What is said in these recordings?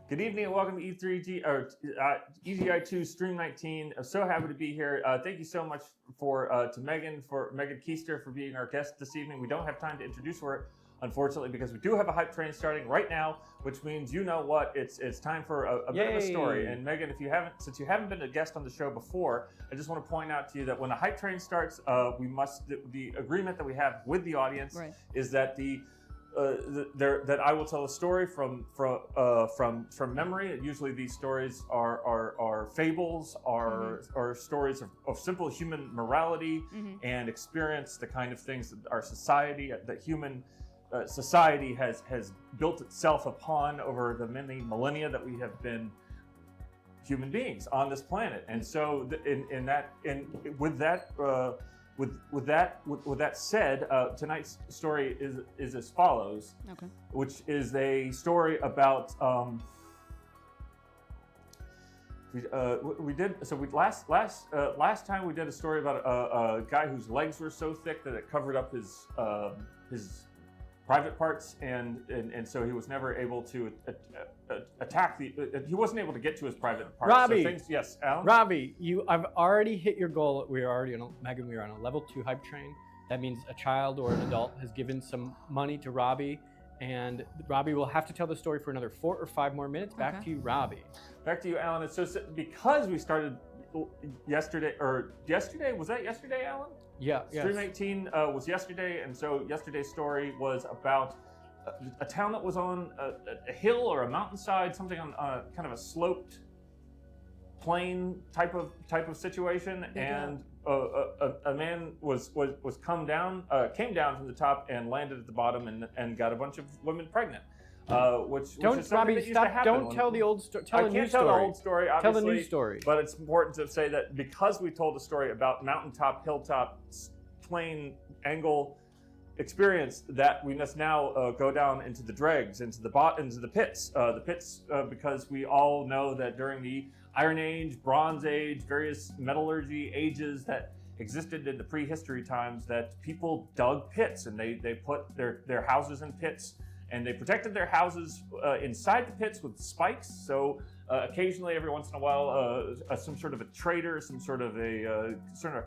Good evening and welcome to E3GI or EGI 2 Stream 19. I'm so happy to be here. Thank you so much to Megan Kester for being our guest this evening. We don't have time to introduce her, unfortunately, because we do have a hype train starting right now, which means you know what, it's time for a bit of a story. And Megan, since you haven't been a guest on the show before, I just want to point out to you that when a hype train starts, the agreement that we have with the audience is that that I will tell a story from memory. Usually these stories are fables, are stories of simple human morality and experience, the kind of things that our society, that human society has built itself upon over the many millennia that we have been human beings on this planet. And so with that said, tonight's story is as follows, which is a story about last time we did a story about a guy whose legs were so thick that it covered up his private parts, and so he was never able to attack he wasn't able to get to his private parts. Robbie, so yes, Allan? Robbie, I've already hit your goal. We are on a level 2 hype train. That means a child or an adult has given some money to Robbie, and Robbie will have to tell the story for another 4 or 5 more minutes. Back to you, Robbie. Back to you, Allan. And so because we started yesterday, was that yesterday, Allan? Yeah. Stream 18 was yesterday, and so yesterday's story was about a town that was on a hill or a mountainside, something on kind of a sloped plain type of situation, and a man came down from the top and landed at the bottom and got a bunch of women pregnant. Don't tell the old story. I can't tell the old story, obviously. Tell the new story. But it's important to say that because we told a story about mountaintop, hilltop, plain, angle experience, that we must now go down into the dregs, into the pits. Because we all know that during the Iron Age, Bronze Age, various metallurgy ages that existed in the prehistory times, that people dug pits and they put their houses in pits. And they protected their houses inside the pits with spikes. So occasionally, every once in a while, some sort of a trader, some sort of a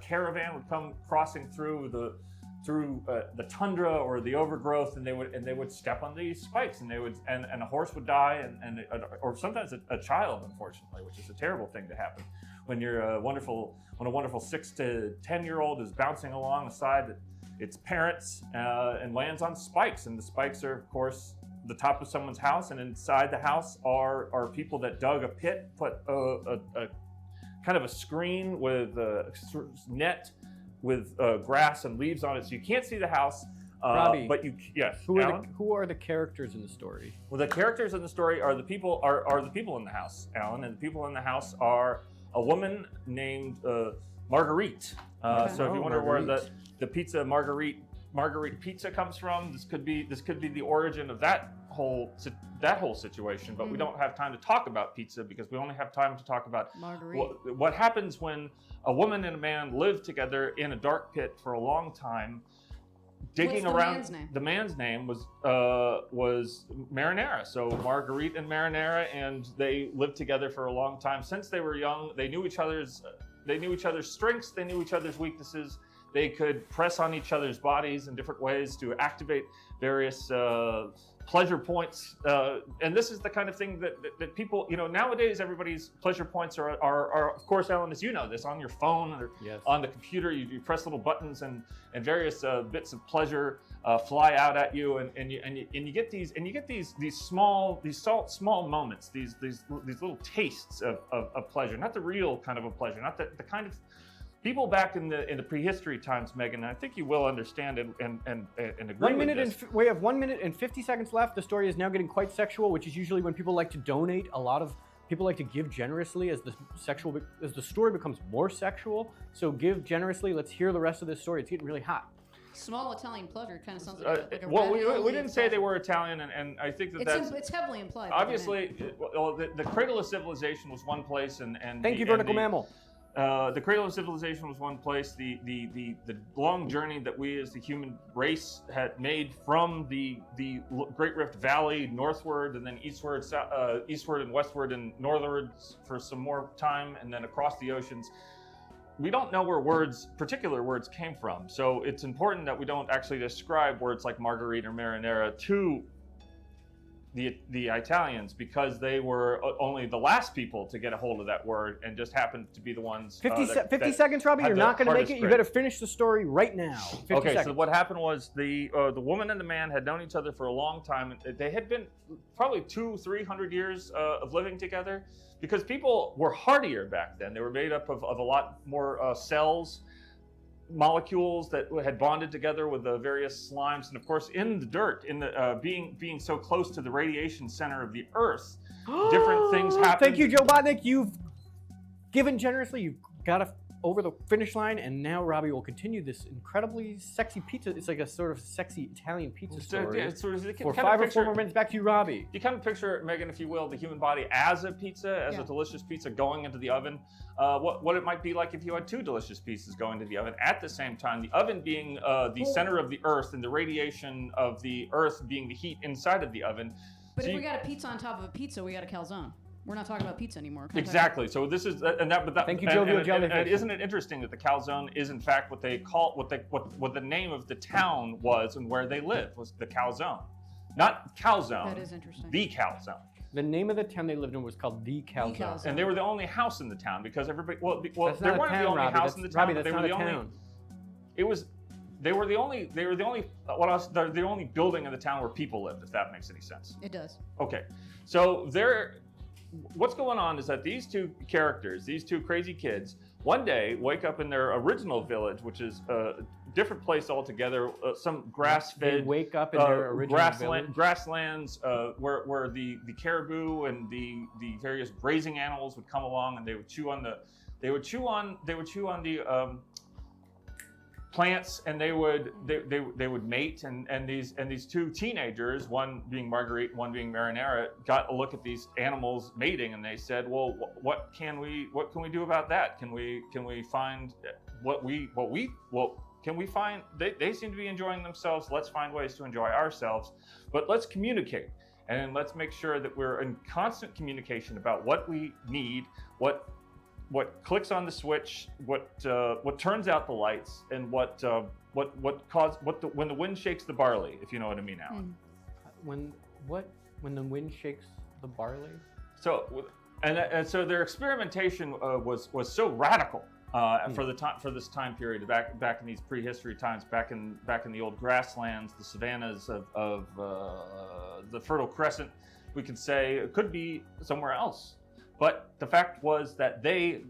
caravan would come crossing through the tundra or the overgrowth, and they would step on these spikes, and a horse would die, or sometimes a child, unfortunately, which is a terrible thing to happen when you're a wonderful 6 to 10-year-old is bouncing along the side its parents and lands on spikes, and the spikes are, of course, the top of someone's house, and inside the house are people that dug a pit, put a kind of a screen with a net with grass and leaves on it, so you can't see the house. Robbie, but who are the characters in the story? Well, the characters in the story are the people in the house, Allan, and the people in the house are a woman named Marguerite. So if you wonder where the pizza Marguerite pizza comes from, this could be the origin of that whole situation. But we don't have time to talk about pizza because we only have time to talk about what happens when a woman and a man live together in a dark pit for a long time, digging around. The man's name was Marinara. So Marguerite and Marinara, and they lived together for a long time. Since they were young, they knew each other's strengths, they knew each other's weaknesses. They could press on each other's bodies in different ways to activate various pleasure points. And this is the kind of thing that people, nowadays everybody's pleasure points are of course, Allan, as you know this, on your phone or on the computer. You press little buttons and various bits of pleasure fly out at you, and you get these small moments, these little tastes of pleasure, not the real kind of a pleasure, not the kind of people back in the prehistory times, Megan, I think you will understand and agree with this. We have 1 minute and 50 seconds left. The story is now getting quite sexual, which is usually when people like to donate. A lot of people like to give generously as the story becomes more sexual. So give generously. Let's hear the rest of this story. It's getting really hot. Small Italian pleasure kind of sounds like a well, we didn't say they were Italian, and I think it's heavily implied. Obviously, the cradle of civilization was one place, and thank you, vertical mammal. The cradle of civilization was one place. The long journey that we as the human race had made from the Great Rift Valley northward and then eastward and westward and northwards for some more time, and then across the oceans. We don't know where particular words came from. So it's important that we don't actually describe words like margarita or marinara to the Italians, because they were only the last people to get a hold of that word and just happened to be the ones. 50 seconds, Robbie. You're not going to make it. You better finish the story right now. 50 okay, seconds. so what happened was the woman and the man had known each other for a long time. They had been probably 200-300 years of living together, because people were hardier back then. They were made up of a lot more cells, molecules that had bonded together with the various slimes, and of course in the dirt, in the being so close to the radiation center of the Earth, different things happen. Thank you, Joe Botnick. You've given generously. You've got over the finish line, and now Robbie will continue this incredibly sexy pizza. It's like a sort of sexy Italian pizza story. Yeah, it's sort of, for 5 or 4 more minutes, back to you, Robbie. You kind of picture, Megan, if you will, the human body as a pizza, as a delicious pizza going into the oven. What it might be like if you had 2 delicious pizzas going to the oven at the same time. The oven being the center of the Earth, and the radiation of the Earth being the heat inside of the oven. But if we got a pizza on top of a pizza, we got a calzone. We're not talking about pizza anymore. Exactly. So this is Thank you, Jovial Jellyfish. And isn't it interesting that the calzone is in fact what they call what the name of the town was and where they live was the calzone, not calzone. That is interesting. The calzone. The name of the town they lived in was called the Calzone. And they were the only house in the town, because everybody. Well, That's they not weren't a town, the only Robbie. house in the town. Robbie, that's they were not the a only. town. It was. They were the only. What else? They're the only building in the town where people lived. If that makes any sense. It does. Okay, so what's going on is that these 2 characters, these 2 crazy kids, one day wake up in their original village, which is a different place altogether, some grass-fed. They wake up in their original village. Grasslands, where the caribou and the various grazing animals would come along, and they would chew on the plants, and they would mate, and these 2 teenagers, one being Marguerite, one being Marinara, got a look at these animals mating, and they said, well, what can we do about that? Can we find can we find they seem to be enjoying themselves. Let's find ways to enjoy ourselves, but let's communicate, and let's make sure that we're in constant communication about what we need, what clicks on the switch, what turns out the lights, and when the wind shakes the barley, if you know what I mean, Allan. When the wind shakes the barley? So and so their experimentation was so radical for this time period, back in these prehistory times, back in the old grasslands, the savannas of the Fertile Crescent, we could say. It could be somewhere else. But the fact was that they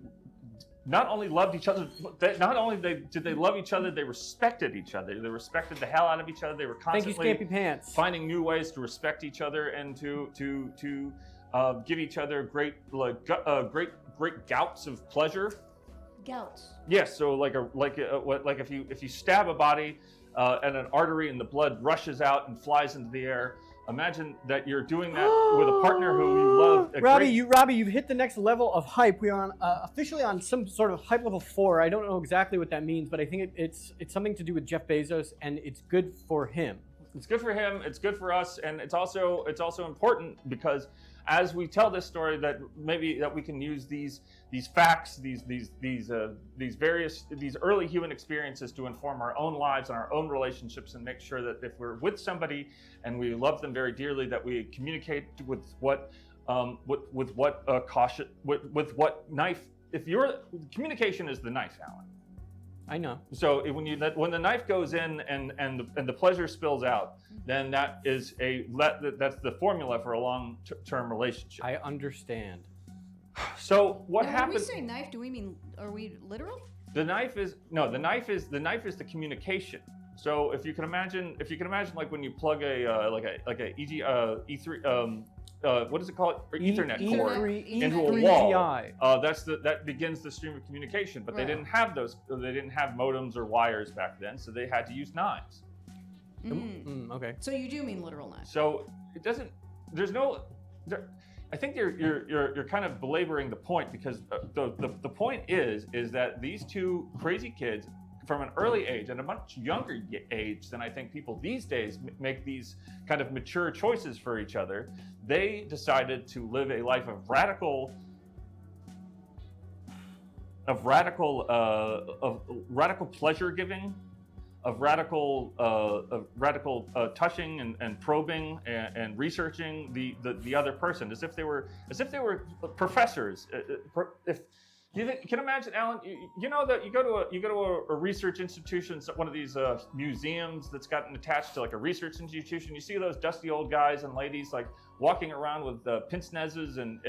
not only loved each other, did they love each other, they respected each other. They respected the hell out of each other. They were constantly finding new ways to respect each other and to give each other great gouts of pleasure. Gouts. Yes. So if you stab a body and an artery and the blood rushes out and flies into the air. Imagine that you're doing that with a partner who you love. Robbie, you've hit the next level of hype. We are on officially on some sort of hype level 4. I don't know exactly what that means, but I think it's something to do with Jeff Bezos, and it's good for him. It's good for him. It's good for us, and it's also important because as we tell this story, that we can use these facts, these early human experiences to inform our own lives and our own relationships, and make sure that if we're with somebody and we love them very dearly, that we communicate with what caution, with what knife. Communication is the knife, Allan. I know. So when the knife goes in and the pleasure spills out, then that's the formula for a long-term relationship. I understand. So what now, happens? When we say knife, are we literal? The knife is the communication. So if you can imagine like when you plug a EGI E3 what is it called? Ethernet cord into a wall. That begins the stream of communication. But they didn't have those. They didn't have modems or wires back then, so they had to use knives. Okay. So you do mean literal knives. So it doesn't. There's no. I think you're kind of belaboring the point, because the point is that these two crazy kids from an early age and a much younger age than I think people these days make these kind of mature choices for each other. They decided to live a life of radical pleasure giving, of radical touching and probing and researching the other person, as if they were professors. If you can imagine, Allan, you know that you go to a research institution, one of these museums that's gotten attached to like a research institution. You see those dusty old guys and ladies like walking around with pince nezes and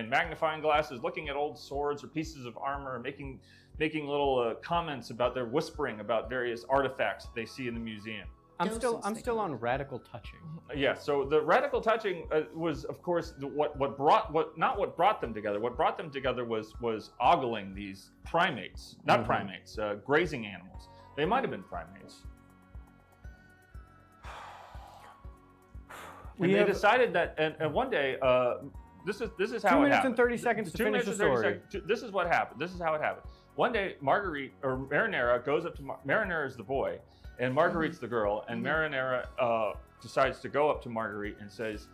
magnifying glasses, looking at old swords or pieces of armor, making little comments about their whispering about various artifacts that they see in the museum. I'm still on radical touching. Yeah, so the radical touching was, of course, what brought them together. What brought them together was ogling these primates, not primates, grazing animals. They might have been primates. And they decided that, and one day, this is how 2 it minutes happened. and 30 seconds to finish the story. This is what happened. This is how it happened. One day, Marinara goes up to Marinara is the boy, and Marguerite's the girl, and Marinara decides to go up to Marguerite and says,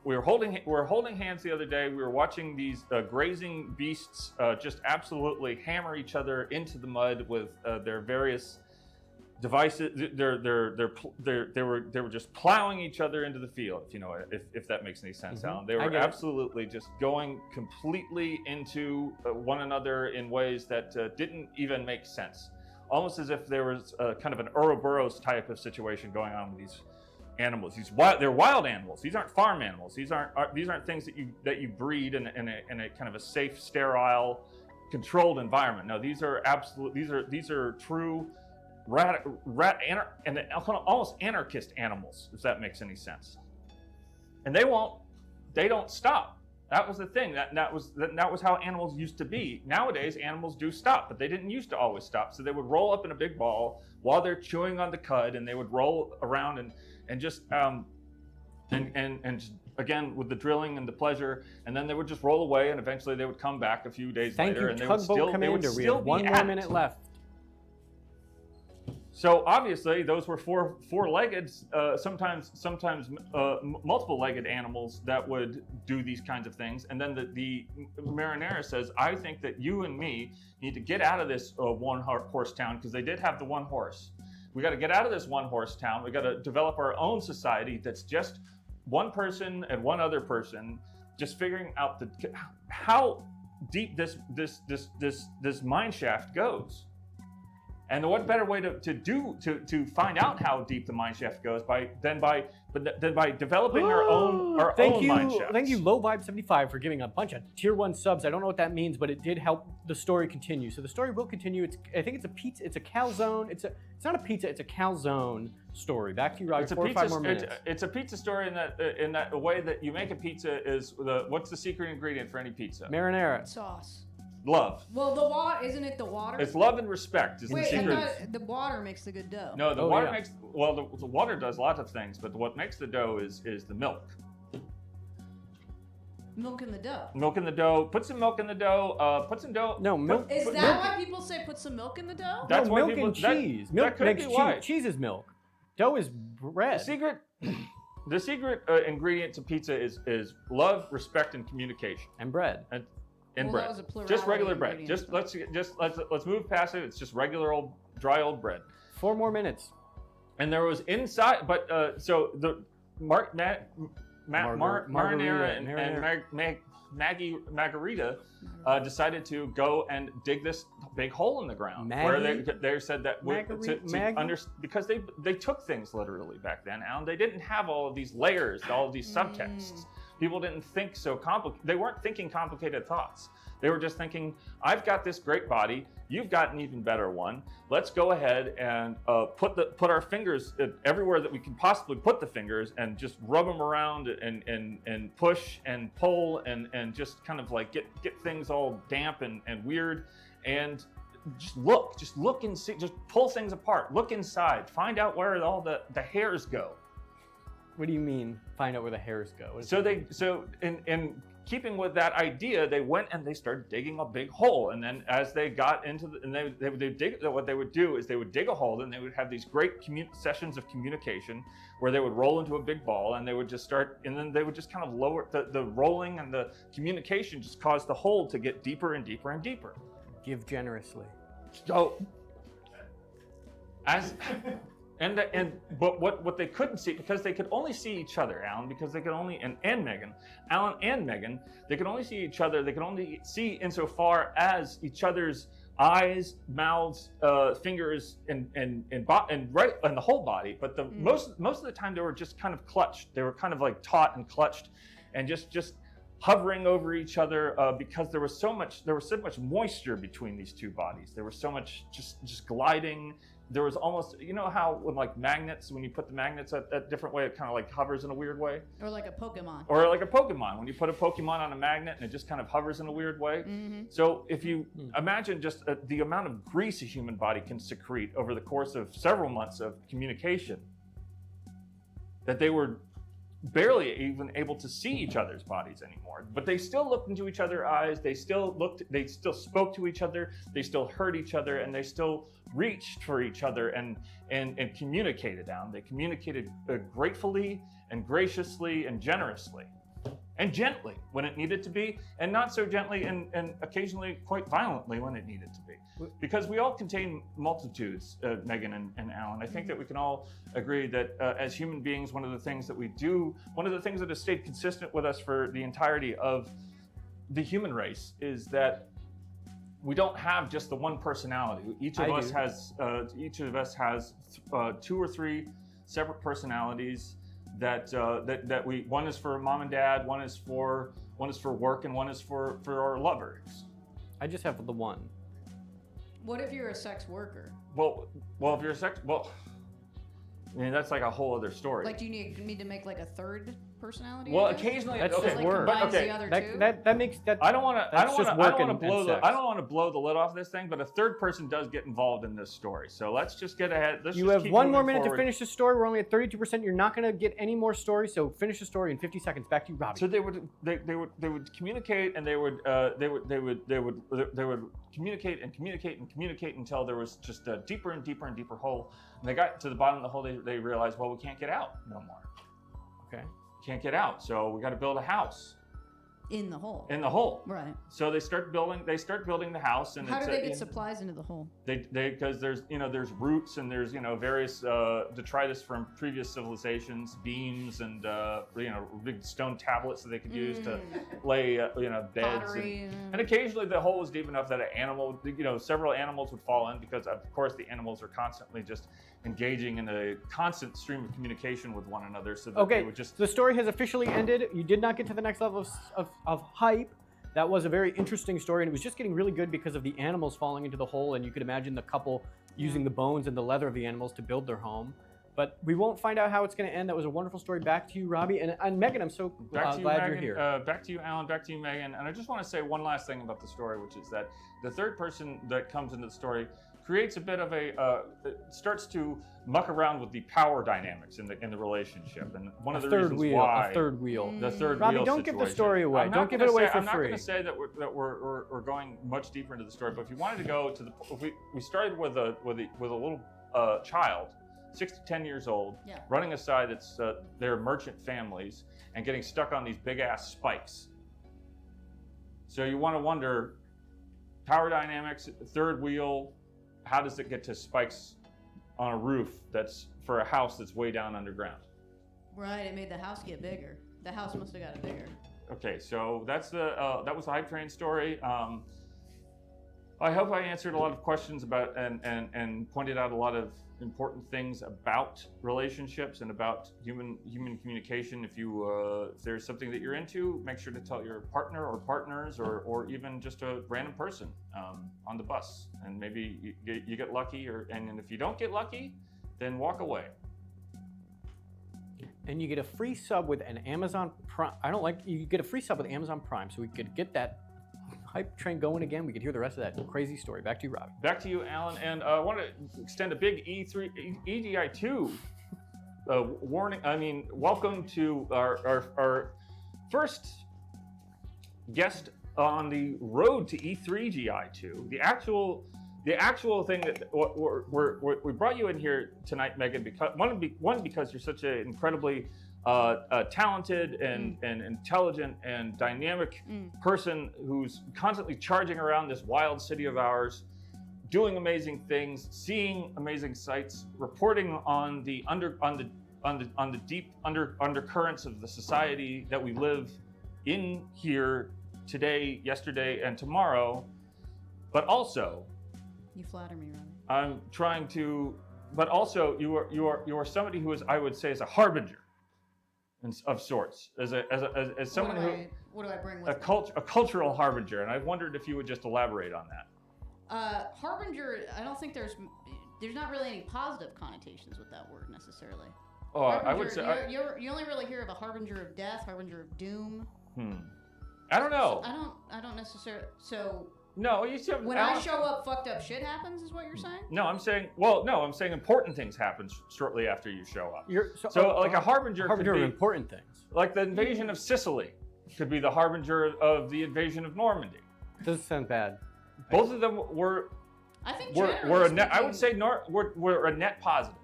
we were holding hands the other day. We were watching these grazing beasts just absolutely hammer each other into the mud with their various devices. They were just plowing each other into the field. If that makes any sense, Allan. They were absolutely just going completely into one another in ways that didn't even make sense. Almost as if there was kind of an Ouroboros type of situation going on with these animals. They're wild animals. These aren't farm animals. These aren't things that you breed in a kind of a safe, sterile, controlled environment. No, these are true almost anarchist animals, if that makes any sense. And they don't stop. That was the thing. That was how animals used to be. Nowadays, animals do stop, but they didn't used to always stop. So they would roll up in a big ball while they're chewing on the cud, and they would roll around and just again with the drilling and the pleasure, and then they would just roll away, and eventually they would come back a few days later, and they would still we have 1 more minute left. So obviously, those were four-legged, sometimes multiple-legged animals that would do these kinds of things. And then the Marinara says, "I think that you and me need to get out of this one-horse town," because they did have the one horse. We got to get out of this one-horse town. We got to develop our own society that's just one person and one other person, just figuring out how deep this mine shaft goes. And what better way to find out how deep the mine shaft goes than by developing our own mine shafts. Thank you, Low Vibe 75, for giving a bunch of tier 1 subs. I don't know what that means, but it did help the story continue. So the story will continue. I think it's a pizza. It's a calzone. It's not a pizza. It's a calzone story. Back to you, Robbie. 4 or 5 more minutes. It's a pizza story in that the way that you make a pizza is what's the secret ingredient for any pizza? Marinara. Sauce. Love. Well, the water, isn't it the water? It's love and respect. Is Wait, the secret. I thought the water makes the good dough. No, the water makes. Well, the water does lots of things, but what makes the dough is the milk. Milk in the dough. Milk in the dough. Put some milk in the dough. Put some dough. No, milk. Is that why people say put some milk in the dough? That's why milk people, and cheese. Milk makes be cheese. why. Cheese is milk. Dough is bread. The secret ingredient to pizza is love, respect, and communication. And bread. And Well, bread. that was a plurality Just regular bread. ingredient. Let's move past it. It's just regular dry old bread. 4 more minutes. And there was inside, but so the Marinara and Margarita decided to go and dig this big hole in the ground where they said that because they took things literally back then, Allan. They didn't have all of these layers, all of these subtexts. People didn't think so complicated. They weren't thinking complicated thoughts. They were just thinking, I've got this great body. You've got an even better one. Let's go ahead and put our fingers everywhere that we can possibly put the fingers and just rub them around and push and pull and just kind of like get things all damp and weird, and just look and see, just pull things apart, look inside, find out where all the hairs go. What do you mean? Find out where the hairs go? What does So that in keeping with that idea, they went and they started digging a big hole. And then as they got into they dig, what they would do is they would dig a hole, and they would have these great sessions of communication where they would roll into a big ball, and they would just start, and then they would just kind of lower the rolling, and the communication just caused the hole to get deeper and deeper and deeper. Give generously. So but what they couldn't see, because they could only see each other, Alan, because they could only and Megan, Alan and Megan, they could only see each other. They could only see insofar as each other's eyes, mouths, fingers, and right and the whole body. But the most of the time they were just kind of clutched. They were kind of like taut and clutched, and just hovering over each other because there was so much moisture between these two bodies. There was so much just gliding. There was almost, you know how with like magnets, when you put the magnets a different way, it kind of like hovers in a weird way? Or like a Pokemon. Or like a Pokemon, when you put a Pokemon on a magnet and it just kind of hovers in a weird way. Mm-hmm. So if you imagine just the amount of grease a human body can secrete over the course of several months of communication, that they were barely even able to see each other's bodies anymore. But they still looked into each other's eyes, they still spoke to each other, they still heard each other, and they still reached for each other and communicated down. They communicated gratefully and graciously and generously and gently when it needed to be, and not so gently and occasionally quite violently when it needed to be. Because we all contain multitudes, Megan and Alan. I think that we can all agree that as human beings, one of the things that we do, one of the things that has stayed consistent with us for the entirety of the human race is that we don't have just the one personality. Each of us has 2 or 3 separate personalities that we, one is for mom and dad, one is for work, and one is for our lovers. I just have the one. What if you're a sex worker? Well, if you're I mean, that's like a whole other story. Like, do you need to make like a third personality? Well, I guess? occasionally, That's okay, just work. but okay. The other two? That makes that. I don't want to blow the lid off this thing, but a third person does get involved in this story. So let's just get ahead. You have 1 more minute to finish the story. We're only at 32%. You're not going to get any more stories. So finish the story in 50 seconds. Back to you, Robbie. So they would communicate, and they would communicate and communicate and communicate until there was just a deeper and deeper and deeper hole. And they got to the bottom of the hole. They realized, well, we can't get out no more. Okay. Can't get out, so we got to build a house in the hole. Right. Right. So they start building the house, and how do they get supplies into the hole? They because there's roots, and there's various detritus from previous civilizations, beams, and big stone tablets that they could use to lay beds, and occasionally the hole was deep enough that an animal, several animals would fall in, because of course the animals are constantly just engaging in a constant stream of communication with one another, so that they would just. The story has officially ended. You did not get to the next level of hype. That was a very interesting story, and it was just getting really good because of the animals falling into the hole, and you could imagine the couple using the bones and the leather of the animals to build their home. But we won't find out how it's going to end. That was a wonderful story. Back to you, Robbie. And Megan, I'm so glad you're here. Back to you, Alan. Back to you, Megan. And I just want to say one last thing about the story, which is that the third person that comes into the story creates a bit of starts to muck around with the power dynamics in the relationship, and one of the reasons why a third wheel. The third Robbie, wheel don't situation. give the story away. Don't give it away for free. I'm not going to say that we're going much deeper into the story, but if you wanted to go to we started with a little child, 6 to 10 years old, running a side that's their merchant families and getting stuck on these big ass spikes. So you want to wonder, power dynamics, third wheel. How does it get to spikes on a roof that's for a house that's way down underground? Right, it made the house get bigger. The house must have got bigger. Okay, so that's that was the hype train story. I hope I answered a lot of questions about and pointed out a lot of important things about relationships and about human communication. If there's something that you're into, make sure to tell your partner or partners or even just a random person on the bus, and maybe you get lucky, and if you don't get lucky, then walk away. And you get a free sub with an Amazon Prime. You get a free sub with Amazon Prime, so we could get that hype train going again. We could hear the rest of that crazy story. Back to you, Robbie. Back to you, Alan. And I want to extend a big EGI 2 warning. I mean, welcome to our first guest on the road to E3GI 2. The actual thing that we brought you in here tonight, Megan, because one because you're such an incredibly talented and intelligent and dynamic person who's constantly charging around this wild city of ours, doing amazing things, seeing amazing sights, reporting on the deep undercurrents of the society that we live in here today, yesterday, and tomorrow. But also, You flatter me, Robbie. I'm trying to. But also, you are somebody who is, I would say, is a harbinger of sorts, as someone What do I bring with a cultural harbinger, and I wondered if you would just elaborate on that. Harbinger, I don't think there's not really any positive connotations with that word necessarily. Oh, Harbinger, I would say you only really hear of a harbinger of death, harbinger of doom. I don't know. I don't necessarily. So No, you see, when I show up, fucked up shit happens, is what you're saying? No, I'm saying. Well, no, I'm saying important things happen shortly after you show up. So like a harbinger could of be important things. like the invasion of Sicily could be the harbinger of the invasion of Normandy. Doesn't sound bad. Both of them were. I think were a net. I would say were a net positive.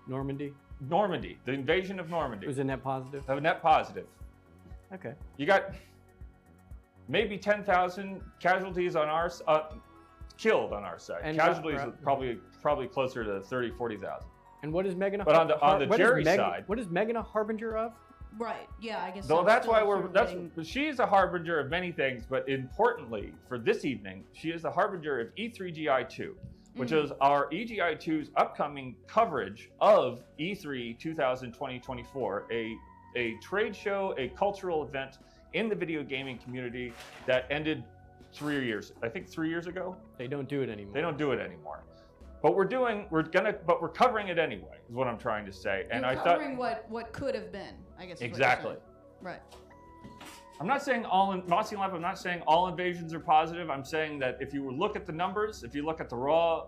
Normandy. Normandy, the invasion of Normandy. It was a net positive. A net positive. Okay. You got maybe 10,000 casualties on our killed on our side. And Casualties are probably closer to 30, 40,000. And what is Megan? But on the Jerry side, what is Megan a harbinger of? Right. Yeah, I guess. So that's why she's a harbinger of many things, but importantly for this evening, she is the harbinger of E3GI 2, which is our EGI 2's upcoming coverage of E3 2020-24, a trade show, a cultural event in the video gaming community that ended 3 years ago. They don't do it anymore. They don't do it anymore. But we're covering it anyway, is what I'm trying to say. And I thought what could have been, I guess. Exactly. Right. I'm not saying I'm not saying all invasions are positive. I'm saying that if you look at the numbers, if you look at the raw,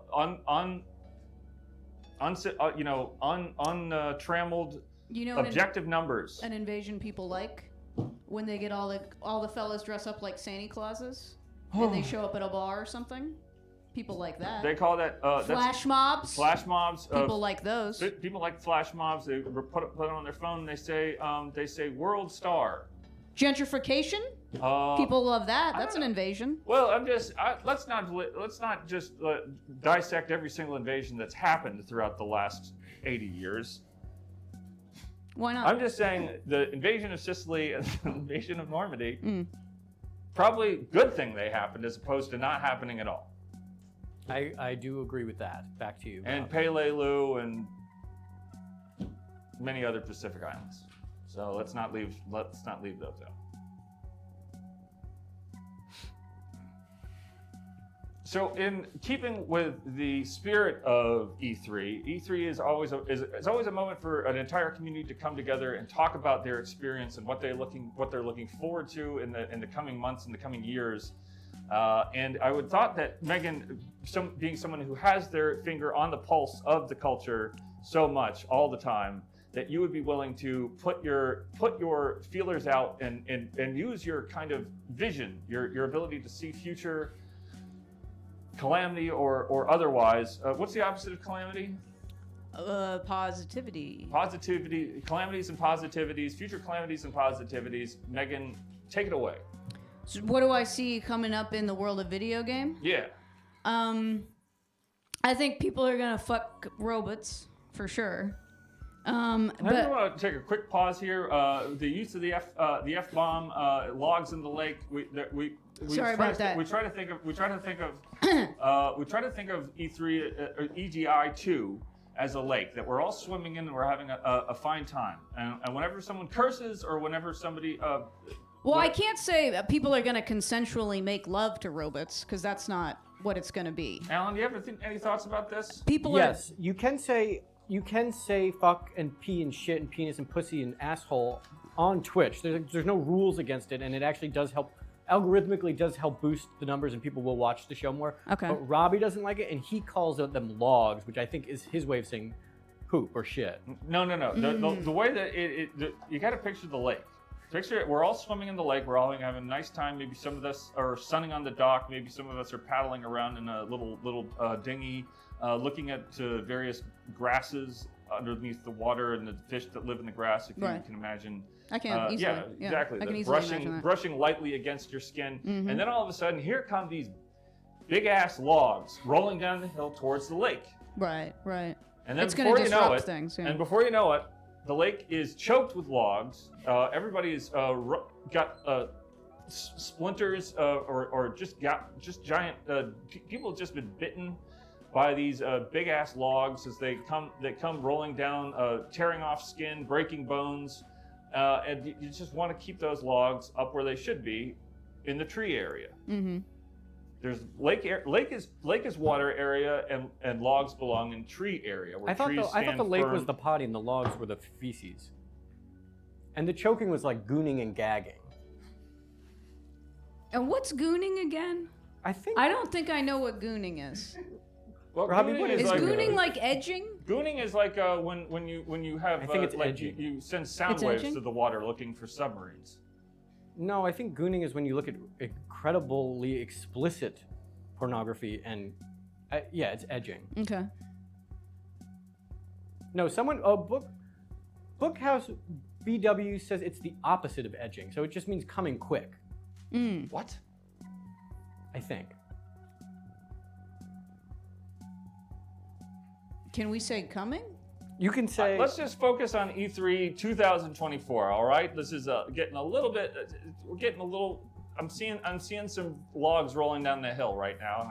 untrammeled, objective numbers. An invasion people like when they get all the fellas dress up like Santa Clauses and they show up at a bar or something. People like that. They call that flash mobs. Flash mobs. People like those. People like flash mobs. They put it on their phone. And they say world star. Gentrification. People love that. That's an invasion. Well, let's not just dissect every single invasion that's happened throughout the last 80 years. Why not? I'm just saying the invasion of Sicily and the invasion of Normandy, probably a good thing they happened as opposed to not happening at all. I do agree with that. Back to you. And Peleliu and many other Pacific islands. So let's not leave those out. So in keeping with the spirit of E3, E3 is always a moment for an entire community to come together and talk about their experience and what they're looking forward to in the coming months and the coming years. And I would thought that Megan, being someone who has their finger on the pulse of the culture so much all the time, that you would be willing to put your feelers out and use your kind of vision, your ability to see future calamity or otherwise. What's the opposite of calamity? Positivity. Positivity, calamities and positivities, future calamities and positivities. Megan, take it away. So what do I see coming up in the world of video game? Yeah. I think people are gonna fuck robots for sure. I just want to take a quick pause here. The use of the F-bomb logs in the lake. We Sorry about that. We try to think of E3 or EGI 2 as a lake that we're all swimming in and we're having a fine time. And whenever someone curses or whenever somebody I can't say that people are going to consensually make love to robots because that's not what it's going to be. Allan, do you have any thoughts about this? Yes, you can say fuck and pee and shit and penis and pussy and asshole on Twitch. There's no rules against it, and it actually does help. Algorithmically does help boost the numbers and people will watch the show more. Okay. But Robbie doesn't like it and he calls them logs, which I think is his way of saying poop or shit. No. The way that you got to picture the lake. Picture it. We're all swimming in the lake. We're all having a nice time. Maybe some of us are sunning on the dock. Maybe some of us are paddling around in a little dinghy, looking at various grasses underneath the water and the fish that live in the grass. If you can imagine. I can easily. Yeah, exactly. I can easily imagine that. Brushing lightly against your skin, and then all of a sudden, here come these big ass logs rolling down the hill towards the lake. Right. And then It's before gonna you know disrupt it, things, yeah. and before you know it, the lake is choked with logs. Everybody's got splinters, or just giant. People have just been bitten by these big ass logs as they come rolling down, tearing off skin, breaking bones, and you just want to keep those logs up where they should be, in the tree area. Mm-hmm. There's lake is water area, and logs belong in tree area. Where I thought the lake firm. was the potty and the logs were the feces. And the choking was like gooning and gagging. And what's gooning again? I don't think I know what gooning is. Well, Robbie, gooning what Is like gooning like edging? Gooning is like when you have I think it's like edging. you send sound It's waves edging? to the water looking for submarines. No, I think gooning is when you look at incredibly explicit pornography and yeah, it's edging. Okay. No, Bookhouse BW says it's the opposite of edging, so it just means coming quick. What? I think. Can we say coming? You can say. Let's just focus on E3 2024. All right, this is getting a little bit. We're getting a little. I'm seeing some logs rolling down the hill right now, and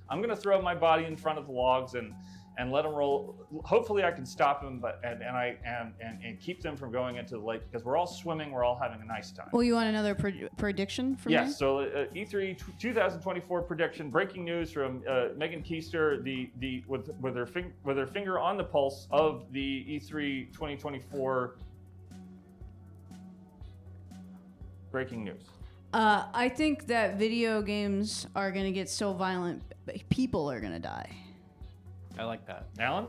I'm gonna throw my body in front of the logs and let them roll. Hopefully, I can stop them, and keep them from going into the lake, because we're all swimming. We're all having a nice time. Well, you want another prediction from me? Yes. So E3 2024 prediction. Breaking news from Megan Kester, with her finger on the pulse of the E3 2024 breaking news. I think that video games are going to get so violent, people are going to die. I like that. Allan?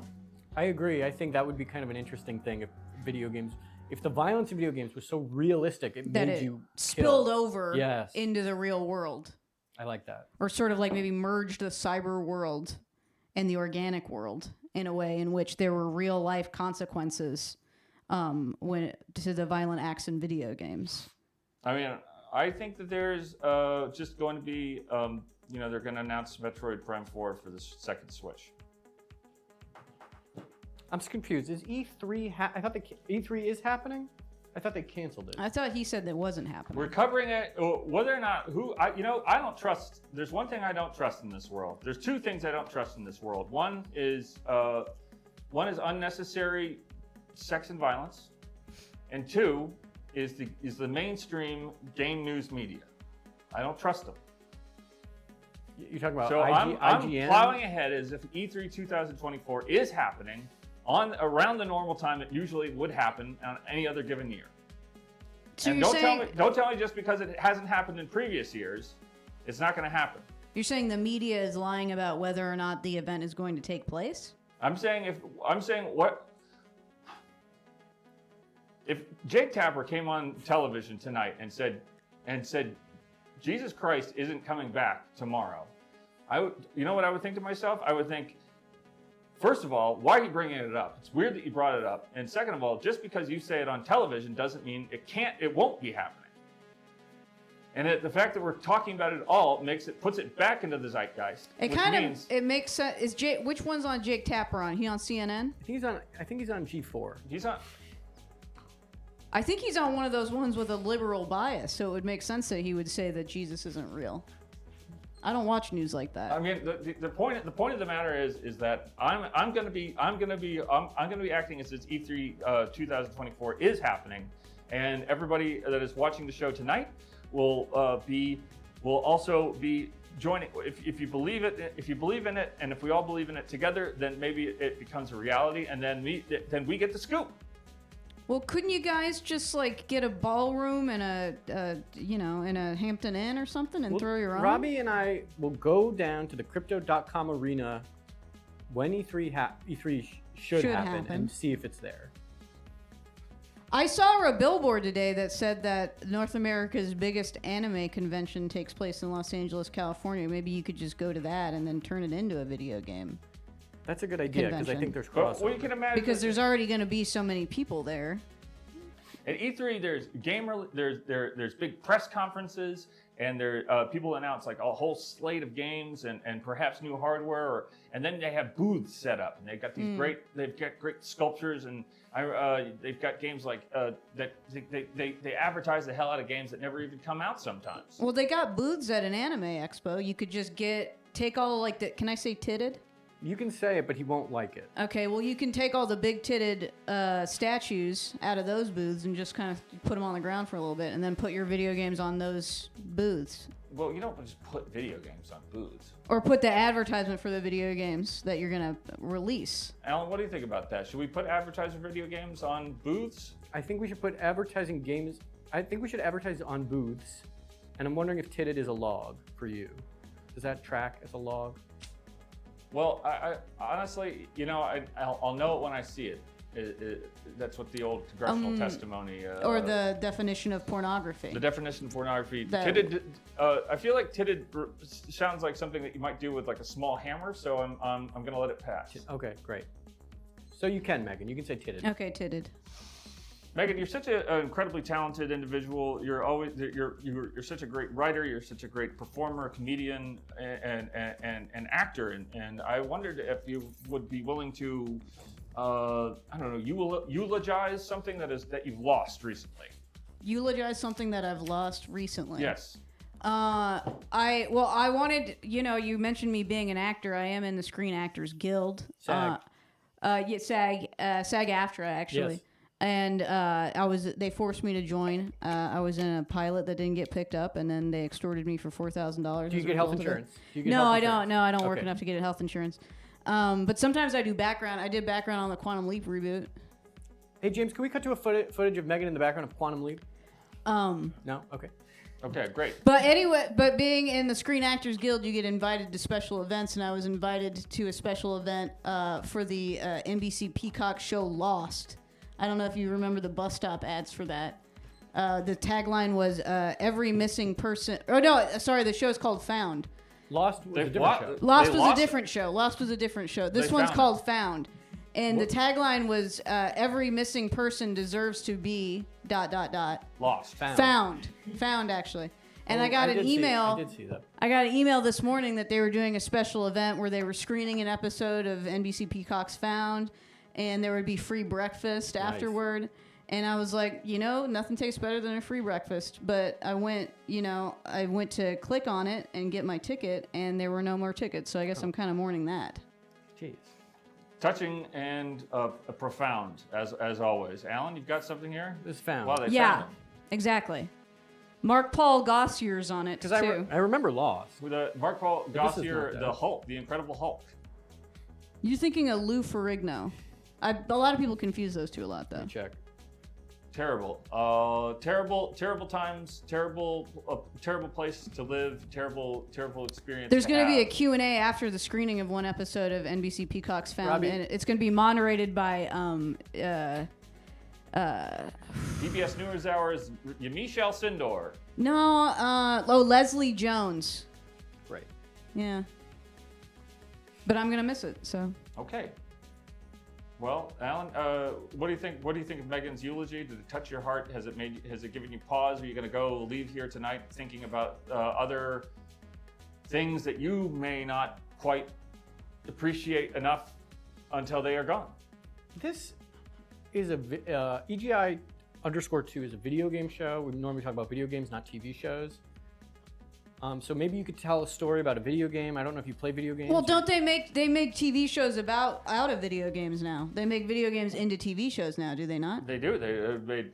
I agree. I think that would be kind of an interesting thing if the violence in video games was so realistic, it That made it you spilled kill. over Yes. into the real world. I like that. Or sort of like maybe merged the cyber world and the organic world in a way in which there were real life consequences to the violent acts in video games. I mean, I think that there's just going to be, they're going to announce Metroid Prime 4 for the second Switch. I'm just confused. Is E3? I thought the E3 is happening. I thought they canceled it. I thought he said that wasn't happening. We're covering it. Whether or not I don't trust. There's one thing I don't trust in this world. There's two things I don't trust in this world. One is unnecessary sex and violence, and two is the mainstream game news media. I don't trust them. You're talking about So IGN? I'm plowing ahead as if E3 2024 is happening around the normal time it usually would happen on any other given year. So And don't tell me just because it hasn't happened in previous years, it's not going to happen. You're saying the media is lying about whether or not the event is going to take place? I'm saying if Jake Tapper came on television tonight and said Jesus Christ isn't coming back tomorrow, you know what I would think to myself? I would think, first of all, why are you bringing it up? It's weird that you brought it up. And second of all, just because you say it on television doesn't mean it won't be happening. And the fact that we're talking about it all puts it back into the zeitgeist. It makes sense. Which one's on Jake Tapper on? He on CNN? I think he's on G4. I think he's on one of those ones with a liberal bias, so it would make sense that he would say that Jesus isn't real. I don't watch news like that. I mean, the point of the matter is that I'm going to be acting as if E3 2024 is happening, and everybody that is watching the show tonight will also be joining. If you believe in it, and if we all believe in it together, then maybe it becomes a reality, and then we get the scoop. Well, couldn't you guys just get a ballroom in a Hampton Inn or something and throw your own? Robbie and I will go down to the Crypto.com arena when E3 should happen and see if it's there. I saw a billboard today that said that North America's biggest anime convention takes place in Los Angeles, California. Maybe you could just go to that and then turn it into a video game. That's a good idea because I think there's crossover. Well, you can imagine Because there's already going to be so many people there. at E3, there's big press conferences, and people announce like a whole slate of games and perhaps new hardware, and then they have booths set up, and they've got these great sculptures, and they've got games like that they advertise the hell out of games that never even come out sometimes. Well, they got booths at an anime expo. You could just take all like the. Can I say titted? You can say it, but he won't like it. Okay, well, you can take all the big-titted statues out of those booths and just kind of put them on the ground for a little bit, and then put your video games on those booths. Well, you don't just put video games on booths. Or put the advertisement for the video games that you're going to release. Alan, what do you think about that? Should we put advertising video games on booths? I think we should put advertising games. I think we should advertise on booths, and I'm wondering if titted is a log for you. Does that track as a log? Well, I honestly, I'll know it when I see it. That's what the old congressional testimony. Or the definition of pornography. The definition of pornography. Titted. I feel like titted sounds like something that you might do with like a small hammer. So I'm gonna let it pass. Okay, great. So you can, Megan. You can say titted. Okay, titted. Megan, you're such an incredibly talented individual. You're such a great writer. You're such a great performer, comedian, and actor. And I wondered if you would be willing to, eulogize something that you've lost recently. Eulogize something that I've lost recently. Yes. I wanted, you mentioned me being an actor. I am in the Screen Actors Guild. SAG. SAG-AFTRA actually. Yes. And they forced me to join. I was in a pilot that didn't get picked up, and then they extorted me for $4,000. Do you get health insurance? No, I don't. No, I don't work enough to get health insurance. But sometimes I do background. I did background on the Quantum Leap reboot. Hey James, can we cut to a footage of Megan in the background of Quantum Leap? No. Okay. Okay, great. But anyway, being in the Screen Actors Guild, you get invited to special events, and I was invited to a special event for the NBC Peacock show Lost. I don't know if you remember the bus stop ads for that. The tagline was every missing person. Oh no, sorry, the show's called Found. Lost was a different show. Lost was a different show. Lost was a different show. This one's called Found. And the tagline was every missing person deserves to be ... Lost. Found actually. And I got an email. I did see that. I got an email this morning that they were doing a special event where they were screening an episode of NBC Peacock's Found, and there would be free breakfast afterward. And I was like, nothing tastes better than a free breakfast. But I went to click on it and get my ticket, and there were no more tickets. So I guess I'm kind of mourning that. Jeez. Touching and profound, as always. Alan, you've got something here? This is Found. Wow, they found it. Exactly. Mark Paul Gossier's on it, too. I remember Lost. With Mark Paul Gossier, the Hulk, the Incredible Hulk. You're thinking of Lou Ferrigno. A lot of people confuse those two a lot, though. Check. Terrible. Terrible times, terrible place to live, terrible experience. There's going to be a Q&A after the screening of one episode of NBC Peacock's Found, Robbie? and it's going to be moderated by PBS NewsHour's Michelle Sindor. Leslie Jones. Right. Yeah. But I'm going to miss it, so. Okay. Well, Alan, what do you think? What do you think of Megan's eulogy? Did it touch your heart? Has it given you pause? Are you going to leave here tonight thinking about other things that you may not quite appreciate enough until they are gone? This is EGI_2 is a video game show. We normally talk about video games, not TV shows. So maybe you could tell a story about a video game. I don't know if you play video games. Well, don't they make TV shows out of video games now? They make video games into TV shows now, do they not? They do. They made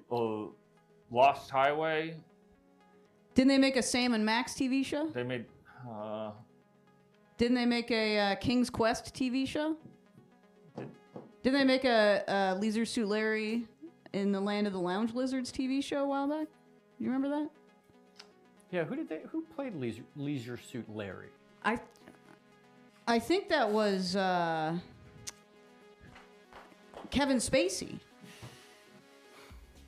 Lost Highway. Didn't they make a Sam and Max TV show? They made. Didn't they make a King's Quest TV show? Didn't they make a Leisure Suit Larry in the Land of the Lounge Lizards TV show a while back? You remember that? Yeah, who played Leisure Suit Larry? I think that was Kevin Spacey.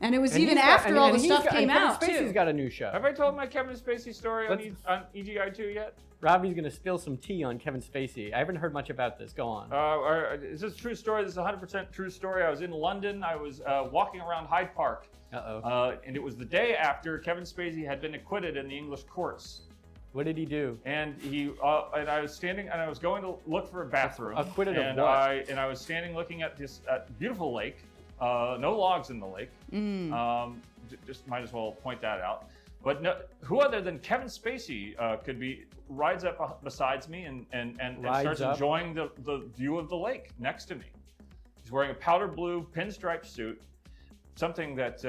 And it was And even he's got- after and- all and the he's stuff got- came and out, Kevin Spacey's too. got a new show. Have I told my Kevin Spacey story on, on EGI 2 yet? Robbie's going to spill some tea on Kevin Spacey. I haven't heard much about this. Go on. Is this a true story? This is a 100% true story. I was in London. I was walking around Hyde Park. And it was the day after Kevin Spacey had been acquitted in the English courts. What did he do? And I was standing, and I was going to look for a bathroom. Acquitted and of what? I was standing looking at this beautiful lake. No logs in the lake. Just might as well point that out. But no, who other than Kevin Spacey rides up besides me and starts enjoying the view of the lake next to me. He's wearing a powder blue pinstripe suit, something that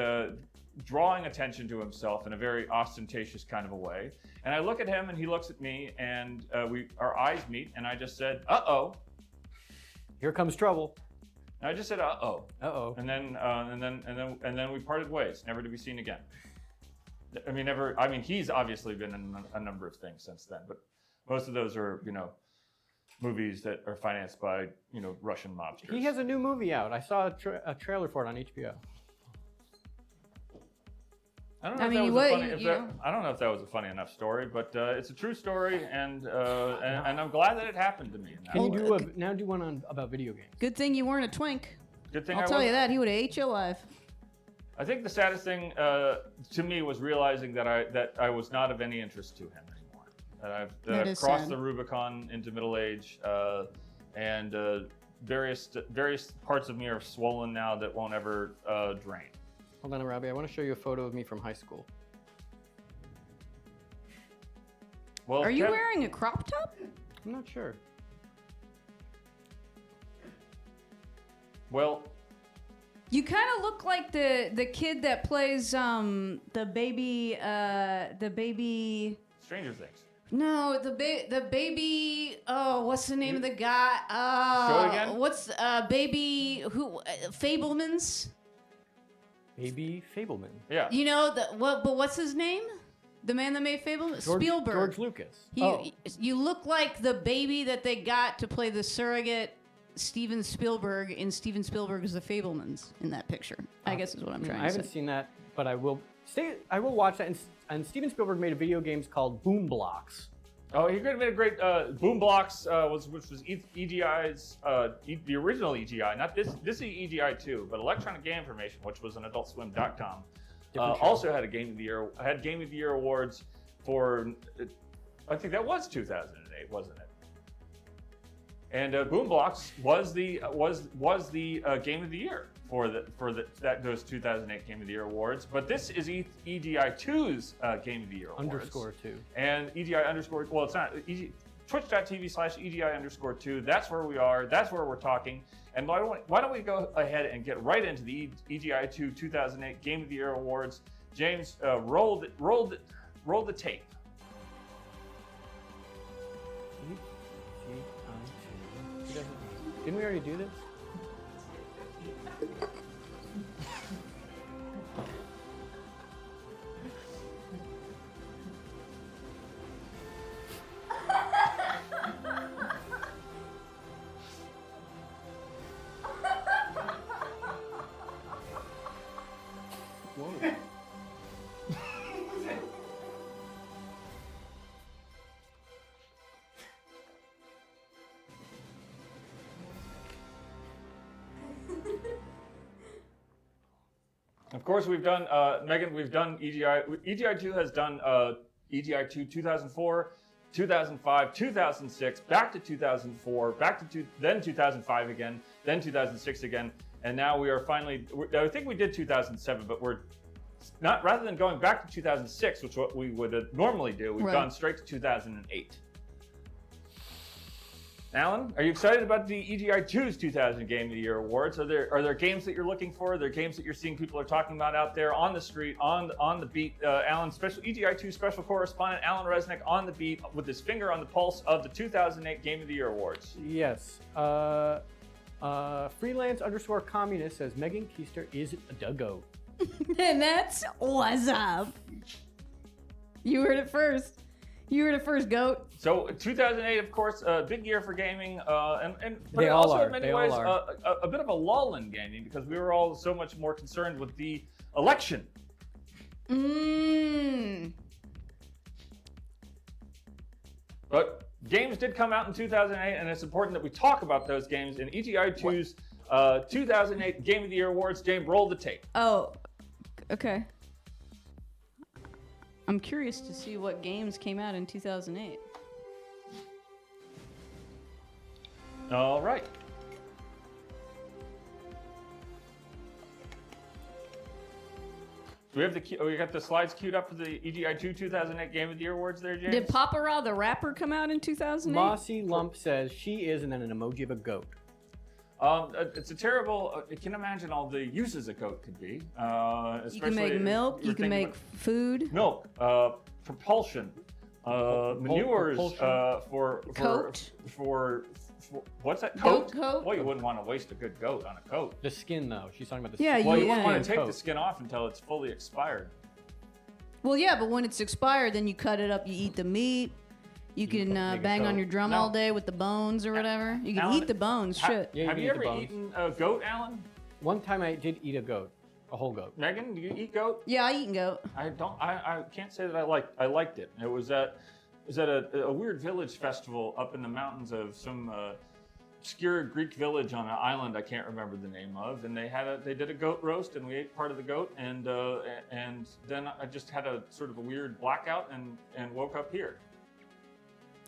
drawing attention to himself in a very ostentatious kind of a way. And I look at him, and he looks at me, and our eyes meet, and I just said, "Uh-oh." Here comes trouble. And I just said, "Uh-oh." Uh-oh. And then we parted ways, never to be seen again. I mean, never. I mean, he's obviously been in a number of things since then, but most of those are, movies that are financed by, Russian mobsters. He has a new movie out. I saw a trailer for it on HBO. I don't know if that was a funny enough story, but it's a true story, and I'm glad that it happened to me. Can you do one about video games? Good thing you weren't a twink. Good thing I'll tell you that. He would have ate you alive. I think the saddest thing to me was realizing that I was not of any interest to him anymore. That I've crossed the Rubicon into middle age, and various parts of me are swollen now that won't ever drain. Hold on, Robbie. I want to show you a photo of me from high school. Well, are you wearing a crop top? I'm not sure. Well, you kind of look like the kid that plays the baby. Stranger Things. No, the baby. Oh, what's the name of the guy? Show it again. What's baby? Who? Fablemans. Baby Fableman. Yeah. You know But what's his name? The man that made Fableman. Spielberg. George Lucas. You look like the baby that they got to play the surrogate Steven Spielberg in Steven Spielberg's The Fablemans in that picture. I guess is what I'm trying to say. I haven't seen that, but I will watch that. And Steven Spielberg made a video games called Boom Blocks. Oh, he could have made a great Boom Blocks, which was EGI's the original EGI, not this is EGI 2, but Electronic Game Information, which was on AdultSwim.com, also had Game of the Year awards for, I think that was 2008, wasn't it? And Boom Blocks was the Game of the Year for those 2008 Game of the Year awards. But this is EGI 2's Game of the Year awards. _2. And EGI well, it's not Twitch.tv/EGI_2. That's where we are. That's where we're talking. And why don't we go ahead and get right into the EGI 2 2008 Game of the Year awards? James, roll the tape. Didn't we already do this? Whoa. Of course, we've done, Megan, we've done EGI. EGI 2 has done EGI 2 2004, 2005, 2006, back to 2004, then 2005 again, then 2006 again, and now we are finally, I think we did 2007, but we're not, rather than going back to 2006, which is what we would normally do, we've gone straight to 2008. Alan, are you excited about the EGI 2's 2000 Game of the Year awards? Are there games that you're looking for? Are there games that you're seeing people are talking about out there on the street, on the beat? Alan, EGI 2 special correspondent Allan Resnick on the beat with his finger on the pulse of the 2008 Game of the Year awards. Yes. Freelance_communist says Megan Kester is a duggo. And that's what's up. You heard it first. You were the first goat. So 2008, of course, a big year for gaming, but They all also are. in many They all ways are. a bit of a lull in gaming because we were all so much more concerned with the election. But games did come out in 2008, and it's important that we talk about those games. In EGI 2's 2008 Game of the Year Awards, James, roll the tape. Oh, okay. I'm curious to see what games came out in 2008. All right. Do we have we got the slides queued up for the EGI 2 2008 Game of the Year Awards there, James? Did Papa Ra the rapper come out in 2008? Mossy Lump says she is, and then an emoji of a goat. It's a terrible. You can imagine all the uses a goat could be. You can make milk. You can make food. Milk, propulsion, manures for Coat. for what's that? Goat coat? Well, you wouldn't want to waste a good goat on a coat. The skin, though. She's talking about the Yeah, skin. Well, you yeah, wouldn't want yeah. to take Coat. the skin off until it's fully expired. Well, yeah, but when it's expired, then you cut it up. You eat the meat. You can make a bang on coat. your drum Now- all day with the bones or whatever. You can Allan, eat the bones. Shit. Yeah, Have can you eat the ever bones. eaten a goat, Alan? One time I did eat a goat, a whole goat. Megan, do you eat goat? Yeah, I eat goat. I don't. I can't say that I liked it. It was at a weird village festival up in the mountains of some obscure Greek village on an island I can't remember the name of, and they did a goat roast, and we ate part of the goat, and then I just had a sort of a weird blackout and woke up here.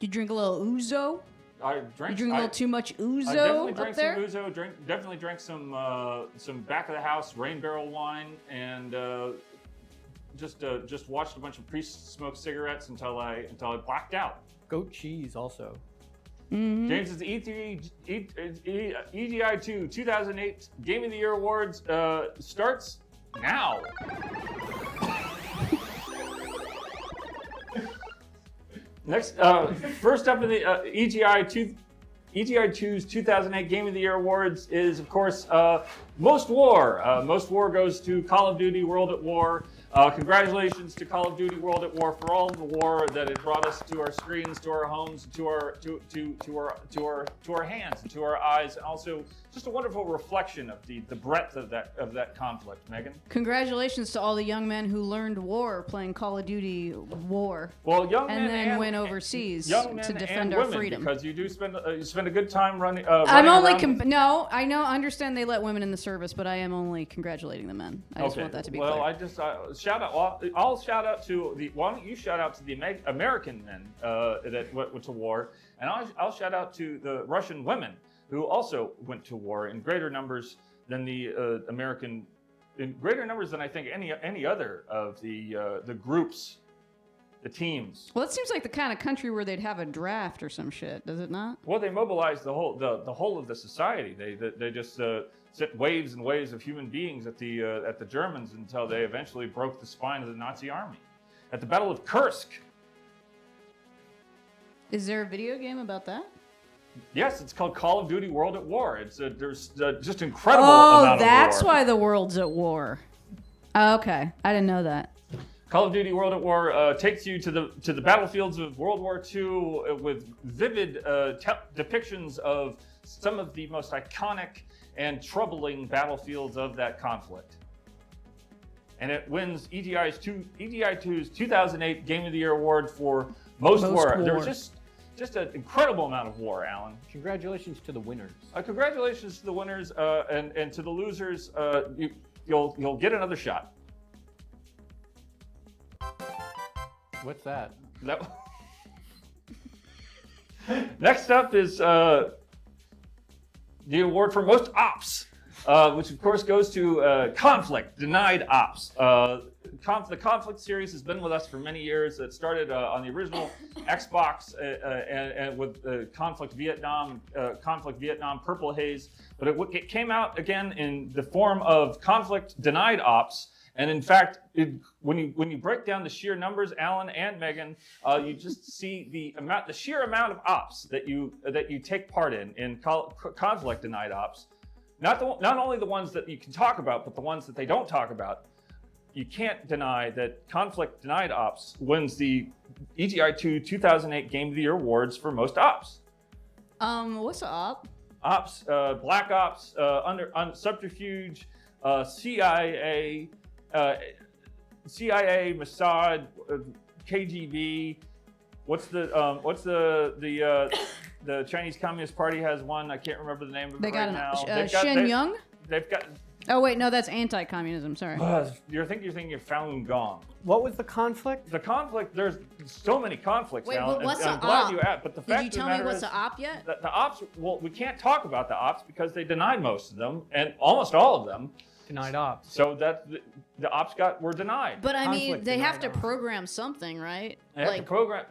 You drink a little ouzo? I You drank. drink a little too much I definitely ouzo drank up there? some ouzo. Definitely drank some back of the house rain barrel wine, and just watched a bunch of pre-smoked cigarettes until I blacked out. Goat cheese also. James, is the EGI 2 2008 Game of the Year Awards starts now. Next, first up in the EGI 2's 2008 Game of the Year Awards is, of course, Most War. Most War goes to Call of Duty World at War. Congratulations to Call of Duty World at War for all the war that it brought us to our screens, to our homes, to our hands, and to our eyes, and also just a wonderful reflection of the breadth of that conflict. Megan. Congratulations to all the young men who learned war playing Call of Duty War. Well, young men And then went overseas young men to defend and our women, freedom. because you do spend a good time running. I'm running only around. no. I know. I understand they let women in the service, but I am only congratulating the men. I just want that to be well, clear. I just shout out. Well, I'll shout out to the. Why don't you shout out to the American men that went to war, and I'll shout out to the Russian women who also went to war in greater numbers than the American, in greater numbers than I think any other of the groups, the teams. Well, it seems like the kind of country where they'd have a draft or some shit, does it not? Well, they mobilized the whole of the society. They just sent waves and waves of human beings at the Germans until they eventually broke the spine of the Nazi army. At the Battle of Kursk. Is there a video game about that? Yes, it's called Call of Duty World at War. It's there's just incredible amount of war. Oh, that's why the world's at war. Okay, I didn't know that. Call of Duty World at War takes you to the battlefields of World War II with vivid depictions of some of the most iconic and troubling battlefields of that conflict. And it wins EGI 2's 2008 Game of the Year Award for Most War. There was just an incredible amount of war, Alan. Congratulations to the winners. Congratulations to the winners and to the losers. You'll get another shot. What's that? Next up is the award for Most Ops, which of course goes to Conflict, Denied Ops. The Conflict series has been with us for many years. It started on the original Xbox and with Conflict Vietnam Purple Haze, but it came out again in the form of Conflict Denied Ops. And in fact, when you break down the sheer numbers, Alan and Megan, you just see the sheer amount of ops that you take part in Conflict Denied Ops. Not only the ones that you can talk about, but the ones that they don't talk about. you can't deny that Conflict Denied Ops wins the EGI 2008 Game of the Year awards for most ops. What's a op? Ops, Black Ops, Subterfuge, CIA, Mossad, KGB. What's the Chinese Communist Party has one? I can't remember the name of it right now. Shenyang? They've got. Oh wait, no, that's anti-communism. Sorry. You're thinking of Falun Gong. What was the conflict? The conflict. There's so many conflicts Wait, now. but what's I'm an glad op? you asked. But the fact Did you of the tell me matter what's is an op yet? the ops. Well, we can't talk about the ops because they denied most of them and almost all of them. Denied ops. So that the ops were denied. But I mean, Conflict they have to denied op. program something, right? They have to program.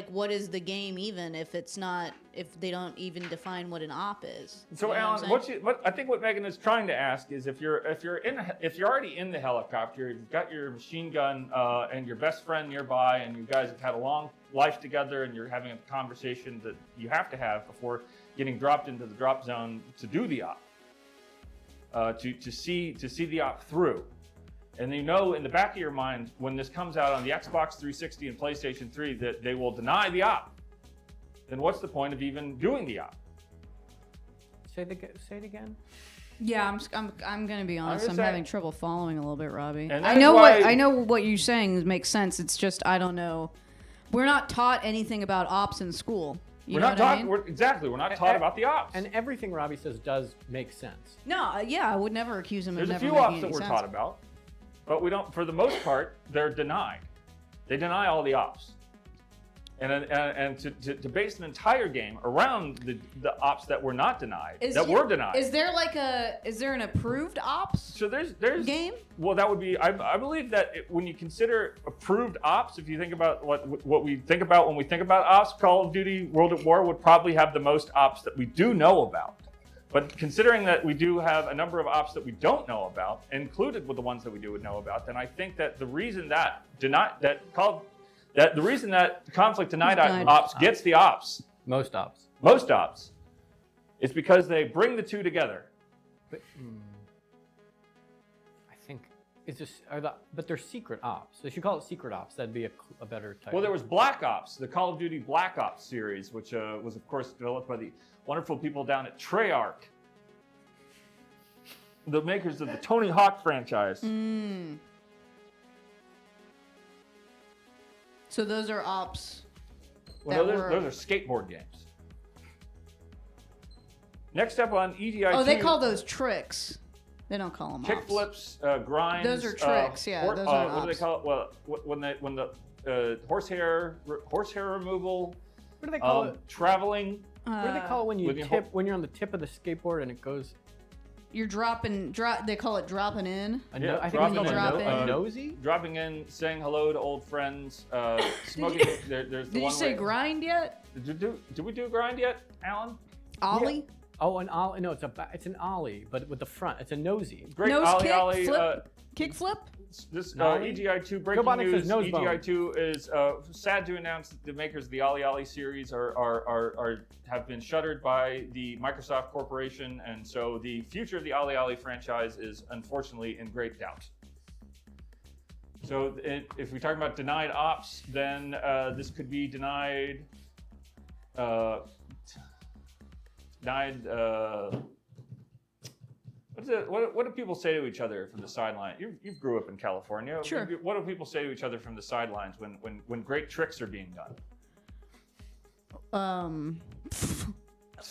What is the game even if it's not if they don't even define what an op is? So You know Allan, what I'm saying? I think what Megan is trying to ask is if you're already in the helicopter, you've got your machine gun and your best friend nearby, and you guys have had a long life together, and you're having a conversation that you have to have before getting dropped into the drop zone to do the op, to see the op through. And you know in the back of your mind when this comes out on the Xbox 360 and PlayStation 3 that they will deny the op, then what's the point of even doing the op? Say it again. Yeah, I'm gonna be honest. just I'm saying- having trouble following a little bit, Robbie. And I that is know why- I know what you're saying makes sense. It's just I don't know. We're not taught anything about ops in school. You We're know not what I taught. mean? We're not taught about the ops. And everything Robbie says does make sense. No, yeah, I would never accuse him There's of a never few making ops any that we're sense. taught about, but we don't. For the most part, they're denied. They deny all the ops, and to base an entire game around the ops that were not denied, were denied. Is there an approved ops So there's game? Well, that would be. I believe that when you consider approved ops, if you think about what we think about when we think about ops, Call of Duty World at War would probably have the most ops that we do know about. But considering that we do have a number of ops that we don't know about, included with the ones that we do know about, then I think that the reason that Conflict Denied Ops gets the ops, Most ops. is because they bring the two together. But, I think but they're secret ops. They should call it secret ops. That'd be a better title. Well, there was Black Ops, the Call of Duty Black Ops series, which was, of course, developed by the wonderful people down at Treyarch, the makers of the Tony Hawk franchise. So those are ops. Well, that those are skateboard games. Next up on EGI. Oh, they call those tricks. They don't call them kick ops. flips, grinds. Those are tricks, yeah, those aren't what do they ops. call it? Well, when the horsehair removal. What do they call it? Traveling. What do they call it when you with your tip when you're on the tip of the skateboard and it goes? You're they call it dropping in. Yeah, I think it's dropping called in. Drop in. a nosy. Dropping in, saying hello to old friends, smoking. There's the Did you one say where- grind yet? Did we do grind yet, Allan? Ollie? Oh, an ollie. No, it's an ollie, but with the front. It's a nosy. Great Nose ollie kick, ollie. flip? Kick flip? This Nollie? EGI2 breaking Robotnik news. says nose bone. EGI2 is sad to announce that the makers of the Ollie Ollie series have been shuttered by the Microsoft Corporation, and so the future of the Ollie Ollie franchise is unfortunately in great doubt. So if we're talking about denied ops, then this could be denied. What do people say to each other from the sideline? You grew up in California. Sure. What do people say to each other from the sidelines when great tricks are being done?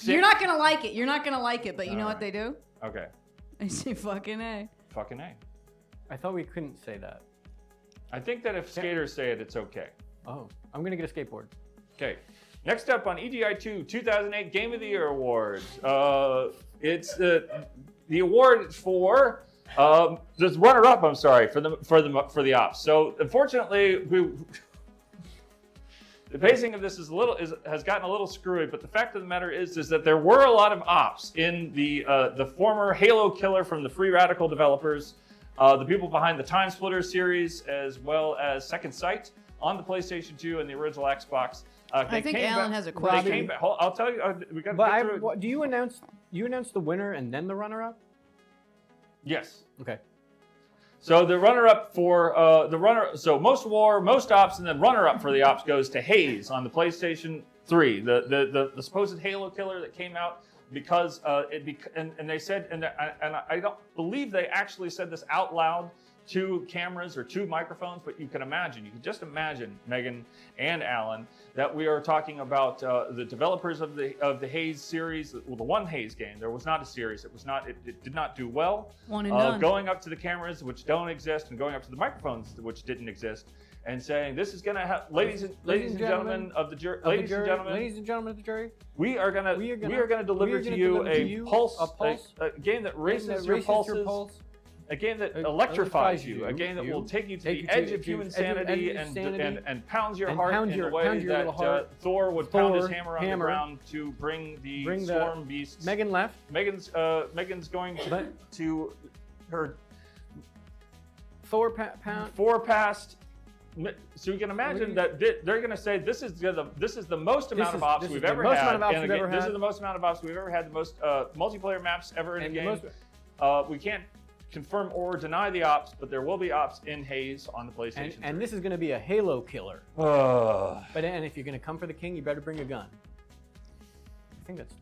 You're not gonna like it. You're not gonna like it, but you know what Alright. they do? Okay. They say fucking A. Fucking A. I thought we couldn't say that. I think that if skaters say it, it's okay. Oh, I'm gonna get a skateboard. Okay. Next up on EGI2 2008 Game of the Year Awards. It's the award for the runner-up. I'm sorry for the ops. So unfortunately, the pacing of this has gotten a little screwy. But the fact of the matter is that there were a lot of ops in the former Halo killer from the Free Radical developers, the people behind the Time Splitters series, as well as Second Sight on the PlayStation 2 and the original Xbox. I think Allan has a question. I'll tell you. We got to But get through it. do you announce the winner and then the runner-up? Yes. Okay. So the runner-up for so most war, most ops, and then runner-up for the ops goes to Haze on the PlayStation 3, the supposed Halo killer that came out because and they said and I don't believe they actually said this out loud to cameras or to microphones, but you can just imagine, Megan and Allan, that we are talking about the developers of the Haze series, well, the one Haze game. There was not a series. It did not do well. One and done. Going up to the cameras, which don't exist, and going up to the microphones, which didn't exist, and saying, "This is going to have, ladies and gentlemen of the jury, ladies and gentlemen of the jury, we are going to deliver to you a game that races your pulses." A game that electrifies you, a game that will take you to the edge of human sanity and pounds your heart in a way that Thor would pound his hammer on the ground to bring the storm beasts. Megan left. Megan's going to her Thor past. So you can imagine that they're going to say this is the most amount of ops we've ever had. This is the most amount of ops we've ever had. The most multiplayer maps ever in a game. We can't confirm or deny the ops, but there will be ops in Haze on the PlayStation 3. And this is going to be a Halo killer. And if you're going to come for the king, you better bring a gun. I think that's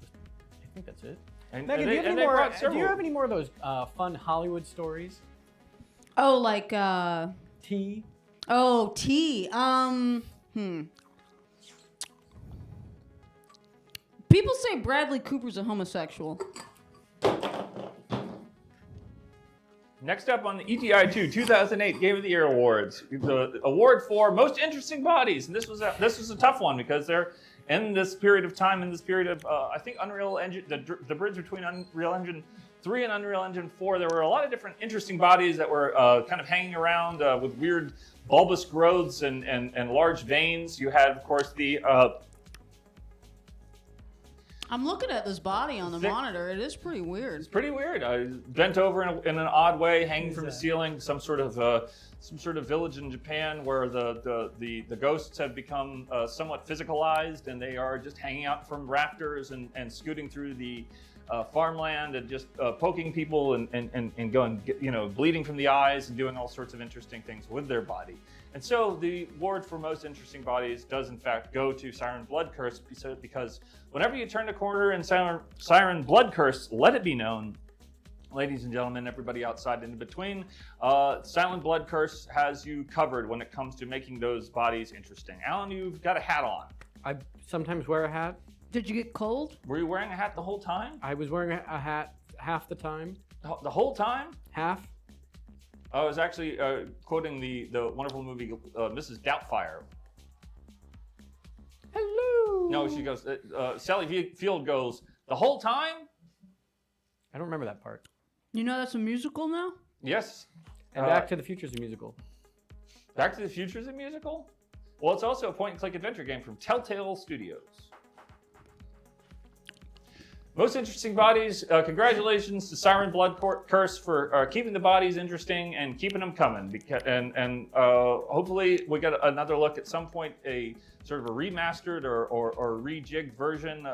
it. Megan, do you have any more of those fun Hollywood stories? Oh, like T. Oh, T. People say Bradley Cooper's a homosexual. Next up on the EGI 2008 Game of the Year Awards, the award for most interesting bodies, and this was a tough one because they're in this period of time, I think Unreal Engine, the bridge between Unreal Engine 3 and Unreal Engine 4, there were a lot of different interesting bodies that were kind of hanging around with weird bulbous growths and large veins. You had, of course, the I'm looking at this body on the monitor. It is pretty weird. It's pretty weird. Bent over in an odd way, hanging from the ceiling. Some sort of village in Japan where the ghosts have become somewhat physicalized, and they are just hanging out from rafters and scooting through the farmland and just poking people and going, bleeding from the eyes and doing all sorts of interesting things with their body. And so the award for most interesting bodies does in fact go to Siren Blood Curse, because whenever you turn a corner in Siren Blood Curse, let it be known, ladies and gentlemen, everybody outside and in between, Silent Blood Curse has you covered when it comes to making those bodies interesting. Allan, you've got a hat on. I sometimes wear a hat. Did you get cold? Were you wearing a hat the whole time? I was wearing a hat half the time. The whole time? Half. I was actually quoting the wonderful movie Mrs. Doubtfire. Hello. No, she goes, Sally Field goes, the whole time? I don't remember that part. You know that's a musical now? Yes. And Back to the Future is a musical. Back to the Future is a musical? Well, it's also a point-and-click adventure game from Telltale Studios. Most interesting bodies, congratulations to Siren Blood Curse for keeping the bodies interesting and keeping them coming. Hopefully we get another look at some point, a sort of a remastered or rejigged version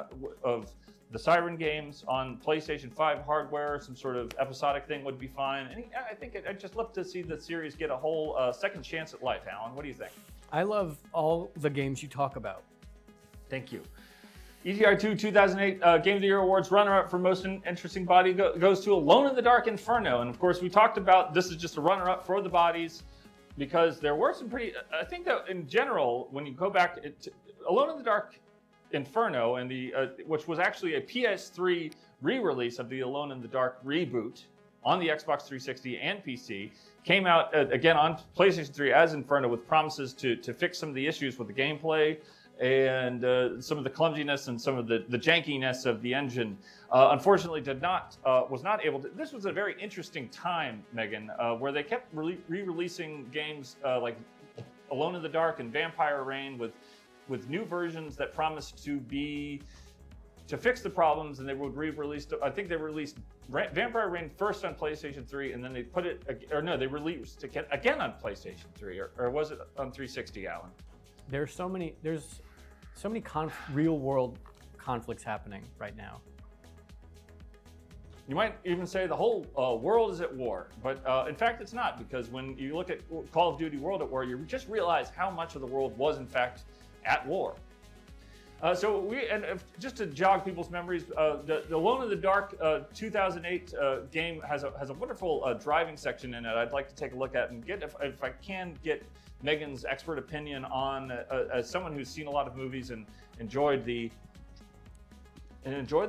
of the Siren games on PlayStation 5 hardware. Some sort of episodic thing would be fine. And I think I'd just love to see the series get a whole second chance at life. Allan, what do you think? I love all the games you talk about. Thank you. EGI 2008 Game of the Year Awards runner-up for most interesting body goes to Alone in the Dark Inferno. And of course, we talked about this is just a runner-up for the bodies because there were some pretty. I think that in general, when you go back to Alone in the Dark Inferno, and which was actually a PS3 re-release of the Alone in the Dark reboot on the Xbox 360 and PC, came out again on PlayStation 3 as Inferno with promises to fix some of the issues with the gameplay and some of the clumsiness and some of the jankiness of the engine. Unfortunately, was not able to. This was a very interesting time, Megan, where they kept re-releasing games like Alone in the Dark and Vampire Rain with new versions that promised to fix the problems, and they would re-release. I think they released Vampire Rain first on PlayStation 3, and then they put it, they released it again on PlayStation 3, or was it on 360, Allan? There's so many real world conflicts happening right now. You might even say the whole world is at war, but in fact it's not, because when you look at Call of Duty World at War, you just realize how much of the world was in fact at war. Just to jog people's memories, the Alone in the Dark 2008 game has a wonderful driving section in it. I'd like to take a look at and get, if I can, get Megan's expert opinion on, as someone who's seen a lot of movies and enjoyed the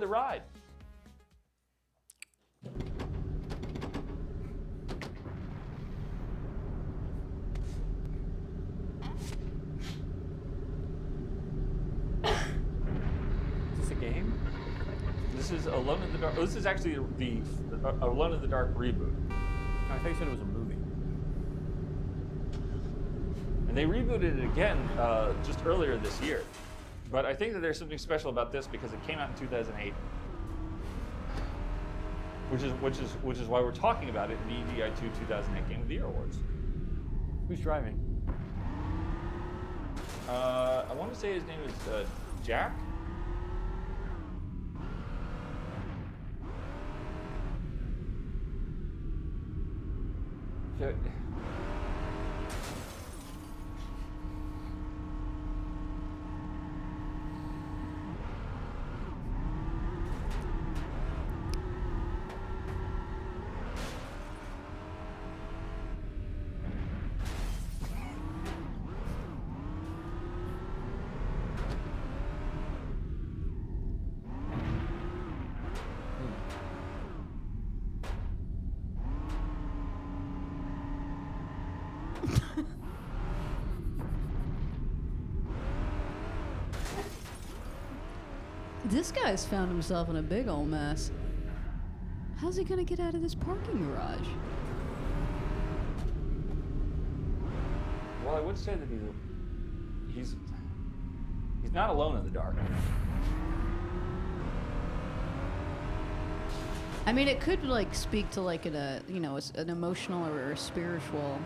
ride. Is this a game? This is Alone in the Dark. This is actually the Alone in the Dark reboot. I thought you said it was a movie. And they rebooted it again just earlier this year. But I think that there's something special about this because it came out in 2008, which is why we're talking about it in the EGI 2008 Game of the Year Awards. Who's driving? I want to say his name is Jack. This guy's found himself in a big old mess. How's he gonna get out of this parking garage? Well, I would say that he's not alone in the dark. I mean, it could like speak to like an emotional or a spiritual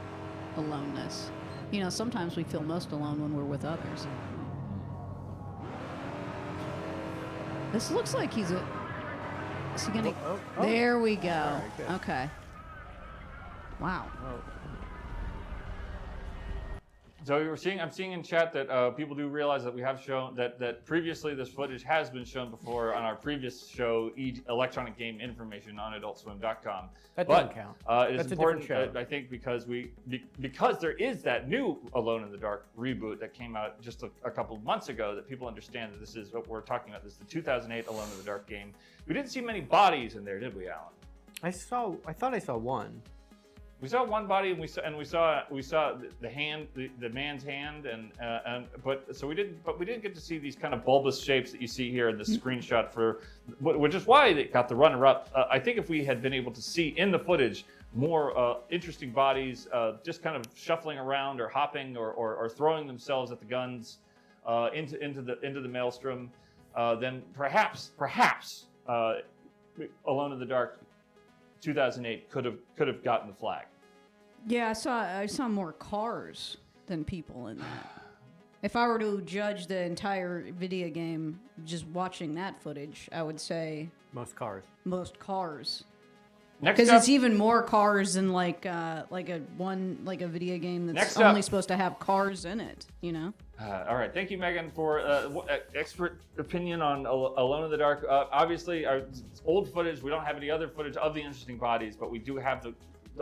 aloneness. You know, sometimes we feel most alone when we're with others. This looks like he's a. Is he gonna? Oh. There we go. All right, good. Okay. Wow. Oh. So I'm seeing in chat that people do realize that we have shown that previously this footage has been shown before on our previous show, Electronic Game Information on AdultSwim.com. That doesn't count. It is That's a important, different show. I think, because there is that new Alone in the Dark reboot that came out just a couple of months ago, that people understand that this is what we're talking about. This is the 2008 Alone in the Dark game. We didn't see many bodies in there, did we, Alan? I thought I saw one. We saw one body, and we saw the hand, the man's hand, but we didn't get to see these kind of bulbous shapes that you see here in the screenshot which is why they got the runner-up. I think if we had been able to see in the footage more interesting bodies, just kind of shuffling around or hopping or throwing themselves at the guns into the maelstrom, then perhaps Alone in the Dark 2008 could have gotten the flag. Yeah, I saw more cars than people in that. If I were to judge the entire video game just watching that footage, I would say Most cars. most cars. Next Because up, it's even more cars than like a video game that's Next only up. supposed to have cars in it. You know. all right, thank you, Megan, for expert opinion on Alone in the Dark. Obviously, it's old footage. We don't have any other footage of the interesting bodies, but we do have the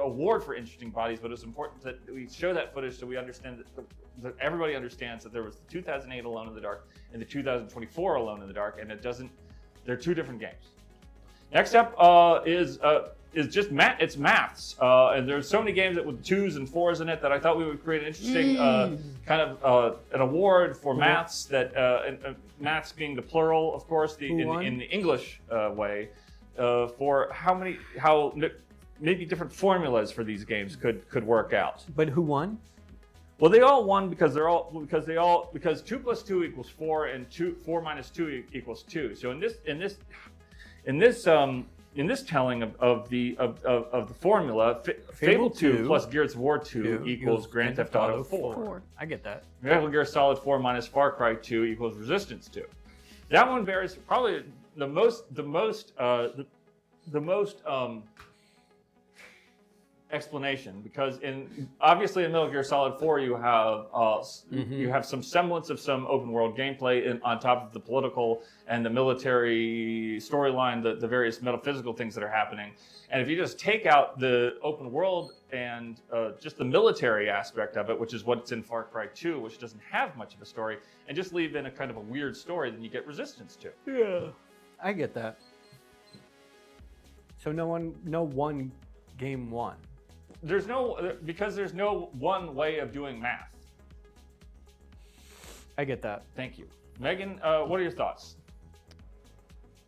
award for interesting bodies. But it's important that we show that footage so we understand that everybody understands that there was the 2008 Alone in the Dark and the 2024 Alone in the Dark, and they're two different games. Next up is just it's maths, and there's so many games with 2s and 4s in it that I thought we would create an interesting kind of an award for maths. That maths being the plural, of course, in the English way, for how maybe different formulas for these games could work out. But who won? Well, they all won because 2 plus 2 equals 4 and 4 minus 2 equals 2. So in this telling of the formula, Fable 2 plus Gears of War 2 equals Grand Theft Auto 4. I get that. Metal Gear Solid 4 minus Far Cry 2 equals Resistance 2. That one varies probably the the most explanation, because obviously in Metal Gear Solid 4 you have some semblance of some open world gameplay on top of the political and the military storyline, the various metaphysical things that are happening. And if you just take out the open world and just the military aspect of it, which is what's in Far Cry 2, which doesn't have much of a story, and just leave in a kind of a weird story, then you get Resistance 2. Yeah, I get that. So no one game won. Because there's no one way of doing math. I get that. Thank you. Megan, what are your thoughts?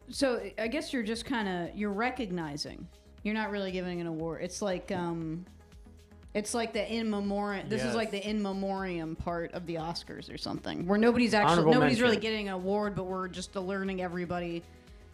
So I guess you're just you're recognizing. You're not really giving an award. It's like the in memoriam. This is like the in memoriam part of the Oscars or something, where nobody's really getting an award, but we're just alerting everybody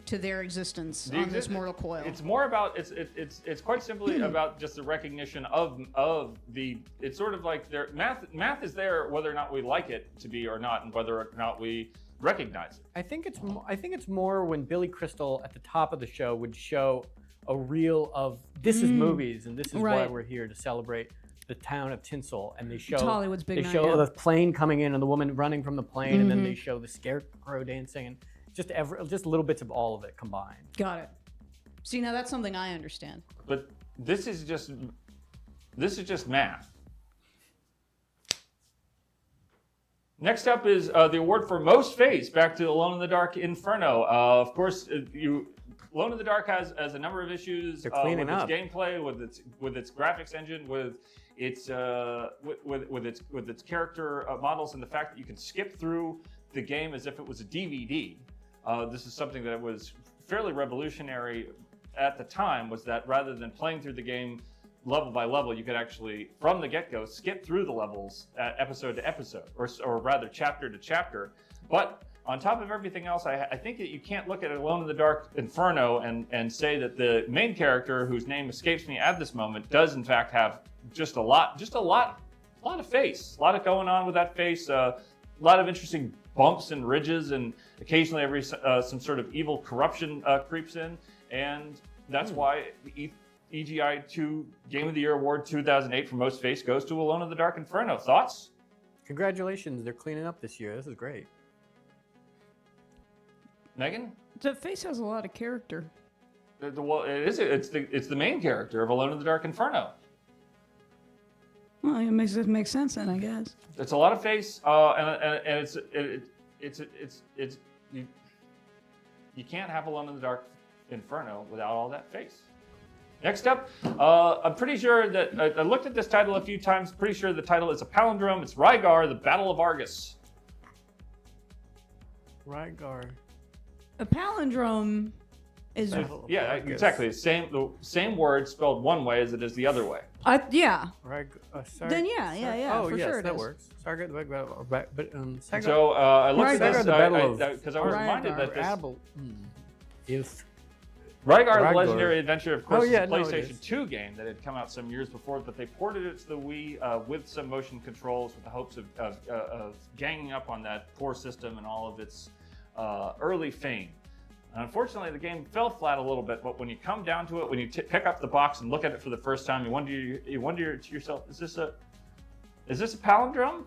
to their existence on this mortal coil. It's more about it's quite simply about just the recognition of the. It's sort of like their math is there whether or not we like it to be or not, and whether or not we recognize it. I think it's more when Billy Crystal at the top of the show would show a reel of this is movies and this is why we're here to celebrate the town of Tinsel, and they show Hollywood's big night, the plane coming in and the woman running from the plane, and then they show the scarecrow dancing, and just little bits of all of it combined. Got it. See, now that's something I understand. But this is just math. Next up is the award for most face. Back to Alone in the Dark Inferno. Of course, Alone in the Dark has a number of issues with its gameplay, with its graphics engine, with its character models, and the fact that you can skip through the game as if it was a DVD. This is something that was fairly revolutionary at the time, was that rather than playing through the game level by level, you could actually, from the get-go, skip through the levels episode to episode, or rather chapter to chapter. But on top of everything else, I think that you can't look at Alone in the Dark Inferno and say that the main character, whose name escapes me at this moment, does in fact have just a lot of face, a lot of going on with that face, a lot of interesting bumps and ridges, and occasionally some sort of evil corruption creeps in, and that's why the EGI 2 Game of the Year Award 2008 for most face goes to Alone in the Dark Inferno. Thoughts? Congratulations, they're cleaning up this year. This is great. Megan? The face has a lot of character. Well, it's the main character of Alone in the Dark Inferno. Well, it makes sense then, I guess. It's a lot of face, and it's you can't have Alone in the Dark Inferno without all that face. Next up, I'm pretty sure that I looked at this title a few times. Pretty sure the title is a palindrome. It's Rygar: The Battle of Argus. Rygar. A palindrome is exactly the same word spelled one way as it is the other way. Sorry. Then for sure that works. Sorry, but so I looked at this because I was reminded that this Rygar: The Legendary Adventure, of course, is a PlayStation 2 game that had come out some years before, but they ported it to the Wii with some motion controls with the hopes of ganging up on that poor system and all of its early fame. And unfortunately, the game fell flat a little bit, but when you come down to it, when you pick up the box and look at it for the first time, you wonder to yourself, is this a palindrome?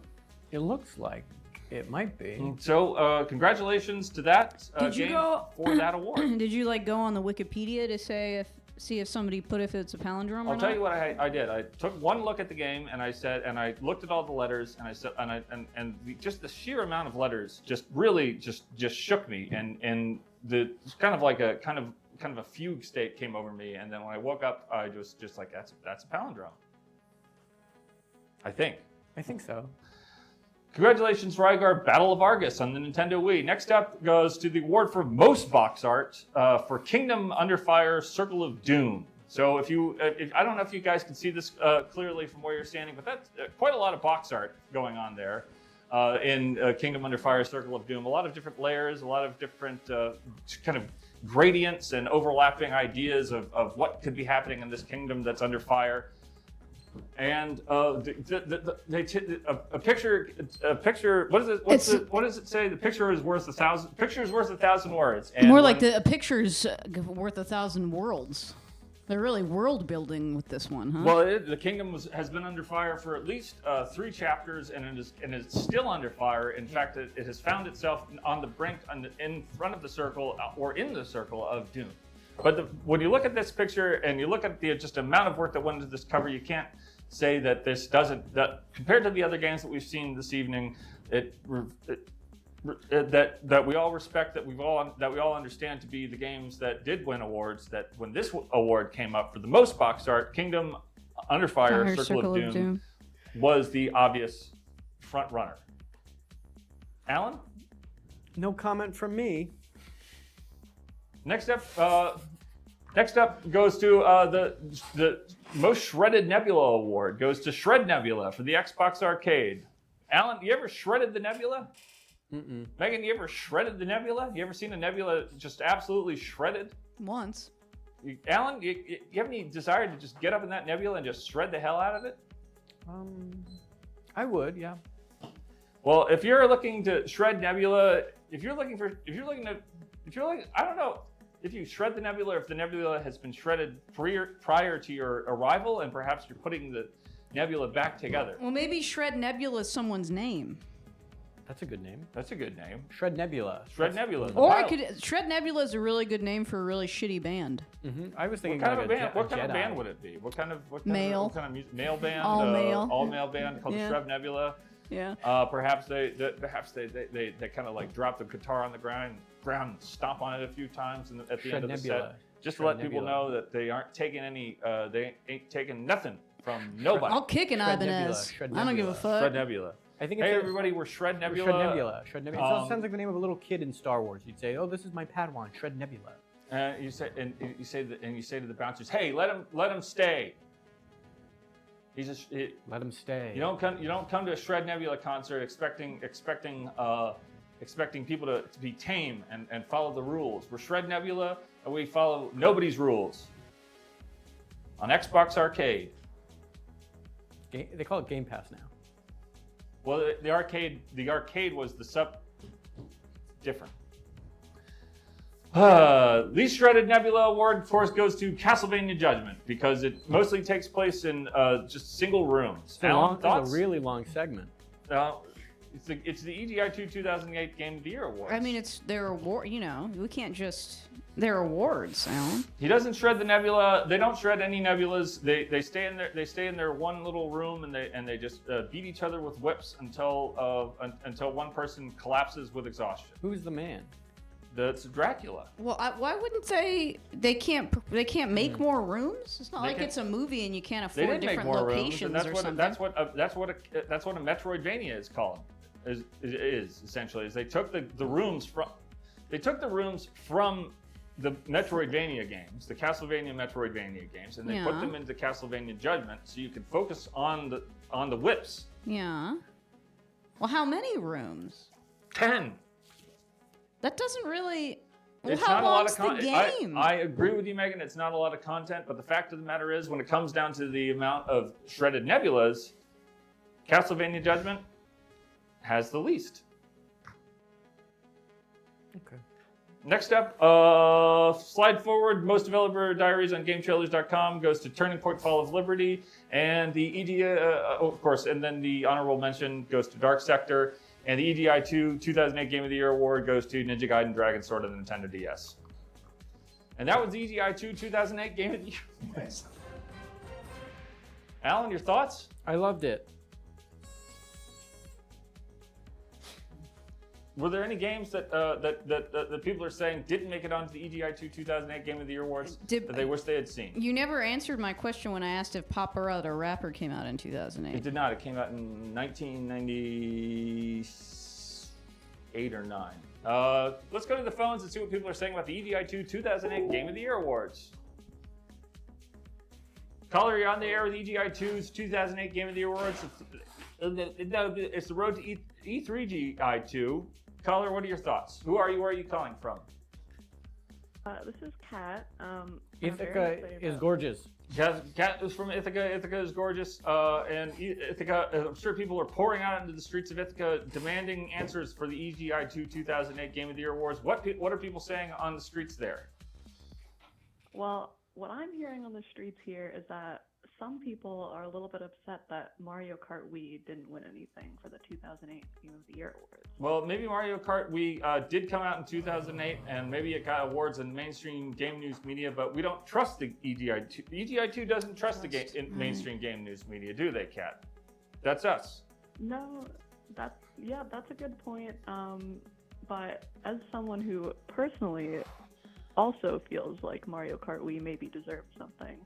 It looks like it might be. So congratulations to that game for that award. Did you go on the Wikipedia to see if somebody put if it's a palindrome or not? I'll tell you what I did. I took one look at the game and I looked at all the letters and I said just the sheer amount of letters just really just shook me, and the kind of a fugue state came over me, and then when I woke up I was just like that's a palindrome. I think so. Congratulations, Rygar: Battle of Argus on the Nintendo Wii. Next up goes to the award for most box art for Kingdom Under Fire: Circle of Doom. So if I don't know if you guys can see this clearly from where you're standing, but that's quite a lot of box art going on there in Kingdom Under Fire: Circle of Doom. A lot of different layers, a lot of different kind of gradients and overlapping ideas of what could be happening in this kingdom that's under fire. And a picture. What is it? What does it say? The picture is worth 1,000. Picture is worth 1,000 words. And More like a picture's worth 1,000 worlds. They're really world building with this one, huh? Well, the kingdom has been under fire for at least 3 chapters, and it's still under fire. In fact, it has found itself on the brink, in front of the circle, or in the circle of doom. But when you look at this picture and you look at the just amount of work that went into this cover, you can't say that this doesn't. That compared to the other games that we've seen this evening, that we all respect, that we all understand to be the games that did win awards. That when this award came up for the most box art, Kingdom, Under Fire, Circle of Doom was the obvious front runner. Alan? No comment from me. Next up goes to the most shredded Nebula award. Goes to Shred Nebula for the Xbox Arcade. Alan, you ever shredded the Nebula? Mm-mm. Megan, you ever shredded the Nebula? You ever seen a Nebula just absolutely shredded? Once. Alan, you have any desire to just get up in that Nebula and just shred the hell out of it? I would, yeah. Well, if you're looking to shred Nebula, if you shred the Nebula, or if the Nebula has been shredded prior to your arrival, and perhaps you're putting the Nebula back together. Well, maybe Shred Nebula is someone's name. That's a good name. That's a good name. Shred Nebula. Shred Nebula. Or Shred Nebula is a really good name for a really shitty band. Mm-hmm. I was thinking what kind like of band would it be? What kind of male? What kind of music? Male band? All male. All male band called the Shred Nebula. Yeah. Perhaps they kind of like drop the guitar on the ground and stomp on it a few times at the end of the set, just to let people know that they aren't taking they ain't taking nothing from nobody. I'll kick an Ibanez. I don't give a fuck. Shred Nebula. I think hey everybody, we're Shred Nebula. Shred Nebula. Shred Nebula. It sounds like the name of a little kid in Star Wars. You'd say, "Oh, this is my Padawan, Shred Nebula." You say to the bouncers, "Hey, let him stay." Let him stay. You don't come to a Shred Nebula concert expecting people to be tame and follow the rules. We're Shred Nebula and we follow nobody's rules. On Xbox Arcade. They call it Game Pass now. Well, the arcade was different. Least Shredded Nebula Award, of course, goes to Castlevania Judgment because it mostly takes place in just single rooms. It's a really long segment. It's the EGI 2008 Game of the Year Awards. I mean, it's their award. You know, we can't just their awards, Alan. He doesn't shred the nebula. They don't shred any nebulas. They stay in their one little room and they just beat each other with whips until one person collapses with exhaustion. Who's the man? That's Dracula. Well, why wouldn't they can't make more rooms? It's not like it's a movie and you can't afford different locations or something. That's what a Metroidvania is called. Is essentially they took the rooms from the Metroidvania games, the Castlevania Metroidvania games, and they put them into Castlevania Judgment so you could focus on the whips. Yeah. Well, how many rooms? 10. That doesn't really. Well, it's how not a lot long's of content. the game? I agree with you, Megan. It's not a lot of content, but the fact of the matter is, when it comes down to the amount of shredded nebulas, Castlevania Judgment has the least. Okay. Next up, slide forward. Most developer diaries on GameTrailers.com goes to Turning Point: Fall of Liberty, and the EGI, of course, and then the honorable mention goes to Dark Sector. And the EGI 2008 Game of the Year Award goes to Ninja Gaiden Dragon Sword on the Nintendo DS. And that was the EGI 2008 Game of the Year Awards. Alan, your thoughts? I loved it. Were there any games that people are saying didn't make it onto the EGI 2008 Game of the Year Awards that they wish they had seen? You never answered my question when I asked if Papa Roach, the rapper, came out in 2008. It did not. It came out in 1998 or 9. Let's go to the phones and see what people are saying about the EGI 2008 Game of the Year Awards. Caller, you're on the air with EGI 2's 2008 Game of the Year Awards. It's the road to E3GI 2. Caller, what are your thoughts? Who are you? Where are you calling from? This is Kat. Ithaca is gorgeous. Kat is from Ithaca. Ithaca is gorgeous. And Ithaca, I'm sure people are pouring out into the streets of Ithaca demanding answers for the EGI 2008 Game of the Year Awards. What are people saying on the streets there? Well, what I'm hearing on the streets here is that some people are a little bit upset that Mario Kart Wii didn't win anything for the 2008 Game of the Year Awards. Well, maybe Mario Kart Wii did come out in 2008, and maybe it got awards in mainstream game news media, but we don't trust the EGI 2. The EGI 2 doesn't trust the mainstream game news media, do they, Kat? That's us. No, that's a good point. But as someone who personally also feels like Mario Kart Wii maybe deserves something,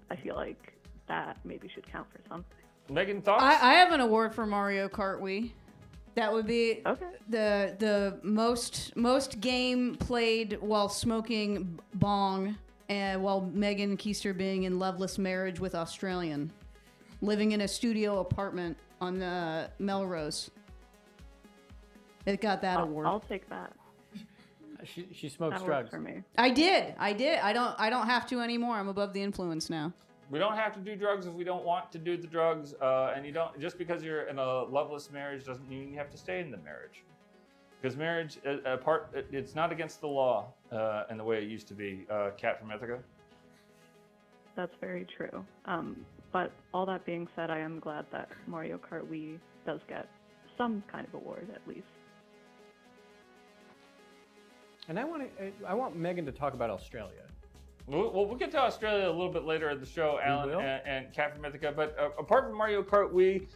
I feel like that maybe should count for something. Megan, thoughts? I have an award for Mario Kart Wii. That would be okay. The most game played while smoking bong, and while Megan Kester being in loveless marriage with Australian, living in a studio apartment on Melrose. It got that award. I'll take that. She smokes that drugs. Works for me. I did. I don't have to anymore. I'm above the influence now. We don't have to do drugs if we don't want to do the drugs, and you don't. Just because you're in a loveless marriage doesn't mean you have to stay in the marriage. Because marriage, it's not against the law in the way it used to be. Kat from Ithaca. That's very true. But all that being said, I am glad that Mario Kart Wii does get some kind of award at least. And I want Megan to talk about Australia. We'll get to Australia a little bit later in the show, Allan and Kat from Ithaca. But apart from Mario Kart Wii,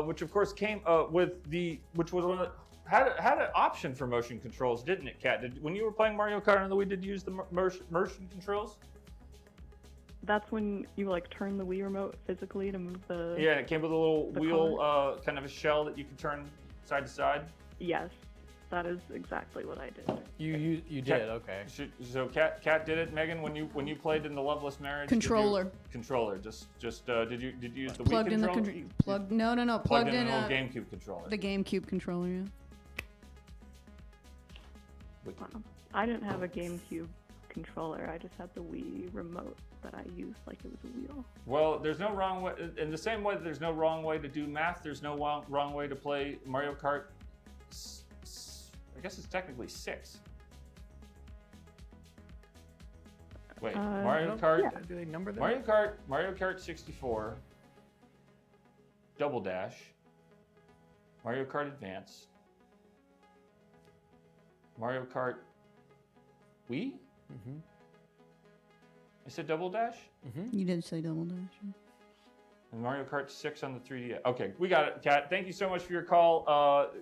which of course came which was one of the, had an option for motion controls, didn't it, Kat? When you were playing Mario Kart on the Wii, did you use the motion controls? That's when you like turn the Wii remote physically to move the. Yeah, it came with a little wheel, kind of a shell that you could turn side to side. Yes. That is exactly what I did. You did, okay. So Kat did it. Megan, when you played in the loveless marriage, controller. Did you use the plugged Wii in controller? Plugged in an old GameCube controller. The GameCube controller, yeah. I didn't have a GameCube controller. I just had the Wii remote that I used like it was a wheel. Well, there's no wrong way. In the same way that there's no wrong way to do math, there's no wrong way to play Mario Kart. I guess it's technically 6. Wait, Mario Kart. Yeah. Do they number them? Mario Kart 64, Double Dash, Mario Kart Advance, Mario Kart Wii. Mm-hmm. I said Double Dash. Mm-hmm. You did say Double Dash. And Mario Kart 6 on the 3DS. Okay, we got it, Kat. Thank you so much for your call.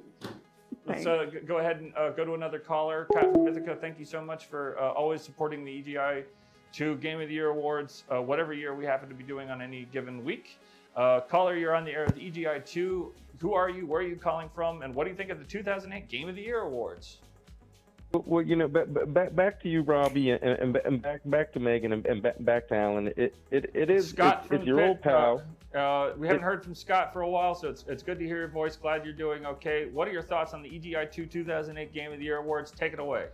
Let's go ahead and go to another caller. Kat from Ithaca, thank you so much for always supporting the EGI 2 Game of the Year Awards, whatever year we happen to be doing on any given week. Caller, you're on the air with EGI 2. Who are you? Where are you calling from? And what do you think of the 2008 Game of the Year Awards? Well, you know, back to you, Robbie, and back to Megan, and back to Allan. It is Scott it's your old pal. We haven't heard from Scott for a while, so it's good to hear your voice. Glad you're doing okay. What are your thoughts on the EGI 2 2008 Game of the Year Awards? Take it away.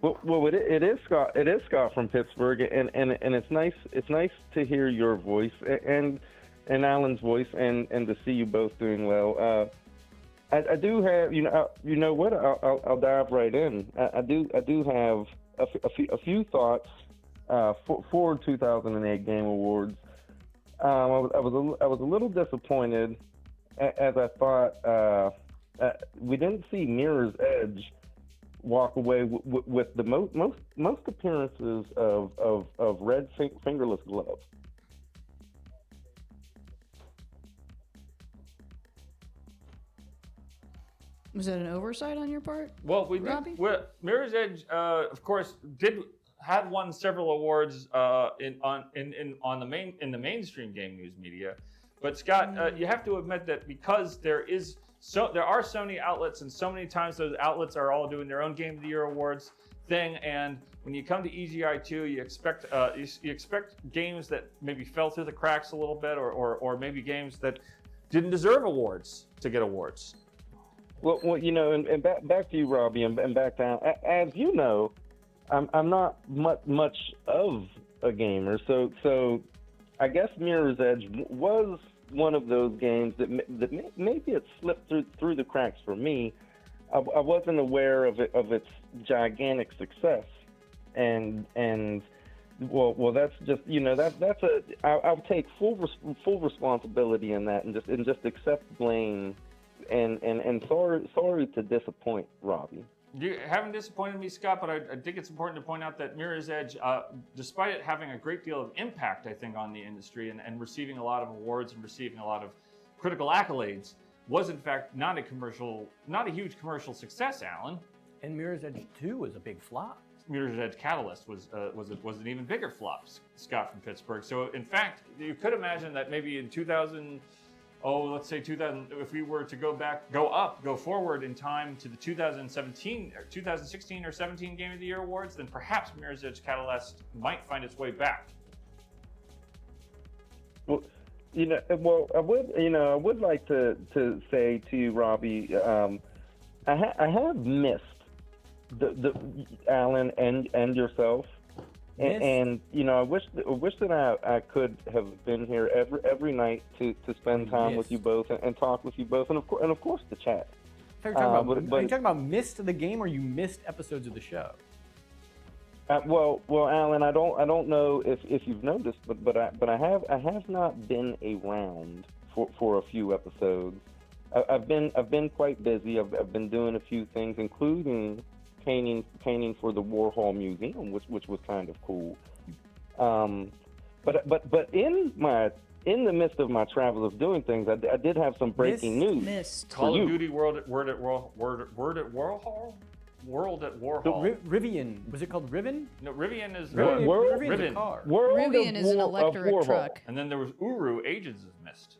Well, it is Scott. It is Scott from Pittsburgh, and it's nice. It's nice to hear your voice and Allan's voice, and to see you both doing well. I do have, you know what? I'll dive right in. I do have a few thoughts for 2008 Game Awards. I was a little disappointed, as I thought we didn't see Mirror's Edge walk away with the most appearances of red fingerless gloves. Was that an oversight on your part? Well, Robbie? Mirror's Edge, of course, had won several awards in the mainstream game news media. But Scott, you have to admit that because there are Sony outlets, and so many times those outlets are all doing their own Game of the Year awards thing, and when you come to EGI 2, you expect games that maybe fell through the cracks a little bit, or maybe games that didn't deserve awards to get awards. Well, you know, and back to you, Robbie, and back down. As you know, I'm not much of a gamer, so I guess Mirror's Edge was one of those games that maybe it slipped through the cracks for me. I wasn't aware of its gigantic success, and well, that's just I'll take full responsibility in that, and just accept blame, and sorry to disappoint Robbie. You haven't disappointed me, Scott, but I think it's important to point out that Mirror's Edge, despite it having a great deal of impact, I think, on the industry and receiving a lot of awards and receiving a lot of critical accolades, was in fact not a huge commercial success, Allan. And Mirror's Edge 2 was a big flop. Mirror's Edge Catalyst was an even bigger flop, Scott from Pittsburgh. So in fact, you could imagine that maybe in 2000, let's say 2000, if we were to go forward in time to the 2017 or 2016 or 17 Game of the Year awards, then perhaps Mirror's Edge Catalyst might find its way back. Well, I would like to say to you, Robbie, I have missed the Allan and yourself, and I wish that I could have been here every night to spend time with you both and talk with you both, and of course the chat. Are you talking about missed the game, or you missed episodes of the show? Well, Allan, I don't know if you've noticed, but I have not been around for a few episodes. I've been quite busy. I've been doing a few things, including painting for the Warhol Museum, which was kind of cool. But in the midst of my travels of doing things, I did have some breaking news. Call of Duty World at Warhol. World at Warhol. Rivian. Was it called Riven? No, Rivian is Rivian's a car. Rivian is an electric truck. And then there was Uru, Agents of Mist.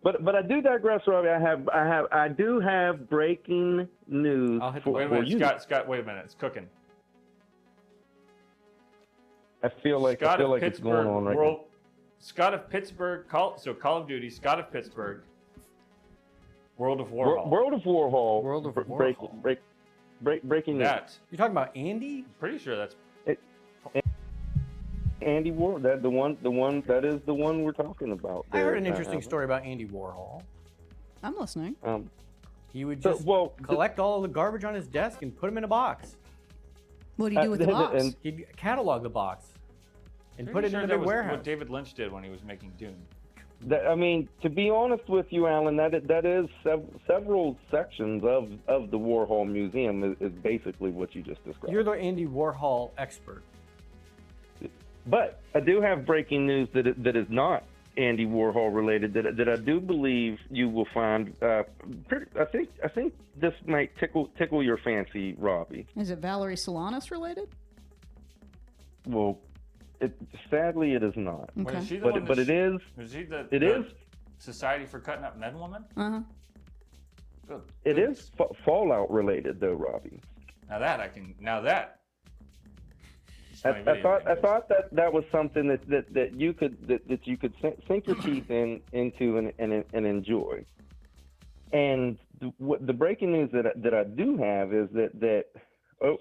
But I do digress, Robbie. I do have breaking news Wait a minute, you. Scott. Wait a minute. It's cooking. I feel like it's going on right now. Scott of Pittsburgh. Call of Duty. Scott of Pittsburgh. World of Warhol. World of Warhol. World of Warhol. Breaking news. You're talking about Andy? Pretty sure that's Andy Warhol. That is the one we're talking about. I heard an interesting story about Andy Warhol. I'm listening. He would just collect all of the garbage on his desk and put them in a box. What do you do with the box? He'd catalog the box and put it in a big warehouse. What David Lynch did when he was making Dune. To be honest with you, Allan, that is several sections of the Warhol Museum is basically what you just described. You're the Andy Warhol expert. But I do have breaking news that is not Andy Warhol related. That I do believe you will find. I think this might tickle your fancy, Robbie. Is it Valerie Solanas related? Well, sadly, it is not. Okay. Wait, is she the one but it is. Is he the Society for Cutting Up Men Woman? Uh-huh. It is Fallout related, though, Robbie. Now that I thought that was something that you could sink your teeth into and enjoy. And the breaking news that I do have is that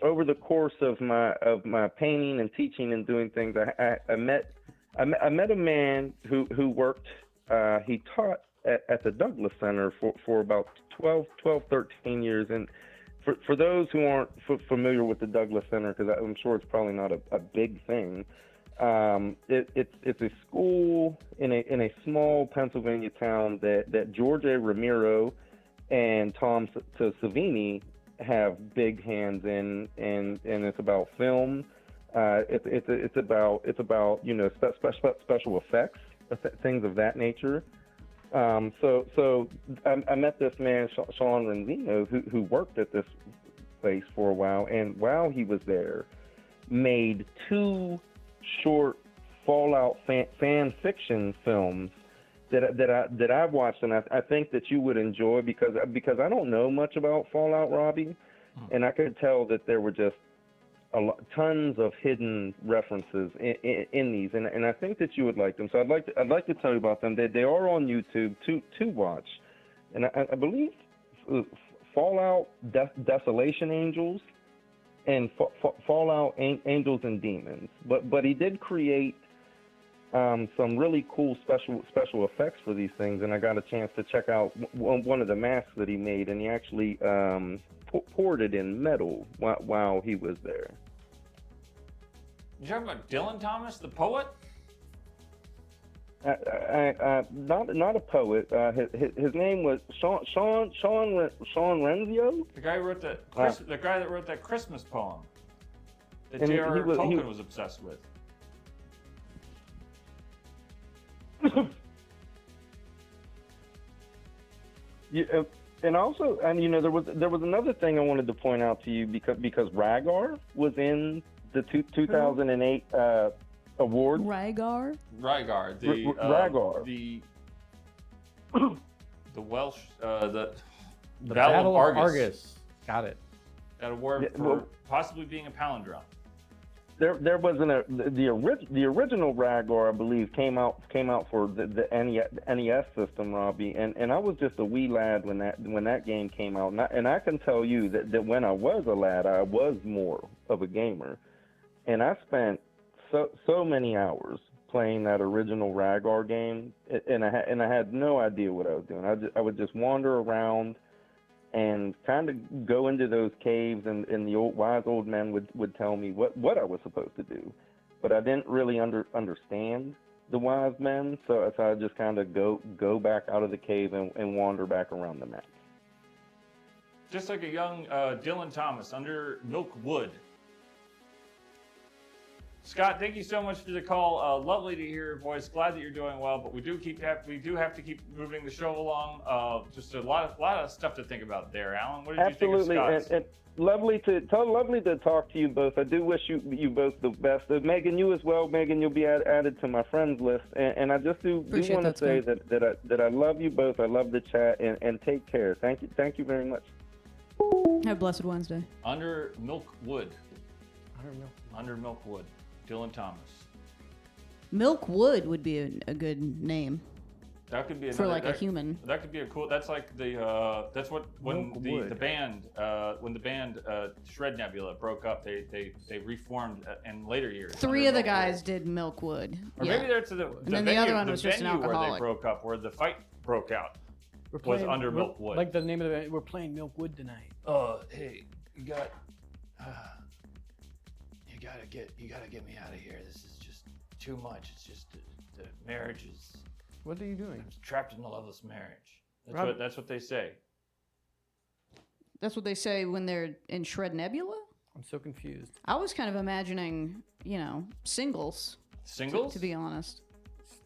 over the course of my painting and teaching and doing things, I met a man who worked. He taught at the Douglas Center for about 13 years. And for those who aren't familiar with the Douglas Center, because I'm sure it's probably not a big thing, it's a school in a small Pennsylvania town that George A. Romero and Tom Savini have big hands in, and it's about film. It's about special effects, things of that nature. So I met this man, Sean Renzino, who worked at this place for a while, and while he was there, made 2 short Fallout fan fiction films that I've watched, and I think that you would enjoy because I don't know much about Fallout, Robbie, and I could tell that there were just tons of hidden references in these, and I think that you would like them. So I'd like to tell you about them. They are on YouTube to watch, and I believe Fallout Desolation Angels and Fallout Angels and Demons. But he did create some really cool special effects for these things, and I got a chance to check out one of the masks that he made, and he actually poured it in metal while he was there. You talking about Dylan Thomas, the poet? Not a poet. His name was Sean Renzio. The guy who wrote the guy that wrote that Christmas poem that J.R.R. Tolkien was obsessed with. And also, and there was another thing I wanted to point out to you because Rhaegar was in the 2008 award. Rhaegar, Rhaegar. The Welsh, the Battle of Argus. Got it. That award for possibly being a palindrome. There wasn't the original Rhaegar, I believe, came out for the NES system, Robbie, and I was just a wee lad when that game came out, and I can tell you that when I was a lad, I was more of a gamer, and I spent so many hours playing that original Rhaegar game, and I had no idea what I was doing. I would just wander around and kind of go into those caves, and the wise old men would tell me what I was supposed to do, but I didn't really understand the wise men, so I just kind of go back out of the cave and wander back around the map. Just like a young Dylan Thomas under Milk Wood. Scott, thank you so much for the call. Lovely to hear your voice. Glad that you're doing well, but we do have to keep moving the show along. Just a lot of stuff to think about there. Alan, what did you think of Scott's? And lovely to talk to you both. I do wish you both the best. Megan, you as well. Megan, you'll be added to my friends list. And I just do want to say that I love you both. I love the chat, and take care. Thank you very much. have a blessed Wednesday. Under Milk Wood. Under Milk Wood. Dylan Thomas. Milkwood would be a good name. That could be for like a human. That could be a cool. That's like the. That's what when the band Shred Nebula broke up. They reformed in later years. Three of the guys did Milkwood. Or maybe that's the and then the other one was just an alcoholic. Where they broke up, where the fight broke out. Was under Milkwood. Like the name of the band. We're playing Milkwood tonight. Hey, you gotta get me out of here. This is just too much. It's just the marriage is. What are you doing? I'm trapped in a loveless marriage. That's what they say. That's what they say when they're in Shred Nebula? I'm so confused. I was kind of imagining, singles. Singles? To be honest.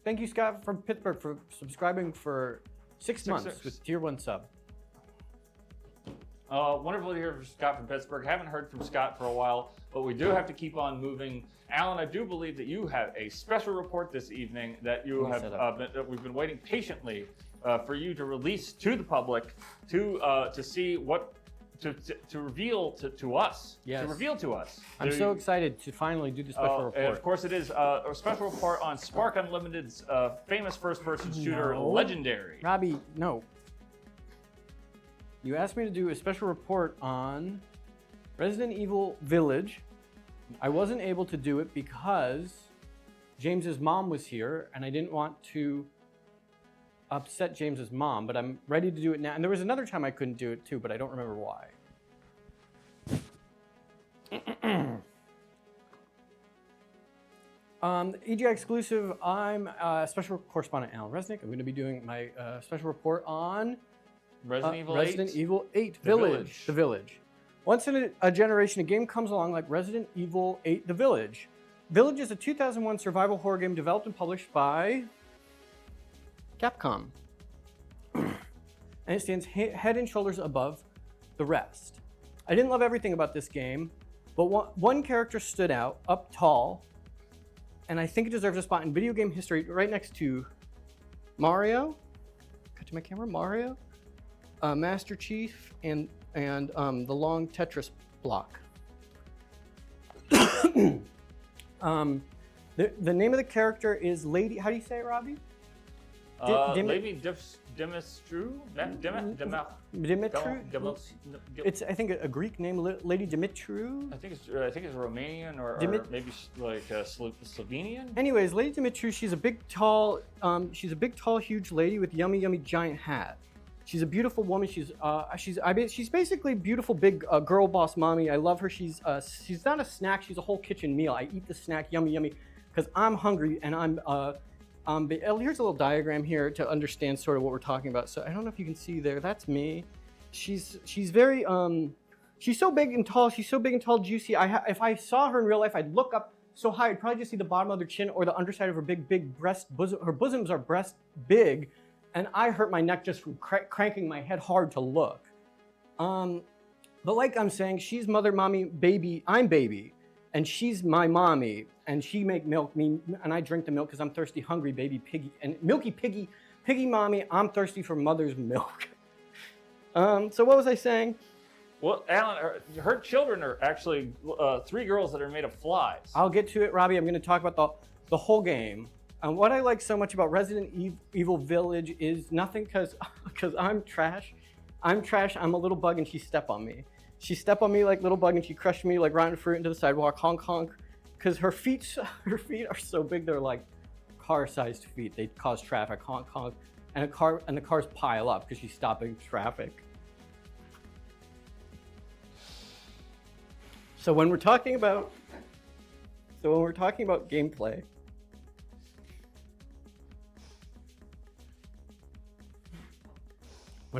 Thank you, Scott from Pittsburgh, for subscribing for 6 months with Tier 1 sub. Wonderful to hear from Scott from Pittsburgh. Haven't heard from Scott for a while, but we do have to keep on moving. Alan, I do believe that you have a special report this evening that you have we've been waiting patiently for you to release to the public to see what to reveal to us. Yes. To reveal to us. I'm so excited to finally do the special report. And of course, it is a special report on Spark Unlimited's famous first-person shooter, Legendary. Robbie, no. You asked me to do a special report on Resident Evil Village. I wasn't able to do it because James's mom was here, and I didn't want to upset James's mom, but I'm ready to do it now. And there was another time I couldn't do it too, but I don't remember why. EGI exclusive, I'm special correspondent Allan Resnick. I'm going to be doing my special report on Resident Evil 8 Village. The Village. Once in a generation, a game comes along like Resident Evil 8 The Village. Village is a 2001 survival horror game developed and published by Capcom. And it stands head and shoulders above the rest. I didn't love everything about this game, but one character stood out, up tall, and I think it deserves a spot in video game history right next to Mario. Cut to my camera, Mario. Master Chief and the long Tetris block. The name of the character is Lady. How do you say it, Robbie? Lady Demetru? Dimitru? It's, I think, a Greek name, Lady Dimitru. I think it's Romanian or maybe like Slovenian. Anyways, Lady Dimitru, she's a big, tall, huge lady with yummy, giant hat. She's a beautiful woman. She's basically beautiful, big girl boss mommy. I love her. She's not a snack. She's a whole kitchen meal. I eat the snack, yummy, because I'm hungry and here's a little diagram here to understand sort of what we're talking about. So I don't know if you can see there. That's me. She's very she's so big and tall. She's so big and tall, juicy. If I saw her in real life, I'd look up so high, I'd probably just see the bottom of her chin or the underside of her big breast bosom. Her bosoms are breast big. And I hurt my neck just from cranking my head hard to look. But like I'm saying, she's mother, mommy, baby. I'm baby, and she's my mommy, and she make milk me, and I drink the milk because I'm thirsty, hungry, baby piggy, and milky piggy mommy. I'm thirsty for mother's milk. So what was I saying? Well, Allan, her children are actually 3 girls that are made of flies. I'll get to it, Robbie. I'm going to talk about the whole game. And what I like so much about Resident Evil Village is nothing because I'm trash. I'm a little bug and she step on me. She step on me like little bug and she crushed me like rotten fruit into the sidewalk, honk. Because her feet are so big, they're like car-sized feet. They cause traffic, honk. And the cars pile up because she's stopping traffic. So when we're talking about gameplay, I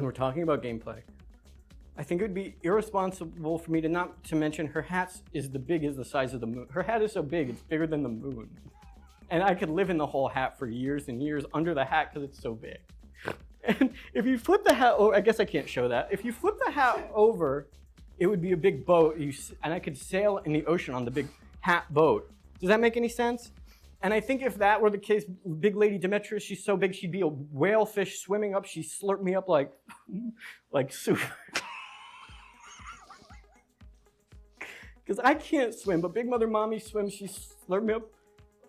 think it would be irresponsible for me to not to mention her hat is the size of the moon. Her hat is so big, it's bigger than the moon. And I could live in the whole hat for years and years under the hat because it's so big. And if you flip the hat over, I guess I can't show that. If you flip the hat over, it would be a big boat and I could sail in the ocean on the big hat boat. Does that make any sense? And I think if that were the case, big lady Demetrius, she's so big, she'd be a whale fish swimming up. She'd slurp me up like soup. Because I can't swim, but Big Mother Mommy swims. She slurp me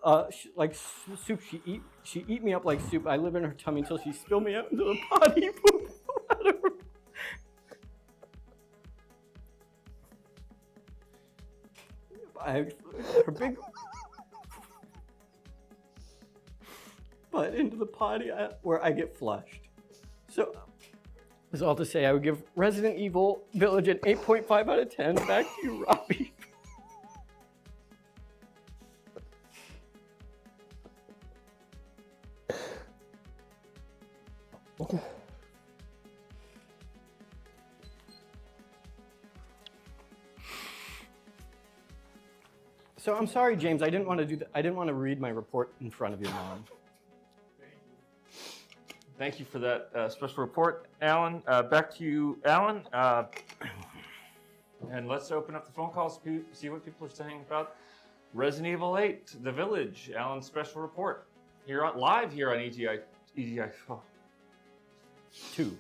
up like soup. She eat me up like soup. I live in her tummy until she spill me out into the potty. Her big butt into the potty where I get flushed. So that's all to say, I would give Resident Evil Village an 8.5 out of 10. Back to you, Robbie. So I'm sorry, James. I didn't want to do that. I didn't want to read my report in front of your mom. Thank you for that special report, Allan. Back to you, Allan. And let's open up the phone calls, see what people are saying about Resident Evil 8, The Village. Allan's special report live here on EGI 2.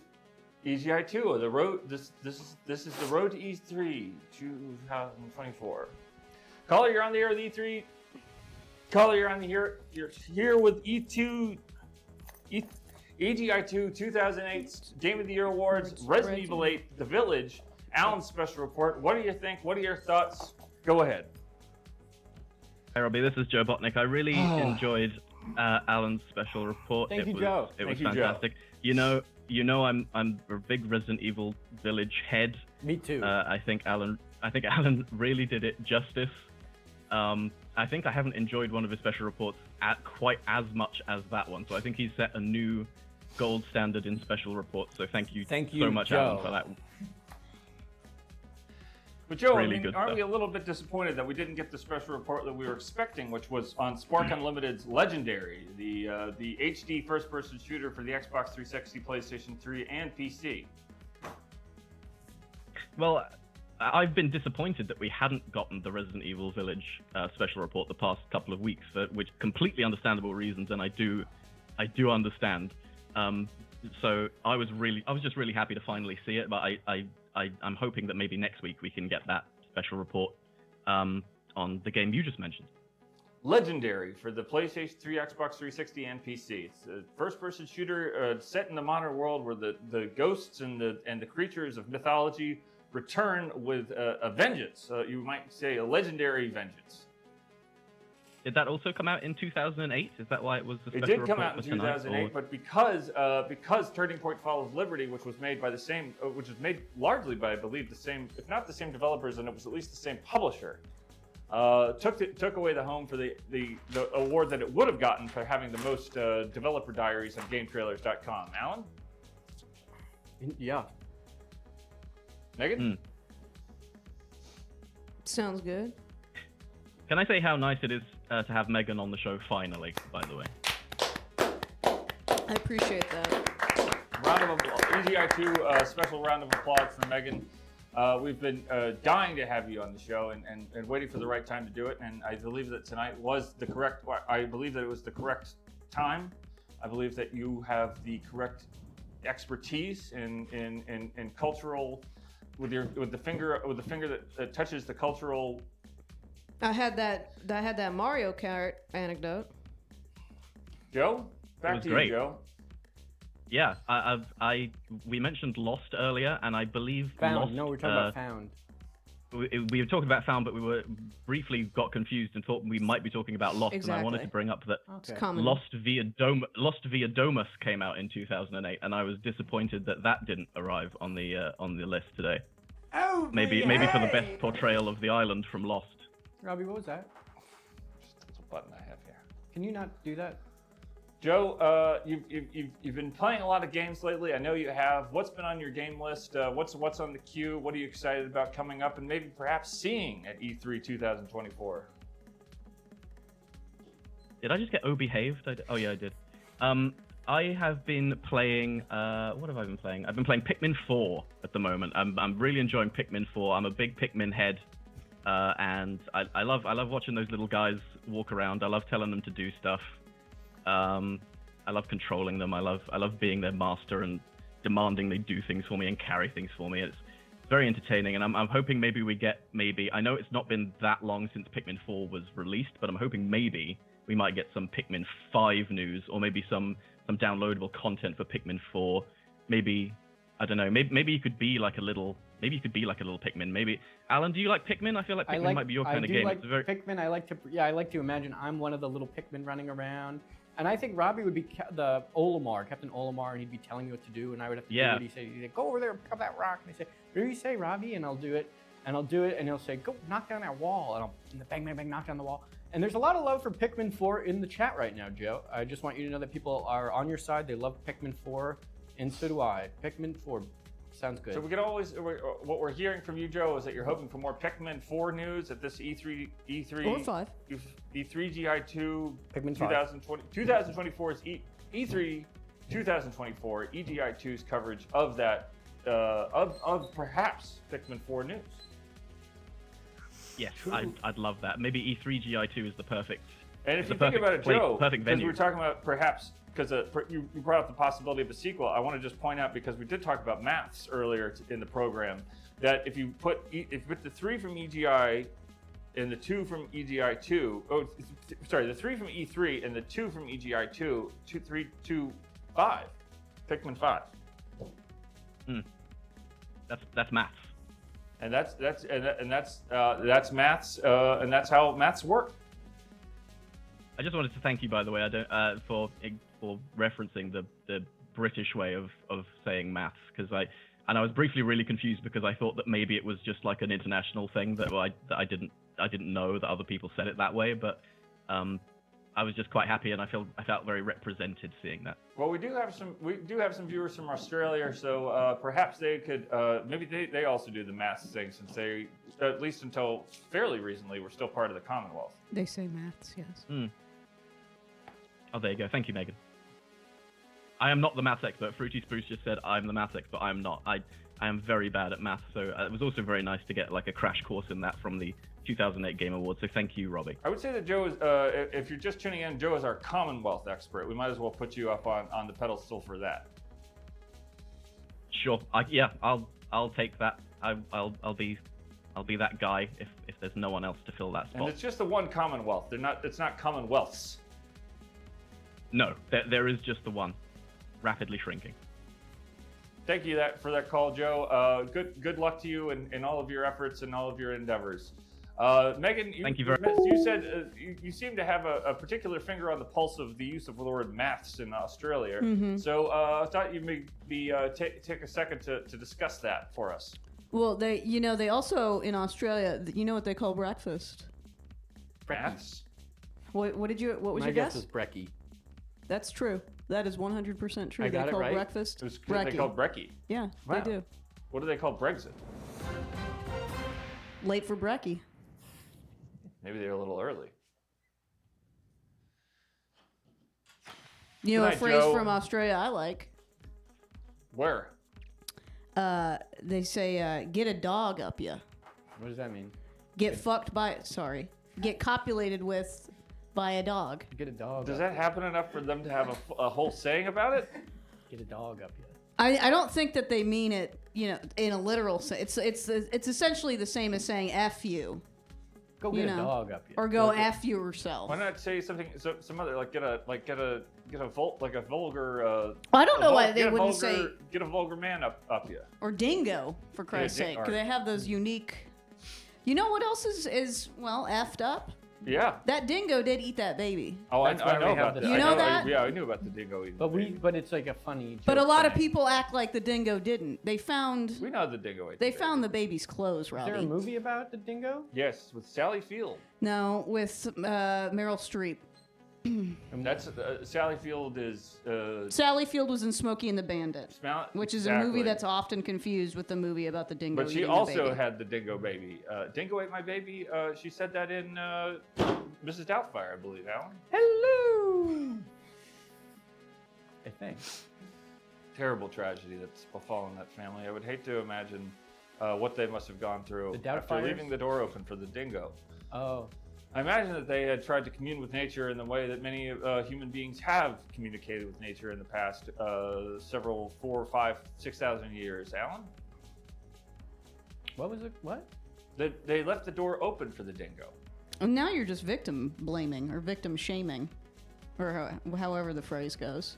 EGI 2. The road. This is the road to E3 2024. Caller, you're on the air with E3. Caller, you're on the air. You're here with EGI 2 2008 Game of the Year Awards, Resident Evil 8, The Village, Allan's special report. What do you think? What are your thoughts? Go ahead. Hi, Robbie. This is Joe Botnick. I really enjoyed Allan's special report. Thank you, Joe. It was fantastic. Joe. You know, I'm a big Resident Evil Village head. Me too. I think Allan really did it justice. I think I haven't enjoyed one of his special reports quite as much as that one. So I think he's set a new gold standard in special reports. So thank you so much, Joe. Allan, for that. But Joe, Really aren't we a little bit disappointed that we didn't get the special report that we were expecting, which was on Spark Unlimited's Legendary, the HD first-person shooter for the Xbox 360, PlayStation 3, and PC? Well, I've been disappointed that we hadn't gotten the Resident Evil Village special report the past couple of weeks, for which completely understandable reasons, and I do understand. So I was just really happy to finally see it, but I'm hoping that maybe next week we can get that special report on the game you just mentioned. legendary for the PlayStation 3, Xbox 360, and PC. It's a first-person shooter set in the modern world where the ghosts and the creatures of mythology return with a vengeance. You might say a legendary vengeance. Did that also come out in 2008? Is that why it was the It special did come report out in for tonight, 2008, or- but because Turning Point Follows Liberty, which was made by the same, which was made largely by, I believe, the same, if not the same developers, and it was at least the same publisher, took away the home for the award that it would have gotten for having the most developer diaries on GameTrailers.com. Allan? Yeah. Megan? Sounds good. Can I say how nice it is to have Megan on the show finally, by the way? I appreciate that. Round of applause. EGI2, special round of applause for Megan. We've been dying to have you on the show and waiting for the right time to do it. And I believe that tonight was the correct. I believe that it was the correct time. I believe that you have the correct expertise in cultural, with the finger that touches the cultural. I had that Mario Kart anecdote. Joe, back was to great. you, Joe. Yeah, we mentioned Lost earlier, and I believe Found. Lost. No, we're talking about Found. We were talking about Found, but we were briefly got confused and thought we might be talking about Lost, and I wanted to Exactly. bring up that It's common. Lost via Domus came out in 2008, and I was disappointed that didn't arrive on the list today. Oh, Maybe for the best portrayal of the island from Lost. Robbie, what was that? That's a button I have here. Can you not do that? Joe, you've been playing a lot of games lately. I know you have. What's been on your game list? What's on the queue? What are you excited about coming up, and maybe perhaps seeing at E3 2024? Did I just get O behaved? Oh yeah, I did. I have been playing. What have I been playing? I've been playing Pikmin 4 at the moment. I'm really enjoying Pikmin 4. I'm a big Pikmin head, and I love watching those little guys walk around. I love telling them to do stuff. I love controlling them. I love being their master and demanding they do things for me and carry things for me. It's very entertaining, and I'm hoping maybe we get I know it's not been that long since Pikmin 4 was released, but I'm hoping maybe we might get some Pikmin 5 news, or maybe some downloadable content for Pikmin 4. Maybe, I don't know, maybe you could be like a little Pikmin. Maybe, Allan, do you like Pikmin? I feel like Pikmin might be your kind of game. Like It's very... Pikmin. I like to imagine I'm one of the little Pikmin running around. And I think Robbie would be the Olimar, Captain Olimar, and he'd be telling me what to do, and I would have to do what he said. He'd say, go over there and pick up that rock. And I'd say, what do you say, Robbie? And I'll do it. And he'll say, go knock down that wall. And I'll bang, bang, bang, knock down the wall. And there's a lot of love for Pikmin 4 in the chat right now, Joe. I just want you to know that people are on your side. They love Pikmin 4, and so do I. Pikmin 4 sounds good. So we could always. What we're hearing from you, Joe, is that you're hoping for more Pikmin 4 news at this E3 Or 5. E3GI2 Pikmin 2020 2024's E3 2024 EGI2's coverage of that of perhaps Pikmin 4 news. Yes, I'd love that. Maybe E3GI2 is the perfect. And if the you think about it, perfect Joe, perfect because we venue. were talking about perhaps, because you brought up the possibility of a sequel, I want to just point out, because we did talk about maths earlier in the program, that if you put the 3 from EGI and the 2 from EGI2, the 3 from E3 and the 2 from EGI2, 5, Pikmin 5. That's maths. And that's maths, and that's how maths work. I just wanted to thank you, by the way, for referencing the British way of saying maths, because I was briefly really confused because I thought that maybe it was just like an international thing that I didn't know that other people said it that way, but I was just quite happy, and I felt very represented seeing that. Well, we do have some viewers from Australia, so perhaps they could maybe they also do the maths thing, since they, at least until fairly recently, were still part of the Commonwealth. They say maths, yes. Oh, there you go. Thank you, Megan. I am not the maths expert. Fruity Spruce just said I'm the maths expert. I'm not. I am very bad at maths, so it was also very nice to get like a crash course in that from the 2008 Game Awards. So thank you, Robbie. I would say that Joe is, if you're just tuning in, Joe is our Commonwealth expert. We might as well put you up on the pedestal for that. Sure. I'll take that. I'll be that guy if There's no one else to fill that And spot. it's just the one Commonwealth. It's not Commonwealths. No, there is just the one, rapidly shrinking. Thank you for that call, Joe. Good luck to you in all of your efforts and all of your endeavors. Megan, Thank you very much. You said you seem to have a particular finger on the pulse of the use of the word maths in Australia. So I thought you may take a second to discuss that for us. Well, they also in Australia, you know what they call breakfast? Maths? What was My your guess guess? is brekkie. That's true. That is 100% true. I got They it call right? breakfast It was brekkie. they called brekkie. Yeah, Wow. they do. What do they call Brexit? Late for brekkie. Maybe they're a little early. You know, Good a night, phrase Joe. from Australia I like. Where? They say, get a dog up ya. What does that mean? Get copulated with by a dog. Get a dog. Does up. that happen enough for them to have a whole saying about it? Get a dog up yet? I don't think that they mean it, in a literal sense. It's essentially the same as saying F you. Go get a dog up yet. Or go F you yourself. Why not say something? Some other get a vulgar. I don't know why get they a wouldn't vulgar, say get a vulgar man up you. or dingo, for Christ's ding- sake. all 'Cause right. they have those unique. You know what else is effed up? Yeah. That dingo did eat that baby. Oh, That's I why we know have about the- that. You I know that? Yeah, I knew about the dingo eating. But it's like a funny. But a joke lot of thing. people act like the dingo didn't. They found We know the dingo ate. they the found the baby. baby's clothes, Is there a Robbie. movie about the dingo? Yes, with Sally Field. No, with Meryl Streep. That's Sally Field is. Sally Field was in Smokey and the Bandit, which is a movie exactly. that's often confused with the movie about the dingo. But she eating also the baby. had the dingo baby. Dingo ate my baby. She said that in Mrs. Doubtfire, I believe, Alan. Hello. I think. Terrible tragedy that's befallen that family. I would hate to imagine what they must have gone through The after Doubtfires? leaving the door open for the dingo. Oh. I imagine that they had tried to commune with nature in the way that many human beings have communicated with nature in the past several 4, 5, 6,000 years. Alan? What was it? What? They left the door open for the dingo. And now you're just victim blaming or victim shaming, or however the phrase goes.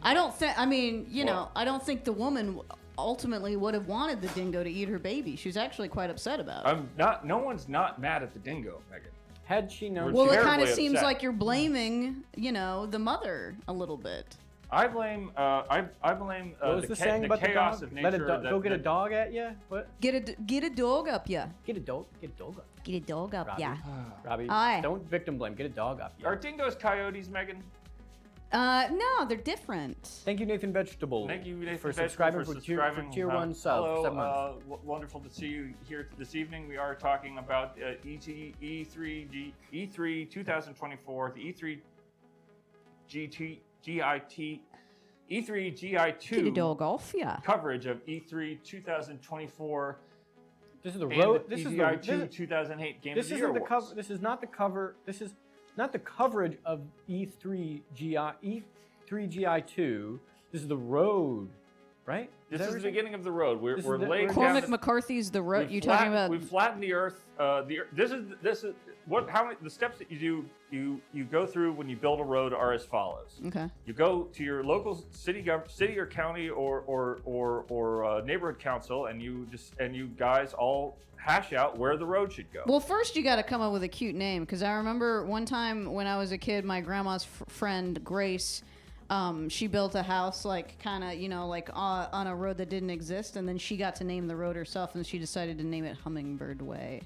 I don't think. I mean, I don't think the woman ultimately would have wanted the dingo to eat her baby. She was actually quite upset about it. No one's not mad at the dingo, Megan. Had she known? Well, it kind terribly of seems upset. like you're blaming, the mother a little bit. I blame. I blame What was the saying the about the chaos dog? of Let nature. go get a dog at you? What? Get a dog up, yeah. Get a dog. Get a dog up. Get a dog up, Robbie. yeah. Robbie, Aye. don't victim blame. Get a dog up. Are dingoes coyotes, Megan? No, they're different. Thank you, Nathan Vegetable. Thank you, Nathan for Vegetable, subscribing for for subscribing. tier 1 sub. Hello, 7 months. wonderful to see you here this evening. We are talking about E3GI 2024, the E3GI E3GI2 Get a dog off, yeah. coverage of E3 2024. This is the and road. the This EGI is 2 2008 Game This of the Year isn't the Awards. cover. This is not the cover. This is not the coverage of E3GI. E3GI2. This is the road, right? This that is what the you're beginning of the road. We're This is the- laying we're- down. Cormac McCarthy's The Road. You talking about? We've flattened the Earth. This is what? How many? The steps that you go through when you build a road are as follows. Okay. You go to your local city or county or neighborhood council, and you guys all hash out where the road should go. Well, first you got to come up with a cute name, because I remember one time when I was a kid, my grandma's friend Grace, she built a house like kind of on a road that didn't exist, and then she got to name the road herself, and she decided to name it Hummingbird Way.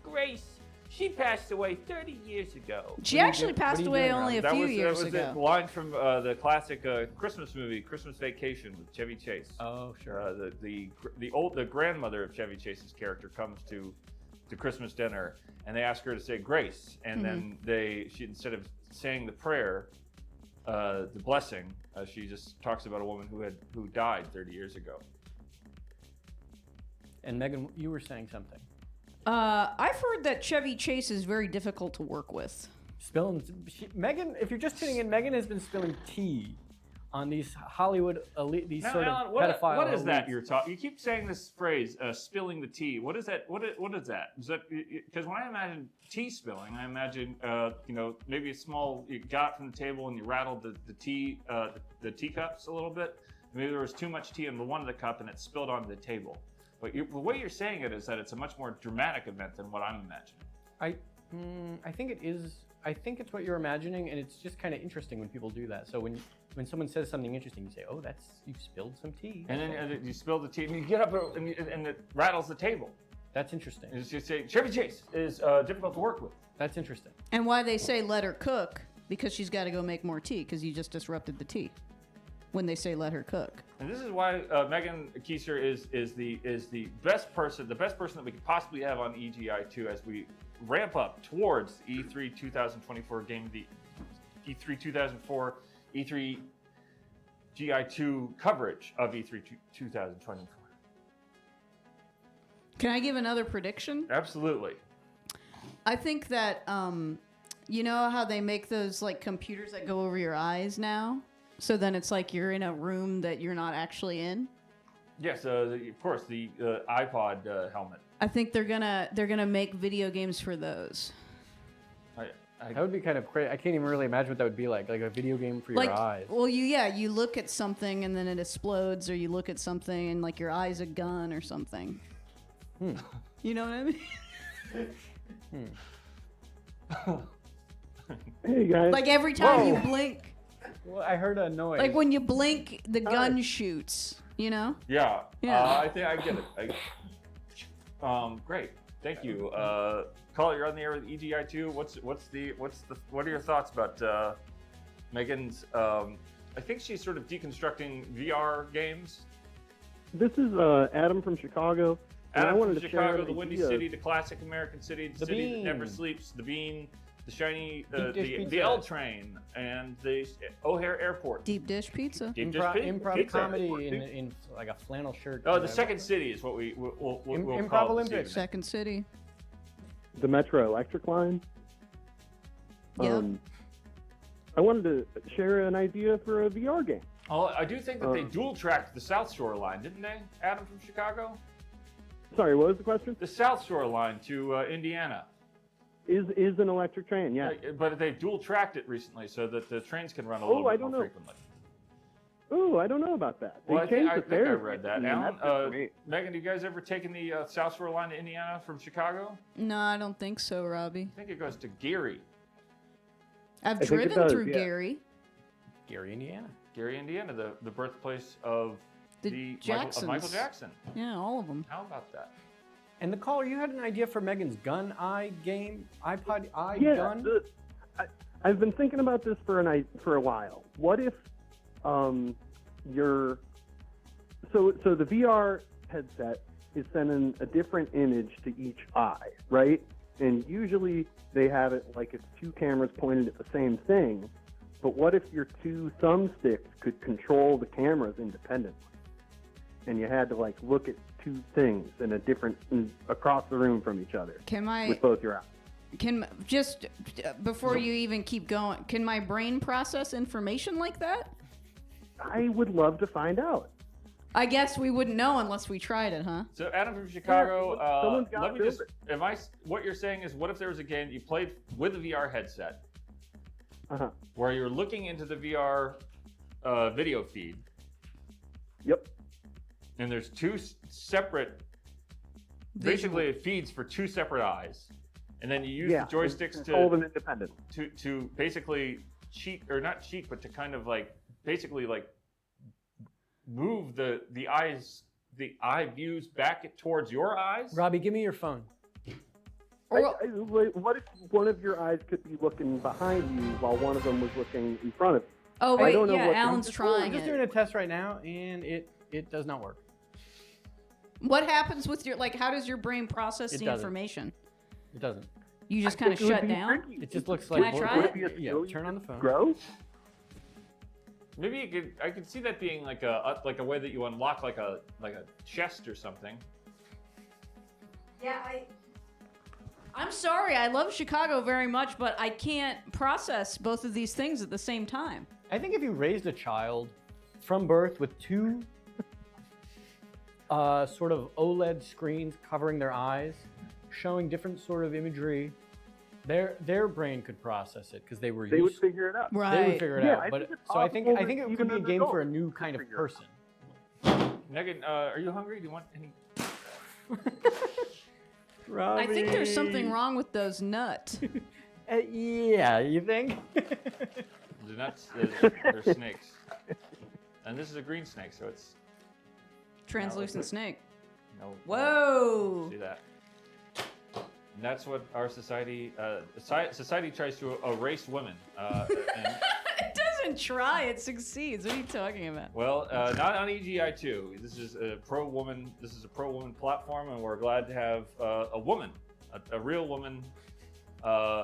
Grace, she passed away 30 years ago. She actually passed you away doing, only a That few was years the ago. line from the classic Christmas movie, Christmas Vacation, with Chevy Chase. Oh, sure. The grandmother of Chevy Chase's character comes to Christmas dinner, and they ask her to say grace, and then she instead of saying the prayer, the blessing, she just talks about a woman who died 30 years ago. And Megan, you were saying something. I've heard that Chevy Chase is very difficult to work with. Megan, if you're just tuning in, Megan has been spilling tea on these Hollywood elite, these Now, sort Allan, of what pedophile is that elites. you're talking? You keep saying this phrase, spilling the tea. What is that? What is that? Is that because when I imagine tea spilling, I imagine maybe a small you got from the table and you rattled the tea the teacups a little bit. Maybe there was too much tea in one of the cup and it spilled onto the table. But the way you're saying it is that it's a much more dramatic event than what I'm imagining. I think it is. I think it's what you're imagining, and it's just kind of interesting when people do that. So when someone says something interesting, you say, "Oh, you spilled some tea." And then you spill the tea, and you get up and it rattles the table. That's interesting. And you say Chevy Chase is difficult to work with. That's interesting. And why they say let her cook, because she's got to go make more tea, because you just disrupted the tea. When they say let her cook. And this is why Megan Kester is the best person that we could possibly have on EGI 2 as we ramp up towards the E3 2024 game, the E3 2004 E3GI 2 coverage of E3 2024. Can I give another prediction? Absolutely. I think that you know how they make those like computers that go over your eyes now? So then it's like you're in a room that you're not actually in. Yes, of course, the iPod helmet. I think they're gonna make video games for those. That would be kind of crazy. I can't even really imagine what that would be like a video game for your eyes. Well, you look at something and then it explodes, or you look at something and like your eye's a gun or something. You know what I mean? Hey guys. Like every time you blink. Well, I heard a noise. Like when you blink, the gun shoots. You know? Yeah. Yeah. I think I get it. Great. Thank you. Caller, you're on the air with EGI 2. What are your thoughts about Megan's? I think she's sort of deconstructing VR games. This is Adam from Chicago. And I Adam wanted from to Chicago, share the Windy City, the classic American city, the city that never sleeps, the Bean, the shiny, the L train, and the O'Hare Airport. Deep dish pizza. Improv pizza. comedy in like a flannel shirt. Oh, the Second City is what we'll Improv call it Olympics. Second City. the Metro Electric line. Yep. I wanted to share an idea for a VR game. Oh, I do think that they dual tracked the South Shore line, didn't they? Adam from Chicago. Sorry, what was the question? The South Shore line to Indiana. Is an electric train, yeah. But they dual tracked it recently so that the trains can run a little bit more frequently. Oh, I don't know about that. They Well, I think I fares read that. recently, and Alan, that's good for me. Megan, do you guys ever taken the South Shore line to Indiana from Chicago? No, I don't think so, Robbie. I think it goes to Gary. I've think it driven does, through yeah. Gary. Gary, Indiana. Gary, Indiana, the birthplace of The Michael Jacksons. Jackson. Yeah, all of them. How about that? And the caller, you had an idea for Megan's gun eye game, iPod eye Yeah, gun. I've been thinking about this for a while. What if you're so the VR headset is sending a different image to each eye, right? And usually they have it like it's two cameras pointed at the same thing. But what if your two thumbsticks could control the cameras independently, and you had to like look at two things in a different across the room from each other with both your eyes? Just before you even keep going, can my brain process information like that? I would love to find out. I guess we wouldn't know unless we tried it, huh? So Adam from Chicago, someone's got let me to just, build what you're saying is, what if there was a game you played with a VR headset, Uh-huh. where you're looking into the VR video feed, Yep. and there's two separate, basically it feeds for two separate eyes, and then you use the joysticks hold them independent. to basically cheat, or not cheat, but to kind of like basically like move the eye views back towards your eyes. Robbie, give me your phone. What if one of your eyes could be looking behind you while one of them was looking in front of you? Oh I wait, don't know yeah, what- Alan's I'm trying just it. doing a test right now, and it does not work. What happens with your how does your brain process It the doesn't. information? It doesn't. You just kind of It would shut be down? tricky. It just looks Can like I try Would it? it be a Yeah, skill you turn on the could phone. Grow? Maybe I could see that being like a way that you unlock like a chest or something. Yeah, I'm sorry. I love Chicago very much, but I can't process both of these things at the same time. I think if you raised a child from birth with two sort of OLED screens covering their eyes, showing different sort of imagery, their brain could process it because they were They would used. figure it out. Right. They would figure it Yeah, out. I But think it's so I think possible it that could even be a an game for a adult new could kind of figure it person. Megan, are you hungry? Do you want any? Robbie. I think there's something wrong with those nuts. Yeah, you think? The nuts, they're snakes. And this is a green snake, so it's Translucent snake. no. Whoa. See that? And that's what our society tries to erase women. And, It doesn't try, it succeeds. What are you talking about? well, not on EGI 2. This is a pro-woman. This is a pro-woman platform, and we're glad to have a woman, a real woman,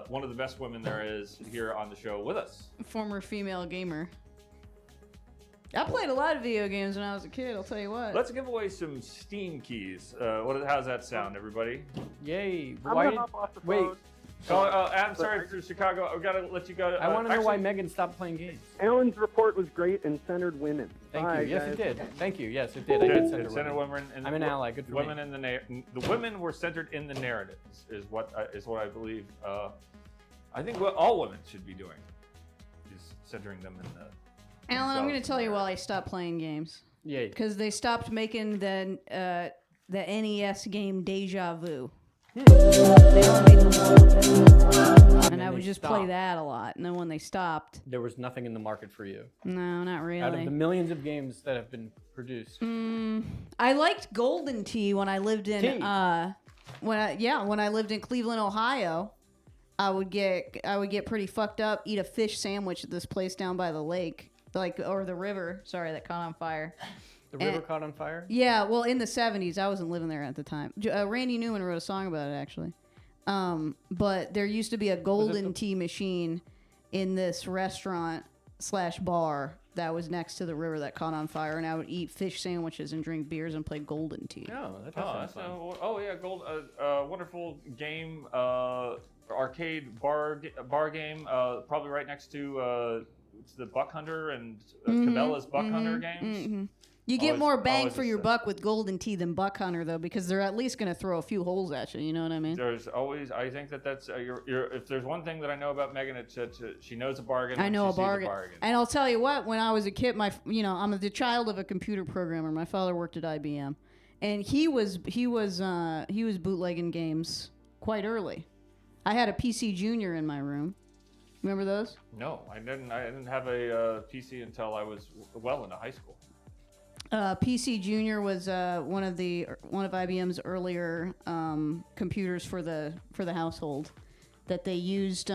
one of the best women there is here on the show with us. Former female gamer. I played a lot of video games when I was a kid, I'll tell you what. Let's give away some Steam keys. How's that sound, everybody? Yay. I'm Why gonna did, hop off the wait, phone. I'm sorry for Chicago. I've got to let you go. I want to know why actually- Megan stopped playing games. Allan's report was great and centered women. Thank Bye, you. Yes, guys. it did. Thank you. Yes, it did. I It did did. center It centered women. women. And I'm an ally. Good for women me. in the women were centered in the narratives. Is what I believe. I think what all women should be doing is centering them in the. Alan, I'm going to themselves tell in you the while I stopped playing games. Yay. Because they stopped making the NES game Deja Vu. Hmm. They only made the one. And then I would they just play stopped. that a lot. And then when they stopped, There was nothing in the market for you. no, not really. Out of the millions of games that have been produced. I liked Golden Tea when I lived in Tea. when I lived in Cleveland, Ohio. I would get pretty fucked up, eat a fish sandwich at this place down by the lake, or the river. Sorry, that caught on fire. The river caught on fire? Yeah, well, in the 70s, I wasn't living there at the time. Randy Newman wrote a song about it actually. But there used to be a Golden Tea machine in this restaurant / bar that was next to the river that caught on fire, and I would eat fish sandwiches and drink beers and play Golden Tea. Oh, that Oh, sounds fun. yeah, wonderful game, arcade bar game, probably right next to it's the Buck Hunter and Cabela's Buck Hunter games. You get Always- more bang always for a your set. buck with Golden Tea than Buck Hunter, though, because they're at least going to throw a few holes at you. You know what I mean? There's always, I think that's if there's one thing that I know about Megan, it's that she knows a bargain. I when know she a sees bargain. And I'll tell you what, when I was a kid, I'm the child of a computer programmer. My father worked at IBM, and he was bootlegging games quite early. I had a PC Junior in my room. Remember those? No, I didn't have a PC until I was well into high school. PC Junior was one of IBM's earlier computers for the household that they used.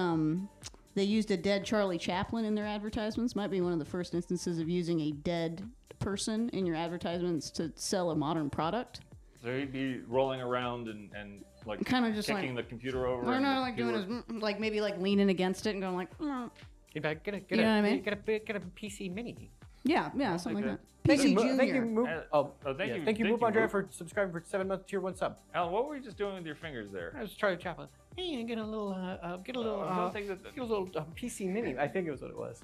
They used a dead Charlie Chaplin in their advertisements. Might be one of the first instances of using a dead person in your advertisements to sell a modern product. So he'd be rolling around and like Kind of just kicking the computer over. Or and no, the like doing computer- his like maybe like leaning against it and going like. Get a, You know what I mean? Get a PC Mini. Yeah, something like like that. PC Thank Junior. you, Moop. Thank you, Moop on Drive, for subscribing for 7 months tier 1 sub. Alan, what were you just doing with your fingers there? I was Charlie Chaplin. Hey, get a little, I don't think that. get a little PC Mini. I think it was what it was.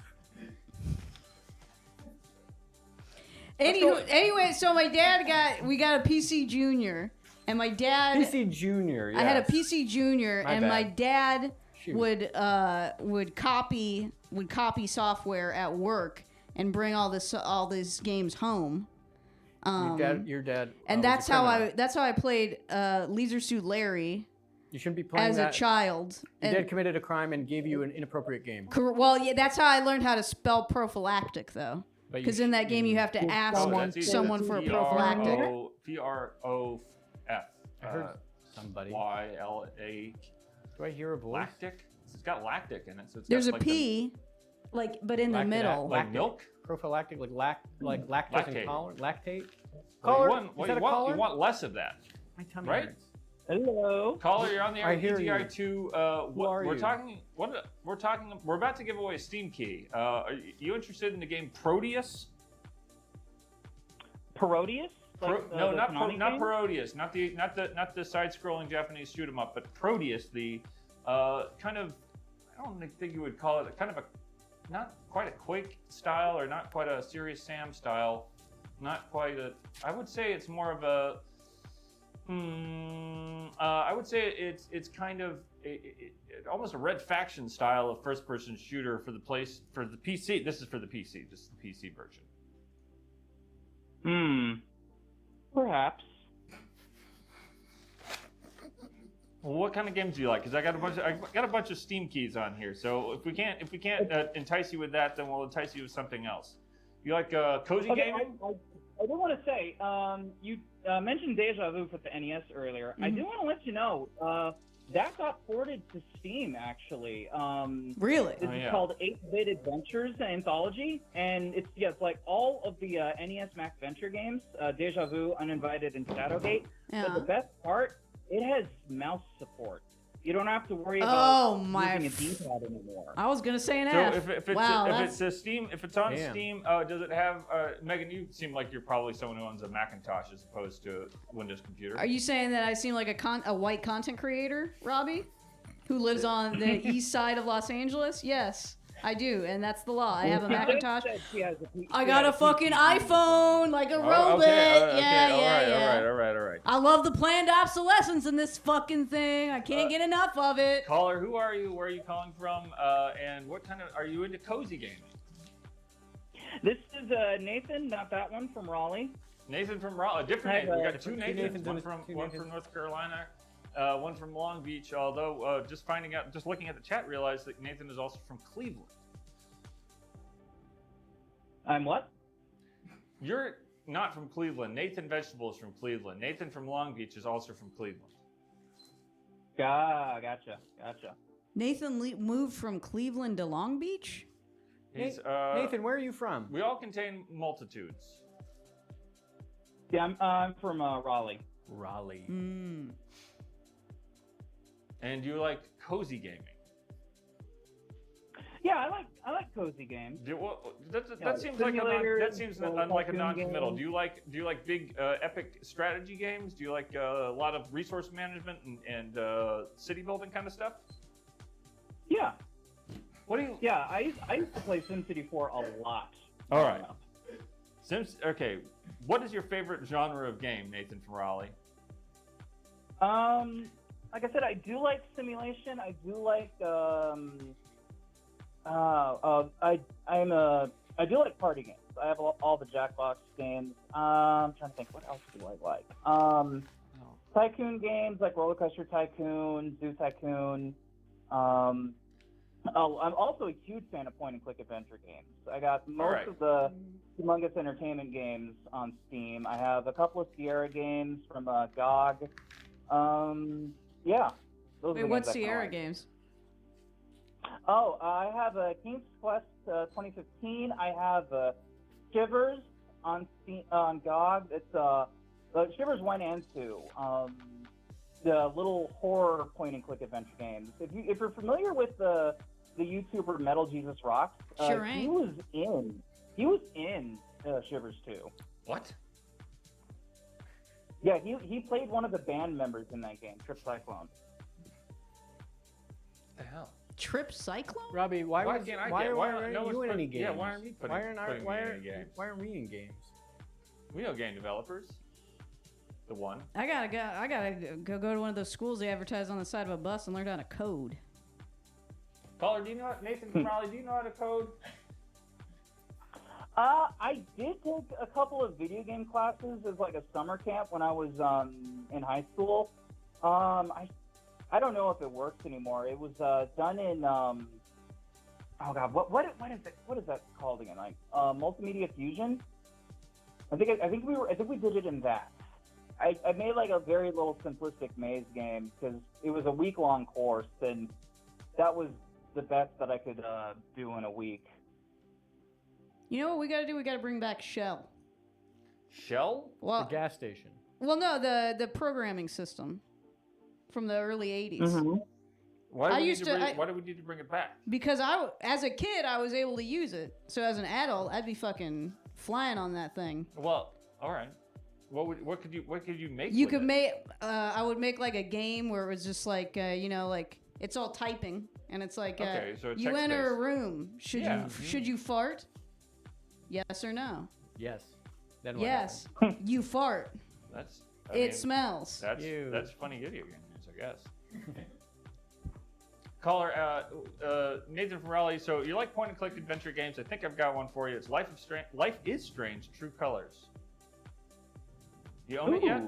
Anyway, so my dad we got a PC Junior, and my dad. PC Junior. Yes. I had a PC Junior, My and bad. my dad Shoot. would copy software at work and bring all these games home. Your dad. And was a that's how criminal. I played Leisure Suit Larry You shouldn't be playing as that. a child. Your And- dad committed a crime and gave you an inappropriate game. Well, yeah, that's how I learned how to spell prophylactic, though. But you Because in that game, you have to ask someone for a prophylactic. PROF. I heard somebody. YLA. Do I hear a voice? Lactic. It's got lactic in it, so it's There's a got, like, P, but in the Lactic middle. like milk. Prophylactic, like lactose Lactate. intolerant, lactate. Well, Caller? you Is that a want caller? you want less of that, My tummy right? hurts. Hello. Caller, you're on the air. I hear EGI you. 2. Who are we're you? talking. We're about to give away a Steam key. Are you interested in the game Proteus? Parodius? No, not Konami game? Parodius, not the side-scrolling Japanese shoot 'em up, but Proteus, the kind of, I don't think you would call it kind of a not quite a Quake style or not quite a Serious Sam style. Not quite a. I would say it's more of a. I would say it's kind of almost a Red Faction style of first-person shooter for the PC. This is for the PC. This is the PC version. Perhaps. Well, what kind of games do you like? Because I got a bunch of Steam keys on here. So if we can't entice you with that, then we'll entice you with something else. You like cozy gaming? I do want to say, you mentioned Deja Vu for the NES earlier. I do want to let you know that got ported to Steam actually. Really? This is called 8-Bit Adventures Anthology, and it's like all of the NES Mac Venture games, Deja Vu, Uninvited, and Shadowgate. Yeah. But the best part, it has mouse support. You don't have to worry about using a D-pad anymore. I was gonna say an So F. if it's on Steam, does it have Megan? You seem like you're probably someone who owns a Macintosh as opposed to a Windows computer. Are you saying that I seem like a white content creator, Robbie, who lives on the east side of Los Angeles? Yes, I do, and that's the law. I have a Macintosh. I got a fucking iPhone, like a robot. Yeah. All right. I love the planned obsolescence in this fucking thing. I can't get enough of it. Caller, who are you? Where are you calling from? And what kind of are you into cozy gaming? This is Nathan, not that one, from Raleigh. Nathan from Raleigh. Different Nathan. We got two Nathans. Nathans One and from two one Nathans. from North Carolina. One from Long Beach. Although just looking at the chat, realized that Nathan is also from Cleveland. I'm what? You're not from Cleveland. Nathan Vegetable is from Cleveland. Nathan from Long Beach is also from Cleveland. Gotcha. Nathan moved from Cleveland to Long Beach? He's, Nathan, where are you from? We all contain multitudes. Yeah, I'm from Raleigh. Raleigh. Mm. And you like cozy gaming? Yeah, I like cozy games. That seems like a non-committal. games. Do you like big epic strategy games? Do you like a lot of resource management and city building kind of stuff? Yeah. What do you? Yeah, I used to play SimCity 4 a lot. All right. Okay. What is your favorite genre of game, Nathan from Raleigh? Like I said, I do like simulation. I do like I do like party games. I have all the Jackbox games. I'm trying to think, what else do I like? Tycoon games like Roller Coaster Tycoon, Zoo Tycoon. I'm also a huge fan of point-and-click adventure games. I got most of the Humongous Entertainment games on Steam. I have a couple of Sierra games from GOG. Yeah. Wait, what's Sierra games? Oh, I have a King's Quest 2015. I have Shivers on Steam, on GOG. It's Shivers 1 and 2. The little horror point-and-click adventure games. If you're familiar with the YouTuber Metal Jesus Rocks, sure ain't. He was in Shivers 2. What? Yeah, he played one of the band members in that game, Trip Cyclone. What the hell? Trip Cyclone? Robbie, why aren't you in any games? Yeah, why aren't we putting me in any games? Why aren't we in games? We know game developers. The one. I gotta go to one of those schools they advertise on the side of a bus and learn how to code. Caller, do you know Nathan from Raleigh? Do you know how to code? I did take a couple of video game classes as like a summer camp when I was in high school. I don't know if it works anymore. It was done in oh god, what is that called again? Like Multimedia Fusion. I think we did it in that. I made like a very little simplistic maze game because it was a week-long course, and that was the best that I could do in a week. You know what we gotta do? We gotta bring back Shell. Shell? Well, The gas station. well, no, the programming system from the early '80s. Mm-hmm. Why do we need to bring it back? Because as a kid, I was able to use it. So as an adult, I'd be fucking flying on that thing. Well, all right. What could you make? You with could it? make. I would make like a game where it was just like like It's all typing, and it's like, Okay, so it's you enter a text-based. room. Should you fart? Yes or no? Yes. Then what Yes. You fart. That's. It smells. That's funny video game news, I guess. Caller, Nathan from Raleigh. So you like point-and-click adventure games? I think I've got one for you. It's Life is Strange: True Colors. You own it yet?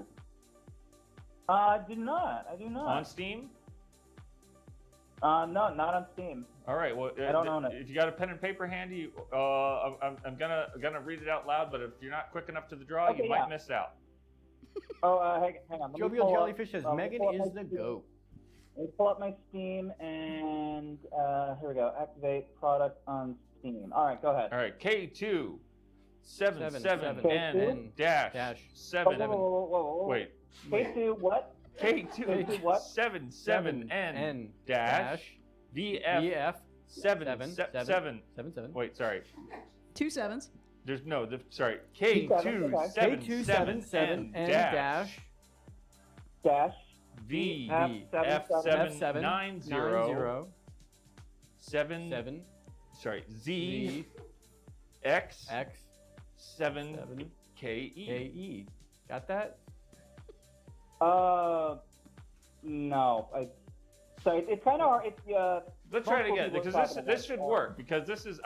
I do not. On Steam? No, not on Steam. All right. Well, I don't own it. If you got a pen and paper handy, I'm gonna read it out loud. But if you're not quick enough to the draw, Okay, you might miss out. Oh, hang on. Let me Jovial pull up- Jellyfish says let me Megan pull up is my the Steam. goat. Let me pull up my Steam and here we go. Activate product on Steam. All right, go ahead. All right. K2 77 N K2? dash 7. Whoa. Wait. K2 what? K2 what? 77 N dash VF 7. Wait, sorry. 2 sevens. There's no. Sorry. K2 77 N dash VF 790 7. Sorry. Z X 7 KE. Got that? No. So it's kind of hard. It's Let's try it multiple again people because talking this about should it. work because this is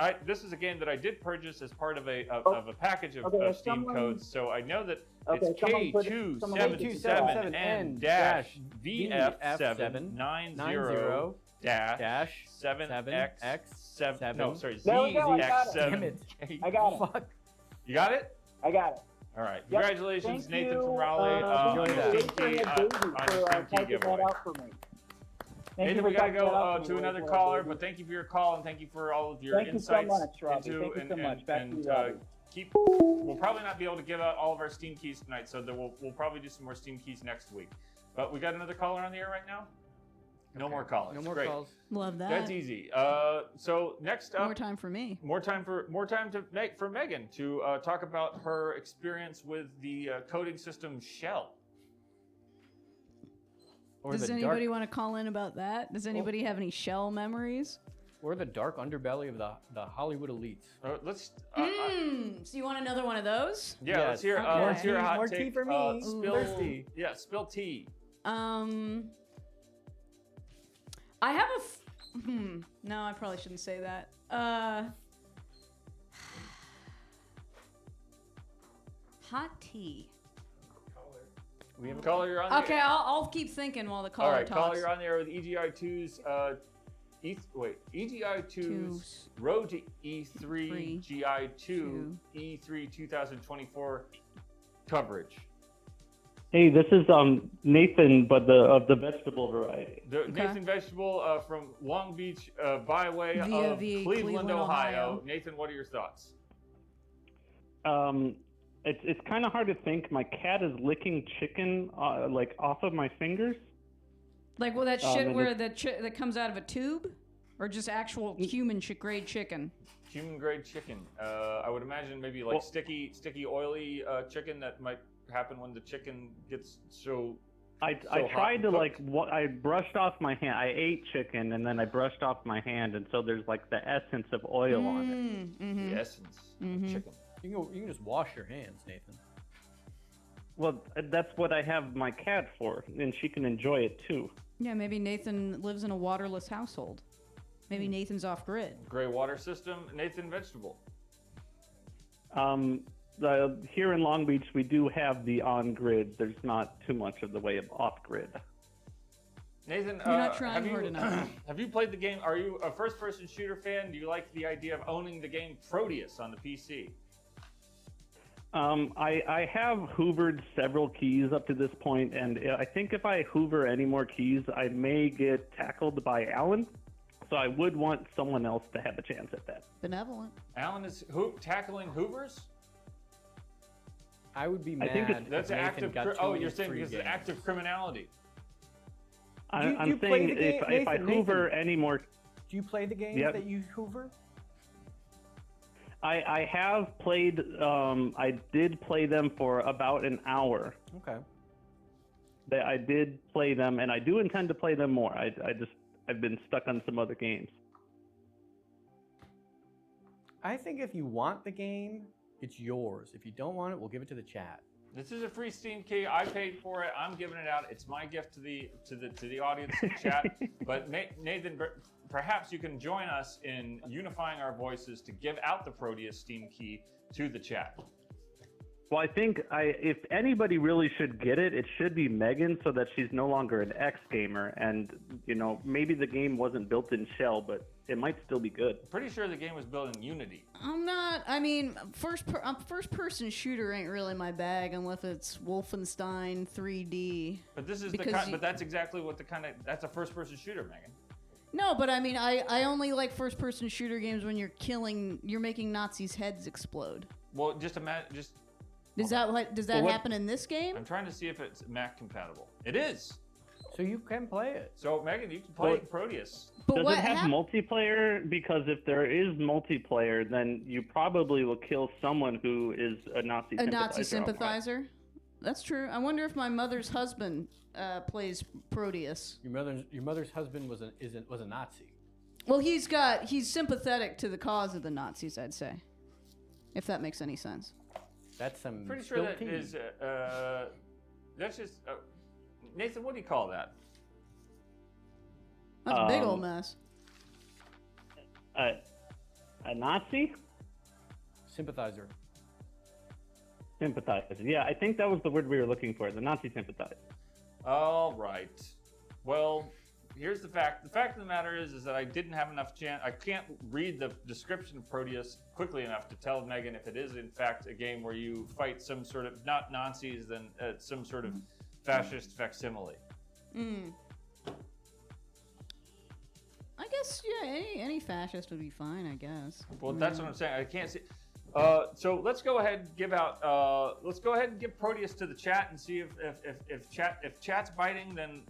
a game that I did purchase as part of a package of Okay, Steam someone- codes. So I know that Okay, it's someone put it- someone put it- K277 N dash VF 790 dash 7X 7. No, sorry. There we go, I got it. Damn ZX7. it. I got it. Fuck. You got it? I got it. All right. Yep. Congratulations, Thank Nathan you, from Raleigh. thank On you your for Steam key, Daisy on for your Steam key typing that giveaway. out for me. Thank Nathan, you we for gotta typing that go out for to me. another Well, caller, Daisy. but thank you for your call and thank you for all of your Thank you so insights much, Robbie. into Thank you so much. Back to and you, Robbie. we'll probably not be able to give out all of our Steam keys tonight, so we'll probably do some more Steam keys next week. But we got another caller on the air right now. No more callers. No more Great. calls. Love that. That's easy. So next up, More time for me. more time for Megan to talk about her experience with the coding system Shell. Or Does the anybody dark, want to call in about that? Does anybody have any shell memories? or the dark underbelly of the Hollywood elites. Let's. So you want another one of those? Yeah, Yes. let's hear. Okay. Let's hear a hot More take. tea for me. Spill, Thirsty. Yeah, spill tea. I have a. No, I probably shouldn't say that. Hot tea. We have a caller. You're on. the Okay, air. I'll keep thinking while the caller All right, talks. caller, you're on the air with EGI 2's. EGI 2's Road to E3GI 2 E3 2024 coverage. Hey, this is Nathan, but of the vegetable variety. Nathan Vegetable from Long Beach, byway Via of Cleveland, Cleveland, Ohio. Ohio. Nathan, what are your thoughts? It's kind of hard to think. My cat is licking chicken like off of my fingers. Like, well, that shit and where that comes out of a tube, or just actual human grade chicken. Human grade chicken. I would imagine maybe like sticky, oily chicken that might happen when the chicken gets so. I tried to I brushed off my hand. I ate chicken and then I brushed off my hand, and so there's like the essence of oil on it. Mm-hmm. The essence of chicken. You can just wash your hands, Nathan. Well, that's what I have my cat for, and she can enjoy it too. Yeah, maybe Nathan lives in a waterless household. Maybe Nathan's off grid. Gray water system. Nathan Vegetable. Here in Long Beach, we do have the on-grid. There's not too much of the way of off-grid. Nathan, You're not trying hard enough. Have you played the game? Are you a first-person shooter fan? Do you like the idea of owning the game Proteus on the PC? I have hoovered several keys up to this point, and I think if I hoover any more keys, I may get tackled by Allan. So I would want someone else to have a chance at that. Benevolent. Allan is tackling Hoovers? I would be I mad. think if That's an Nathan act of. got You're saying free because games. it's active criminality. I'm play saying the game, if I Nathan, hoover any more, Do you play the games Yep. that you hoover? I have played. I did play them for about an hour. Okay. I did play them, and I do intend to play them more. I I've been stuck on some other games. I think if you want the game, it's yours. If you don't want it, we'll give it to the chat. This is a free Steam key. I paid for it. I'm giving it out. It's my gift to the audience in chat. But Nathan, perhaps you can join us in unifying our voices to give out the Proteus Steam key to the chat. Well, I think if anybody really should get it, it should be Megan, so that she's no longer an X gamer. And maybe the game wasn't built in Shell, but it might still be good. Pretty sure the game was built in Unity. I'm not. I mean, first-person shooter ain't really my bag unless it's Wolfenstein 3D. But this is but that's exactly what that's a first-person shooter, Megan. No, but I mean, I only like first-person shooter games when you're making Nazis' heads explode. Well, just imagine. Does that happen in this game? I'm trying to see if it's Mac compatible. It is. So you can play it. So Megan, you can play Proteus. But Does it have multiplayer? Because if there is multiplayer, then you probably will kill someone who is a Nazi sympathizer. A Nazi sympathizer? That's true. I wonder if my mother's husband plays Proteus. Your mother's husband was a Nazi. Well, he's sympathetic to the cause of the Nazis, I'd say. If that makes any sense. That's some. Pretty sure that is. That's just. Nathan, what do you call that? That's a big old mess. A Nazi? Sympathizer. Sympathizer. Yeah, I think that was the word we were looking for. The Nazi sympathizer. All right. Well, here's the fact. The fact of the matter is that I didn't have enough chance. I can't read the description of Proteus quickly enough to tell Megan if it is in fact a game where you fight some sort of not Nazis, then some sort of fascist facsimile. I guess any fascist would be fine. I guess. Well, that's what I'm saying. I can't see. So let's go ahead and give out. Let's go ahead and give Proteus to the chat and see if chat's biting, then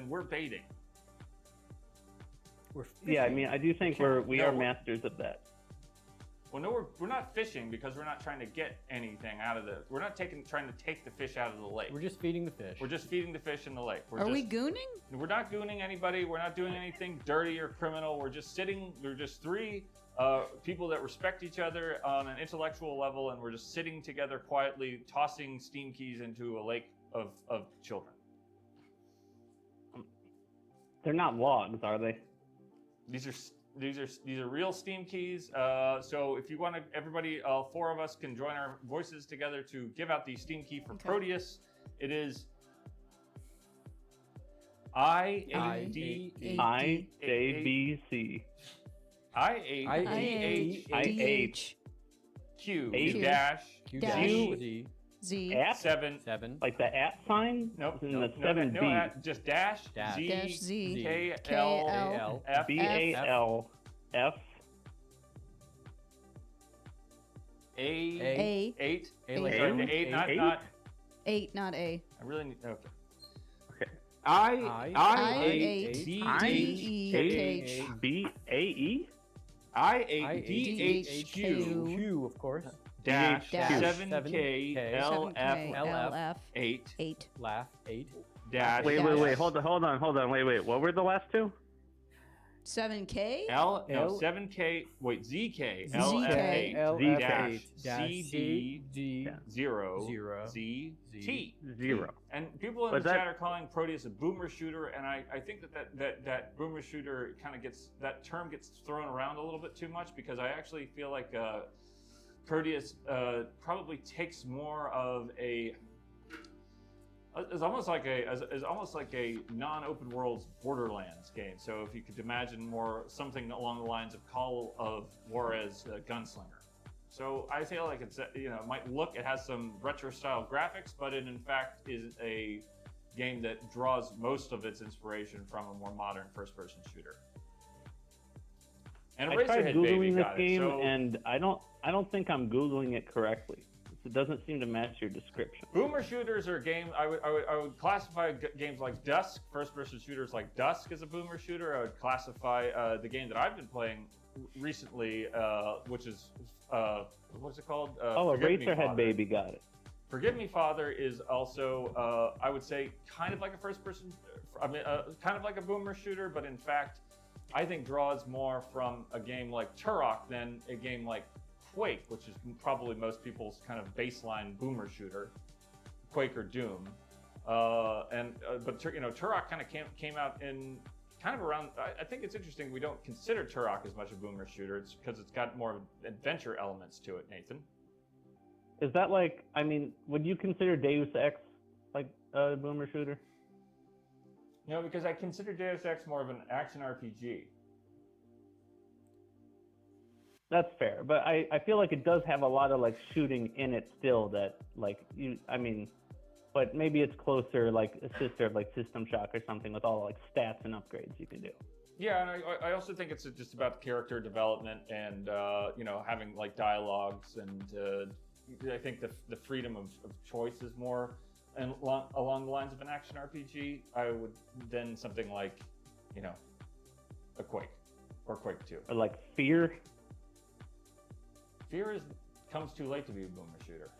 we're baiting. Yeah, I mean, I do think we are masters of that. Well, no, we're not fishing because we're not trying to get anything out of the. We're not trying to take the fish out of the lake. We're just feeding the fish. We're just feeding the fish in the lake. Are we gooning? We're not gooning anybody. We're not doing anything dirty or criminal. We're just sitting. We're just three people that respect each other on an intellectual level, and we're just sitting together quietly, tossing Steam keys into a lake of children. They're not logs, are they? These are real Steam keys. So if you want to, everybody, all four of us can join our voices together to give out the Steam key for Proteus. It is IJBC. Z. Seven. Like the @ sign? Nope. In the 7B. Just dash Z. KL BALF. Eight. Eight, not A. I really need. Okay. IADHBAE. IADHQ, of course. Dash 7KLF 8 Laugh 8 dash. Wait. Hold on. Wait. What were the last two? 7K? 7K. Wait, ZK. LF8 dash CD 0 ZT 0. And people in the chat are calling Proteus a boomer shooter, and I think that boomer shooter kind of that term gets thrown around a little bit too much, because I actually feel like Proteus probably takes more of a. It's almost like a non-open world Borderlands game. So if you could imagine something along the lines of Call of Juarez Gunslinger. So I feel like it has some retro style graphics, but it in fact is a game that draws most of its inspiration from a more modern first-person shooter. And I tried Googling this game, and I don't think I'm Googling it correctly. It doesn't seem to match your description. Boomer shooters are games. I would classify games like Dusk, first-person shooters like Dusk, as a boomer shooter. I would classify the game that I've been playing recently, which is what's it called? A Razorhead baby, got it. Forgive Me Father is also, I would say, kind of like a first-person, kind of like a boomer shooter, but in fact, I think draws more from a game like Turok than a game like Quake, which is probably most people's kind of baseline boomer shooter, Quake or Doom. But Turok kind of came out in kind of around. I think it's interesting we don't consider Turok as much a boomer shooter. It's because it's got more adventure elements to it. Nathan, Is that like? I mean, would you consider Deus Ex like a boomer shooter? No, because I consider Deus Ex more of an action RPG. That's fair, but I feel like it does have a lot of like shooting in it still. That but maybe it's closer like a sister of like System Shock or something with all like stats and upgrades you can do. Yeah, and I also think it's just about character development and having like dialogues, and I think the freedom of choice is more and along the lines of an action RPG. I would then something like a Quake or Quake 2 or like Fear. Fear comes too late to be a boomer shooter.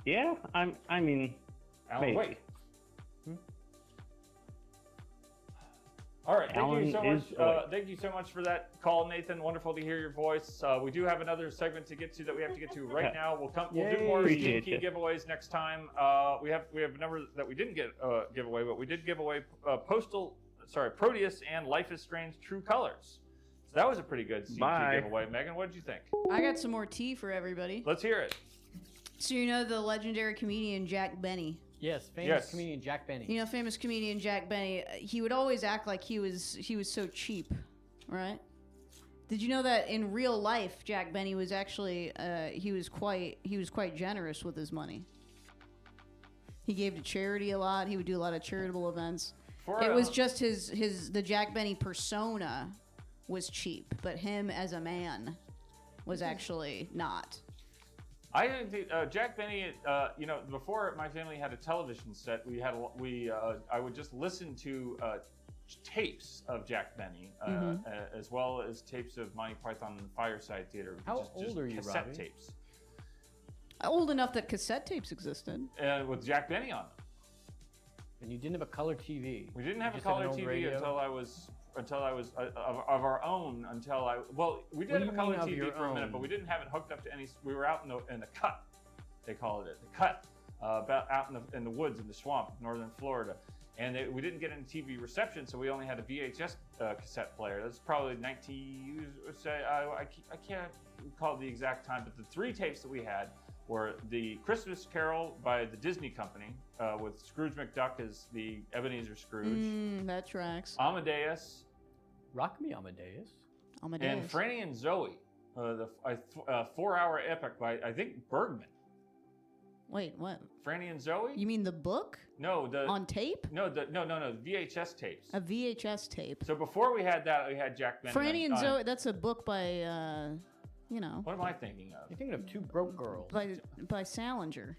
Yeah, I mean, Alan maybe. Wake. All right, thank you so much. Thank you so much for that call, Nathan. Wonderful to hear your voice. We do have another segment to get to that we have to get to right now. We'll do more Steam Key giveaways next time. We have a number that we didn't give away, but we did give away Proteus and Life is Strange True Colors. So that was a pretty good Steam Key giveaway. Megan, what did you think? I got some more tea for everybody. Let's hear it. So you know the legendary comedian Jack Benny? Yes, famous comedian Jack Benny. You know, famous comedian Jack Benny. He would always act like he was so cheap, right? Did you know that in real life, Jack Benny was actually he was quite generous with his money. He gave to charity a lot. He would do a lot of charitable events. It was just the Jack Benny persona was cheap, but him as a man was actually not. I think Jack Benny. Before my family had a television set, I would just listen to tapes of Jack Benny, as well as tapes of Monty Python and the Fireside Theater. How old are you, cassette Robbie? tapes. Old enough that cassette tapes existed. With Jack Benny on them. And you didn't have a color TV. We didn't have a color TV until I was of our own we did have a color TV for a minute, but we didn't have it hooked up to any. We were out in the cut, they called it the cut, about out in the woods in the swamp, northern Florida, and we didn't get any TV reception, so we only had a VHS cassette player. That's probably 19. I can't recall the exact time, but the three tapes that we had were the Christmas Carol by the Disney Company, with Scrooge McDuck as the Ebenezer Scrooge. That tracks. Amadeus. Rock Me Amadeus. And Franny and Zoe, the 4-hour epic by, I think, Bergman. Wait, what? Franny and Zoe? You mean the book? No, on tape? No, VHS tapes. A VHS tape. So before we had that, we had Jack Benny. Franny and Zoe, that's a book by, What am I thinking of? You're thinking of Two Broke Girls. By Salinger.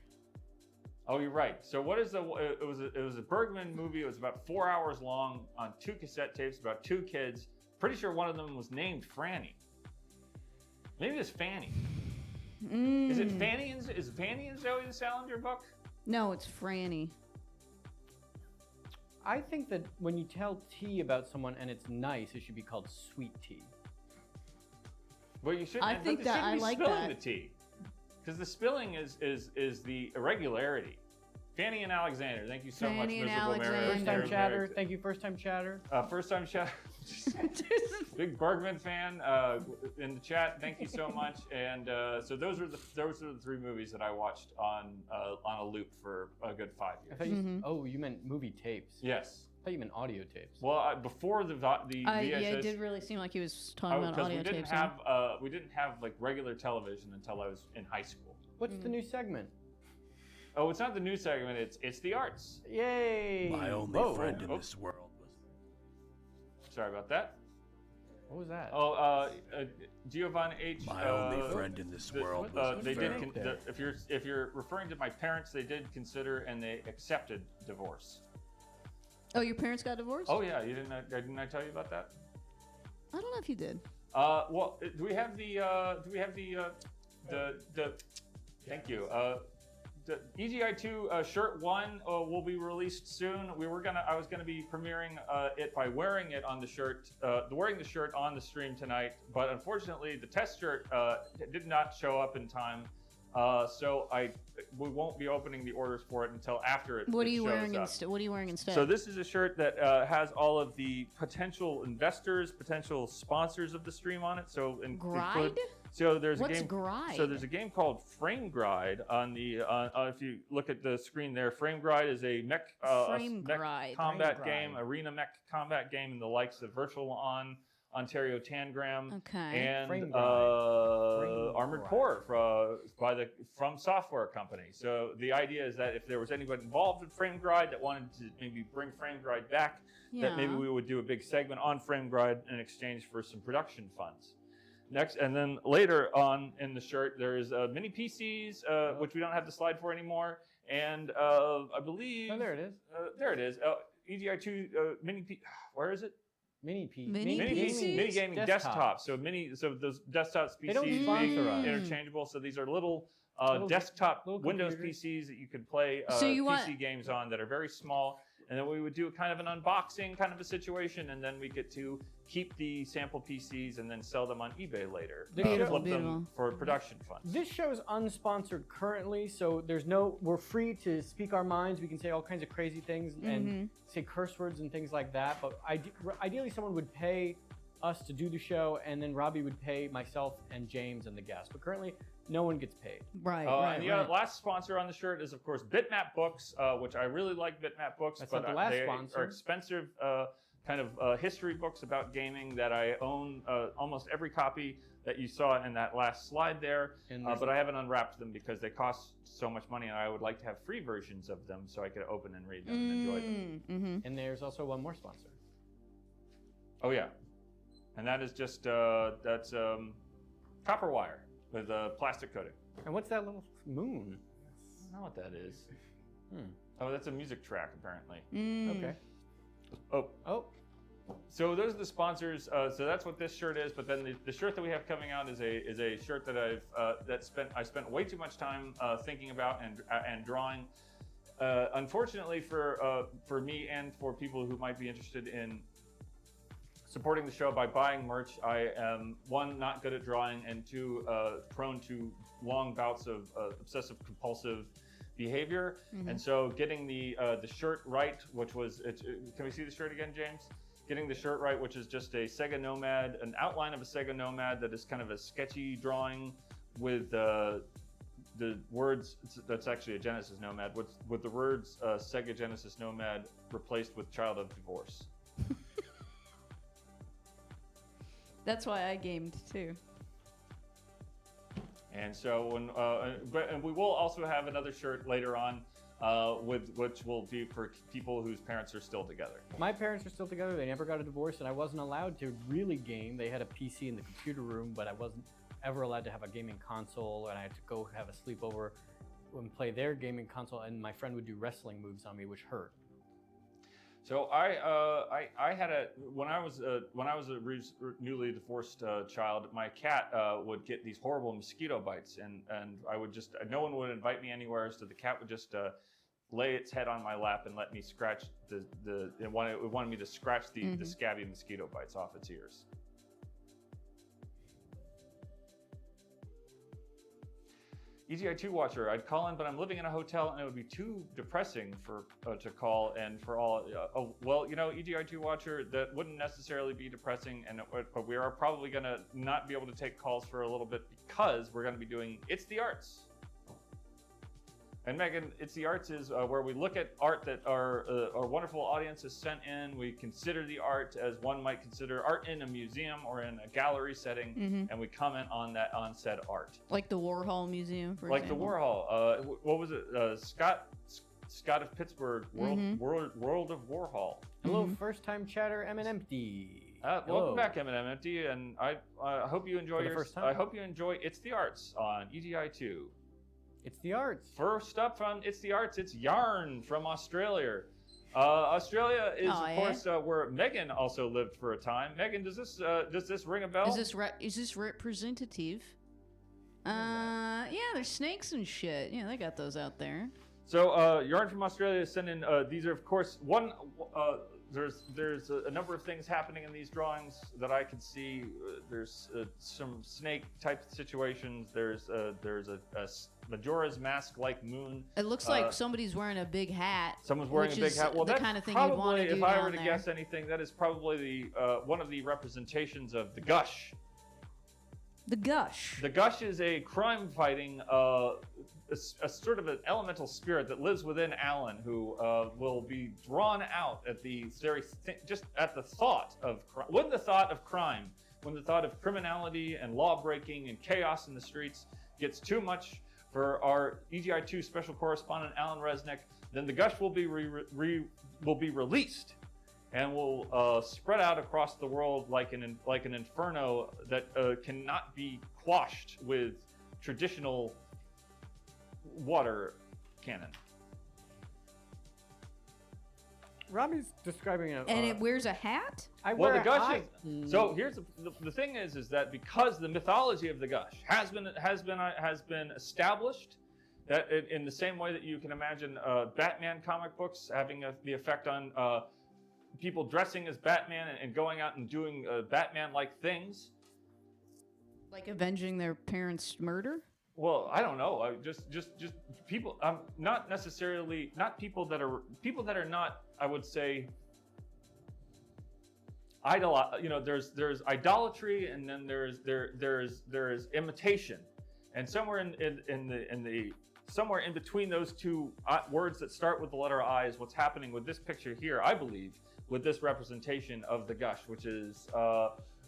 Oh, you're right. So what is it was a Bergman movie. It was about 4 hours long on 2 cassette tapes about 2 kids. Pretty sure one of them was named Franny. Maybe it's Fanny. Is it Fanny is Fanny and Zoe the Salinger book? No, it's Franny. I think that when you tell tea about someone and it's nice, it should be called sweet tea. Well, you shouldn't. I think that I like spilling that. the tea, because the spilling is the irregularity. Fanny and Alexander, thank you so much, Fanny and miserable Mary. Alexander. First time chatter. Thank you, first time chatter. First time chatter. Big Bergman fan in the chat. Thank you so much. And so those are the 3 movies that I watched on a loop for a good 5 years. I thought you meant movie tapes. Yes. I thought you meant audio tapes. Well, before the VHS. Yeah, it did really seem like he was talking about audio tapes. We didn't have like regular television until I was in high school. What's the new segment? Oh, it's not the new segment. It's the arts. Yay! My only friend in this world was. Sorry about that. What was that? Oh, Giovanni H. My only friend in this world was. They did. If you're referring to my parents, they did consider and they accepted divorce. Oh, your parents got divorced? Oh yeah, didn't I tell you about that? I don't know if you did. Well, do we have the? Thank you. EGI2 shirt 1 will be released soon. I was gonna be premiering it by wearing it on the shirt, wearing the shirt on the stream tonight. But unfortunately, the test shirt did not show up in time. So we won't be opening the orders for it until after it. What are you shows wearing up. instead? What are you wearing instead? So this is a shirt that has all of the potential investors, potential sponsors of the stream on it. So Gride? So there's What's a game. Gride? So there's a game called Frame Gride on the. If you look at the screen there, Frame Gride is a mech, mech combat game, arena mech combat game, in the likes of Virtual On, Ontario Tangram, and Armored Core from Software Company. So the idea is that if there was anybody involved in Frame Gride that wanted to maybe bring Frame Gride back, that maybe we would do a big segment on Frame Gride in exchange for some production funds. Next, and then later on in the shirt, there's mini PCs, which we don't have the slide for anymore, and I believe. Oh, there it is. There it is. EGI2 mini P. Where is it? Mini PCs. Mini gaming desktop. So those desktop PCs being interchangeable. So these are little desktop Windows PCs that you can play PC games on that are very small. And then we would do kind of an unboxing kind of a situation, and then we get to keep the sample PCs and then sell them on eBay later. Flip them for production funds. This show is unsponsored currently, so we're free to speak our minds. We can say all kinds of crazy things and say curse words and things like that. But ideally, someone would pay us to do the show, and then Robbie would pay myself and James and the guests. But currently, no one gets paid. Right. And the last sponsor on the shirt is, of course, Bitmap Books, which I really like Bitmap Books, but they are expensive kind of history books about gaming that I own almost every copy that you saw in that last slide there. But I haven't unwrapped them because they cost so much money, and I would like to have free versions of them so I could open and read them and enjoy them. And there's also one more sponsor. Oh, yeah. And that is just, that's copper wire with a plastic coating. And what's that little moon? I don't know what that is. Oh, that's a music track, apparently. Okay. Oh. So those are the sponsors. So that's what this shirt is. But then the shirt that we have coming out is a shirt that I spent way too much time thinking about and drawing. Unfortunately for me and for people who might be interested in supporting the show by buying merch, I am, 1, not good at drawing, and 2, prone to long bouts of obsessive compulsive behavior. And so getting the shirt right, which was, can we see the shirt again, James? Getting the shirt right, which is just a Sega Nomad, an outline of a Sega Nomad that is kind of a sketchy drawing with the words, that's actually a Genesis Nomad, with the words Sega Genesis Nomad replaced with Child of Divorce. That's why I gamed too. And so, and we will also have another shirt later on, which will be for people whose parents are still together. My parents are still together. They never got a divorce, and I wasn't allowed to really game. They had a PC in the computer room, but I wasn't ever allowed to have a gaming console, and I had to go have a sleepover and play their gaming console, and my friend would do wrestling moves on me, which hurt. So I had when I was a newly divorced child, my cat would get these horrible mosquito bites, and I would just, no one would invite me anywhere, so the cat would just lay its head on my lap and let me scratch it wanted me to scratch the scabby mosquito bites off its ears. EGI2 watcher, I'd call in, but I'm living in a hotel and it would be too depressing to call, and for all, well, EGI2 watcher, that wouldn't necessarily be depressing, but we are probably going to not be able to take calls for a little bit because we're going to be doing It's the Arts. And Megan, It's the Arts is where we look at art that our wonderful audience has sent in. We consider the art as one might consider art in a museum or in a gallery setting, and we comment on said art. Like the Warhol Museum, for example. Like the Warhol. What was it? Scott of Pittsburgh, World of Warhol. Hello, first-time chatter, M&Empty. Welcome back, M&Empty, and I hope you enjoy I hope you enjoy It's the Arts on EGI2. It's the Arts. First up from It's the Arts, it's Yarn from Australia. Australia is, of course, where Megan also lived for a time. Megan, does this ring a bell? Is this representative? Yeah, there's snakes and shit. Yeah, they got those out there. So Yarn from Australia is sending. These are, of course, one. There's a number of things happening in these drawings that I can see. There's some snake type situations. There's a Majora's Mask like moon. It looks like somebody's wearing a big hat. Someone's wearing a big hat. Well, the that's kind of thing probably, you'd want to do if I were down to there. guess anything, that is probably the one of the representations of the Gush. The Gush. The Gush is a crime-fighting, a sort of an elemental spirit that lives within Allan, who will be drawn out at the just at the thought of when the thought of crime, when the thought of criminality and law-breaking and chaos in the streets gets too much for our EGI 2 special correspondent Allan Resnick, then the Gush will be released. And will spread out across the world like an inferno that cannot be quashed with traditional water cannon. Robbie's describing it. And it wears a hat? Well, the Gush is. So here's the thing is that because the mythology of the Gush has been established, that in the same way that you can imagine Batman comic books having the effect on people dressing as Batman and going out and doing Batman-like things. Like avenging their parents' murder? Well, I don't know. Just people. Not necessarily. Not people that are not. I would say. There's idolatry, and then there's imitation, and somewhere somewhere in between those two words that start with the letter I is what's happening with this picture here, I believe, with this representation of the Gush, which is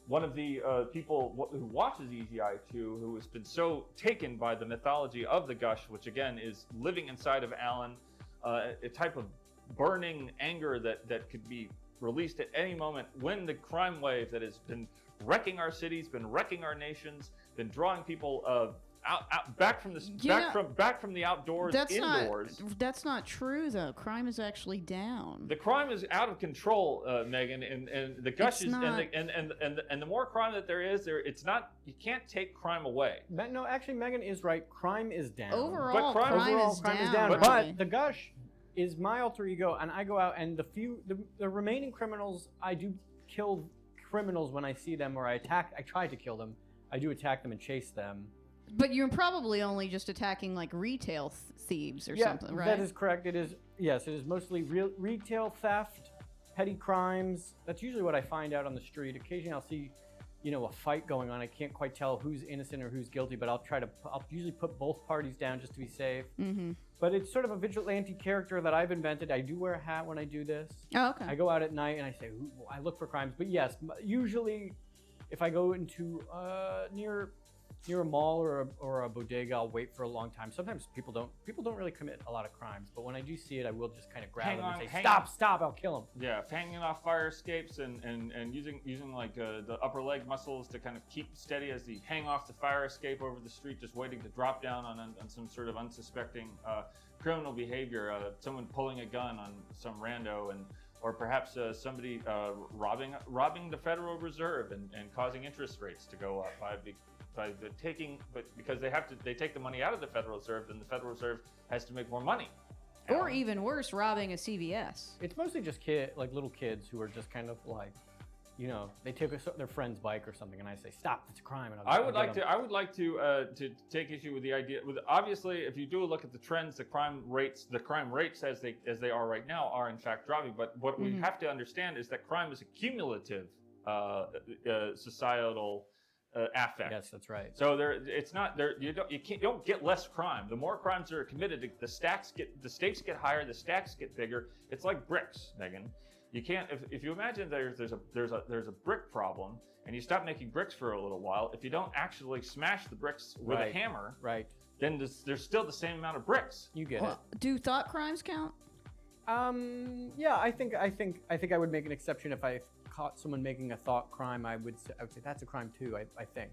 one of the people who watches EGI 2 who has been so taken by the mythology of the Gush, which again is living inside of Allan, a type of burning anger that could be released at any moment when the crime wave that has been wrecking our cities, been wrecking our nations, been drawing people back from the outdoors indoors. That's not true though. Crime is actually down. The crime is out of control, Megan, and the Gush is and the more crime that there is, it's not. You can't take crime away. No, actually, Megan is right. Crime is down. Overall, crime is down. But the Gush is my alter ego, and I go out and the remaining criminals, I do kill criminals when I see them, or I try to kill them. I do attack them and chase them. But you're probably only just attacking like retail thieves or something, right? That is correct. It is, yes, it is mostly retail theft, petty crimes. That's usually what I find out on the street. Occasionally I'll see, a fight going on. I can't quite tell who's innocent or who's guilty, but I'll usually put both parties down just to be safe. Mm-hmm. But it's sort of a vigilante character that I've invented. I do wear a hat when I do this. Oh, okay. I go out at night and I say, I look for crimes. But yes, usually if I go into near a mall or a bodega, I'll wait for a long time. Sometimes people don't really commit a lot of crimes, but when I do see it, I will just kind of grab them and say, stop, I'll kill them. Yeah, hanging off fire escapes and using like the upper leg muscles to kind of keep steady as you hang off the fire escape over the street, just waiting to drop down on some sort of unsuspecting criminal behavior. Someone pulling a gun on some rando, or perhaps somebody robbing the Federal Reserve and causing interest rates to go up because they take the money out of the Federal Reserve, then the Federal Reserve has to make more money. Or even worse, robbing a CVS. It's mostly just little kids who are just kind of like, they take their friend's bike or something, and I say, stop, it's a crime. And I would like to take issue with the idea. Obviously, if you do look at the trends, the crime rates as they are right now are in fact dropping. But what we have to understand is that crime is a cumulative societal affect. Yes, that's right. So you don't get less crime. The more crimes that are committed, the stakes get higher, the stacks get bigger. It's like bricks, Megan. You can't if you imagine there's a brick problem and you stop making bricks for a little while. If you don't actually smash the bricks with a hammer, right, then there's still the same amount of bricks. You get it. Do thought crimes count? Yeah, I think I would make an exception if I caught someone making a thought crime. I would say that's a crime too. I think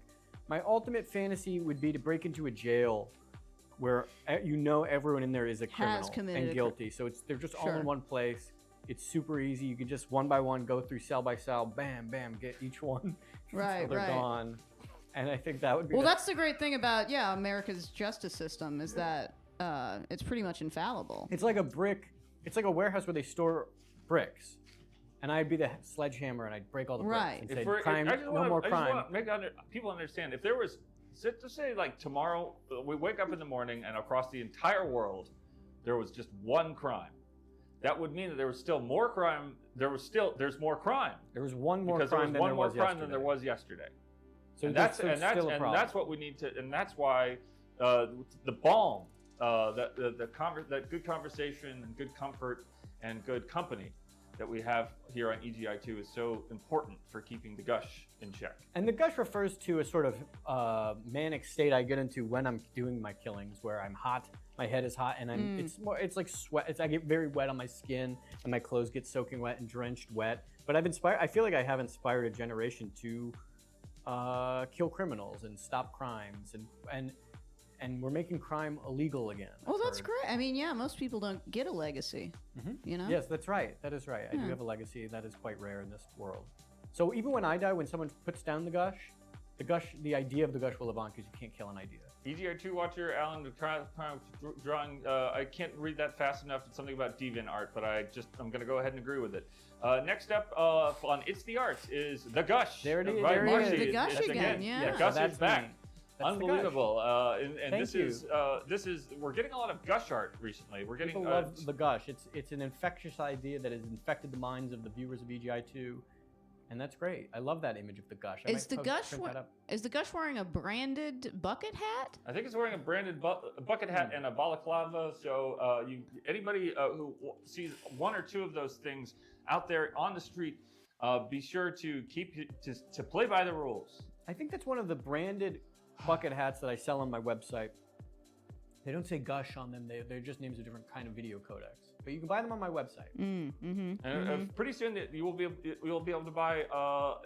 my ultimate fantasy would be to break into a jail where everyone in there is a criminal and guilty. So they're just all in one place. It's super easy. You can just one by one go through cell by cell, bam, bam, get each one. Right, until they're gone. And I think that would be. Well, that's the great thing about America's justice system is that it's pretty much infallible. It's like a brick. It's like a warehouse where they store bricks, and I'd be the sledgehammer and I'd break all the bricks and say, "Crime, no more crime." I just want to make people understand. If there was, to say like tomorrow, we wake up in the morning and across the entire world, there was just one crime. That would mean that there was still more crime. There's more crime. There was one more because crime there was one more crime than there was yesterday. So and that's that's what we need to, and that's why the balm, that good conversation and good comfort and good company that we have here on EGI2 is so important for keeping the gush in check. And the gush refers to a sort of manic state I get into when I'm doing my killings, where I'm hot, my head is hot, and it's like sweat. I get very wet on my skin, and my clothes get soaking wet and drenched wet. But I feel like I have inspired a generation to kill criminals and stop crimes, and we're making crime illegal again. Well, that's great. I mean, most people don't get a legacy. You know? Yes, that's right. That is right. I do have a legacy that is quite rare in this world. So even when I die, when someone puts down the gush, the idea of the gush will live on because you can't kill an idea. EGI2 watcher Allan drawing. I can't read that fast enough. It's something about DeviantArt, but I'm going to go ahead and agree with it. Next up on It's the Arts is the gush. There it is. Right, Marcy. The gush again. Yeah. Gush that's is back. That's Unbelievable. And Thank this is we're getting a lot of gush art recently. We're getting people love the gush. It's an infectious idea that has infected the minds of the viewers of EGI2. And that's great. I love that image of the gush. Is the gush wearing a branded bucket hat? I think it's wearing a branded bucket hat and a balaclava. So anybody who sees one or two of those things out there on the street, be sure to to play by the rules. I think that's one of the branded bucket hats that I sell on my website. They don't say gush on them. They're just names of different kind of video codecs. But you can buy them on my website. And pretty soon you will be able to buy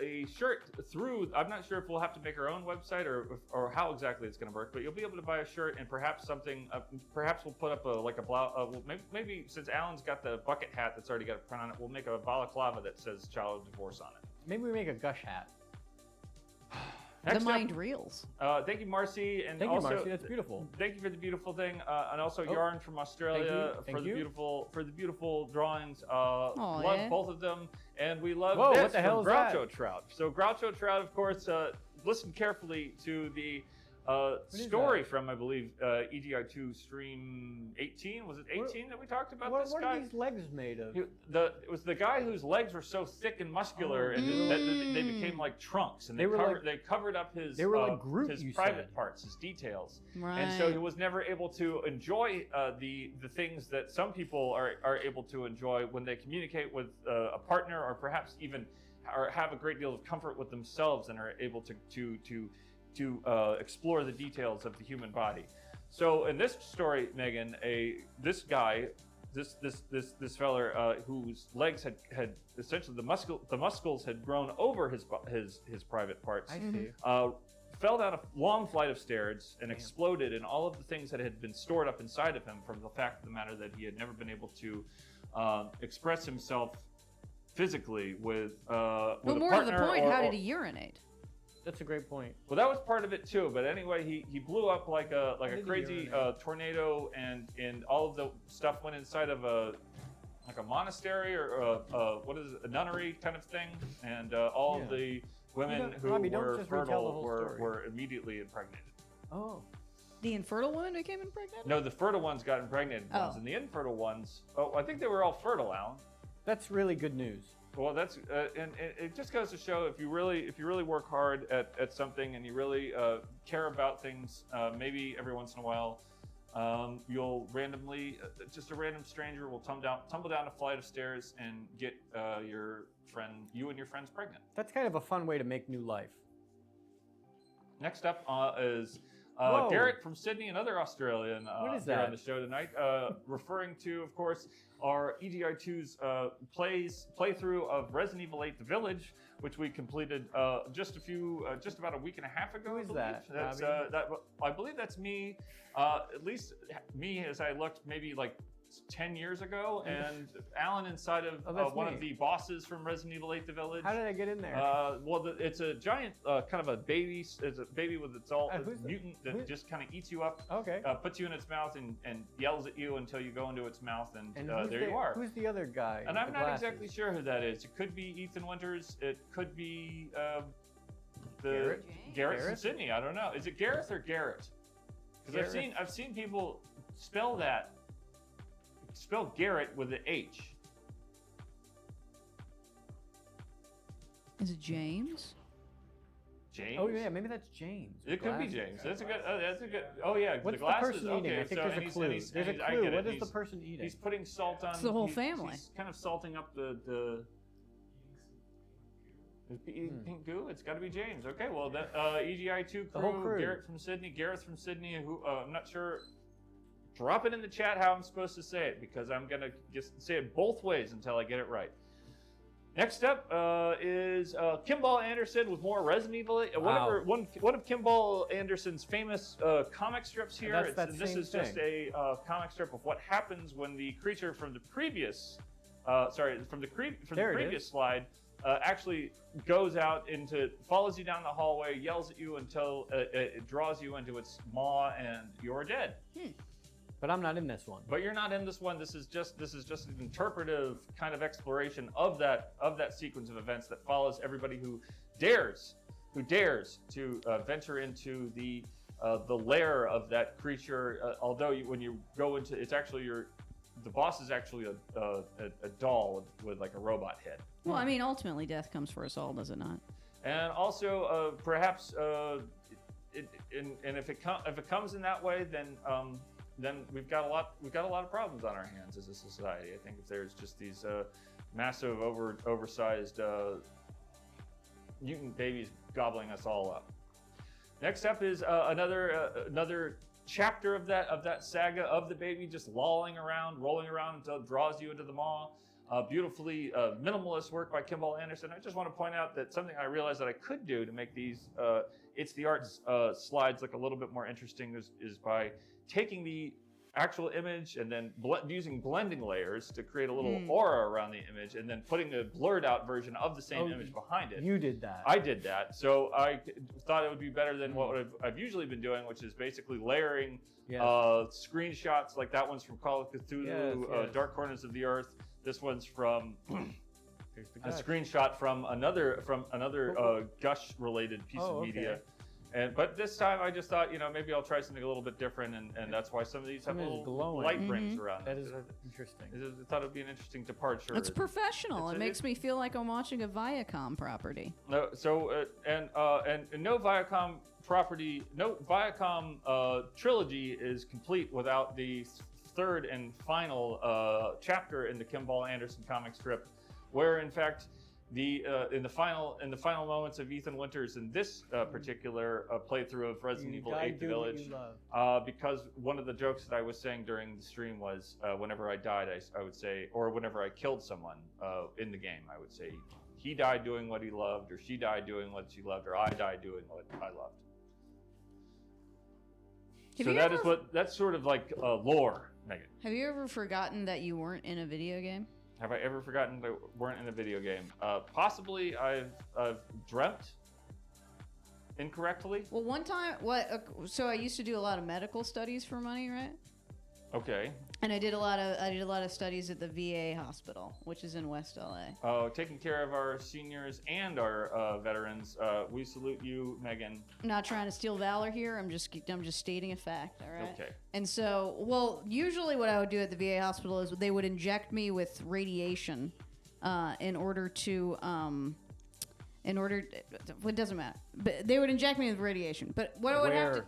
a shirt through. I'm not sure if we'll have to make our own website or how exactly it's going to work. But you'll be able to buy a shirt and perhaps something. Perhaps we'll put up a blouse. Maybe since Allan's got the bucket hat that's already got a print on it, we'll make a balaclava that says "Child Divorce" on it. Maybe we make a gush hat. Next the mind reels. Thank you, Marcy, and thank also you, Marcy. That's beautiful. Thank you for the beautiful thing, and also Yarn from Australia Thank you. for the beautiful drawings. Love both of them, and we love Whoa, this what the hell from is Groucho that? Trout. So Groucho Trout, of course, listen carefully to the story from, I believe, EGI2 stream 18. Was it 18 that we talked about this What guy? are these legs made of? It was the guy whose legs were so thick and muscular, and that they became like trunks, and they covered up his private parts, his details, and so he was never able to enjoy the things that some people are able to enjoy when they communicate with a partner, or perhaps even have a great deal of comfort with themselves and are able to explore the details of the human body. So in this story, Megan, this feller whose legs had essentially the muscles had grown over his private parts. I see. Fell down a long flight of stairs and exploded, and all of the things that had been stored up inside of him from the fact of the matter that he had never been able to express himself physically with a But more to the point, how did he urinate? That's a great point. Well, that was part of it too. But anyway, he blew up like a crazy tornado, and all of the stuff went inside of a monastery or a nunnery kind of thing, and all of the women who were fertile were immediately impregnated. Oh. The infertile women became impregnated? No, the fertile ones got impregnated ones, and the infertile ones. Oh, I think they were all fertile, Allan. That's really good news. Well, that's and it just goes to show if you really work hard at something and you really care about things, maybe every once in a while, you'll randomly, just a random stranger will tumble down a flight of stairs and get you and your friends pregnant. That's kind of a fun way to make new life. Next up is Derek from Sydney, another Australian here on the show tonight, referring to, of course, our EGI2's playthrough of Resident Evil 8: The Village, which we completed just about a week and a half ago. Who is that? I believe that's me. At least me, as I looked, maybe like almost 10 years ago, and Allan inside of that's one me. of the bosses from Resident Evil 8: The Village. How did I get in there? It's a giant, kind of a baby. It's a baby with its all Who's the- mutant that just kind of eats you up. Okay. Puts you in its mouth and yells at you until you go into its mouth, and who's there you are. Who's the other guy? And with I'm the not glasses? exactly sure who that is. It could be Ethan Winters. It could be Garrett? Garrett from Garrett? Sydney. I don't know. Is it Gareth or Garrett? Because I've seen people spell Garrett with an H. Is it James? James. Oh yeah, maybe that's James. It could be James. That's a good. That's a good. Oh yeah, What's the glasses. person eating? Okay, I think so there's a he's- clue. and he's- There's a and I clue. get it. What is the He's- person eating? He's putting salt on. It's the whole he's- family. He's kind of salting up the pink goo. It's got to be James. Okay, well that EGI 2 The whole crew. crew. Garrett from Sydney. Who I'm not sure. Drop it in the chat how I'm supposed to say it, because I'm gonna just say it both ways until I get it right. Next up is Kimball Anderson with more Resident Evil. One of Kimball Anderson's famous comic strips here. That's that this same is just a comic strip of what happens when the creature from the previous, previous slide actually goes out follows you down the hallway, yells at you until it draws you into its maw, and you're dead. But I'm not in this one. But you're not in this one. This is just an interpretive kind of exploration of that sequence of events that follows everybody who dares to venture into the lair of that creature. Although when you go into, it's actually the boss is actually a doll with like a robot head. Well, I mean, ultimately, death comes for us all, does it not? And also, perhaps, if it comes in that way, then we've got a lot of problems on our hands as a society. I think if there's just these massive, oversized mutant babies gobbling us all up. Next up is another chapter of that saga of the baby just rolling around until it draws you into the maw. Beautifully minimalist work by Kimball Anderson. I just want to point out that something I realized that I could do to make these It's the Arts slides look a little bit more interesting is by taking the actual image and then using blending layers to create a little aura around the image, and then putting a blurred out version of the same image behind it. You did that. I did that. So I thought it would be better than what I've usually been doing, which is basically layering screenshots, like that one's from Call of Cthulhu, Dark Corners of the Earth. This one's from a screenshot from another Gush-related piece of media. But this time I just thought, maybe I'll try something a little bit different, and that's why some of these have little light rings around them. That is interesting. I thought it would be an interesting departure. It's professional. It makes me feel like I'm watching a Viacom property. No, and no Viacom property, no Viacom trilogy is complete without the third and final chapter in the Kimball Anderson comic strip, where in fact in the final moments of Ethan Winters in this particular playthrough of Resident Evil 8: The Village, because one of the jokes that I was saying during the stream was whenever I died, I would say, or whenever I killed someone in the game, I would say he died doing what he loved, or she died doing what she loved, or I died doing what I loved. That's sort of like lore, Megan. Have you ever forgotten that you weren't in a video game? Have I ever forgotten that weren't in a video game? Possibly I've dreamt incorrectly. Well, one time, so I used to do a lot of medical studies for money, right? Okay. And I did a lot of studies at the VA hospital, which is in West LA. Taking care of our seniors and our veterans. We salute you, Megan. I'm not trying to steal valor here. I'm just stating a fact. All right. Okay. And so, usually what I would do at the VA hospital is they would inject me with radiation, in order to it doesn't matter. But they would inject me with radiation. But what I would have to,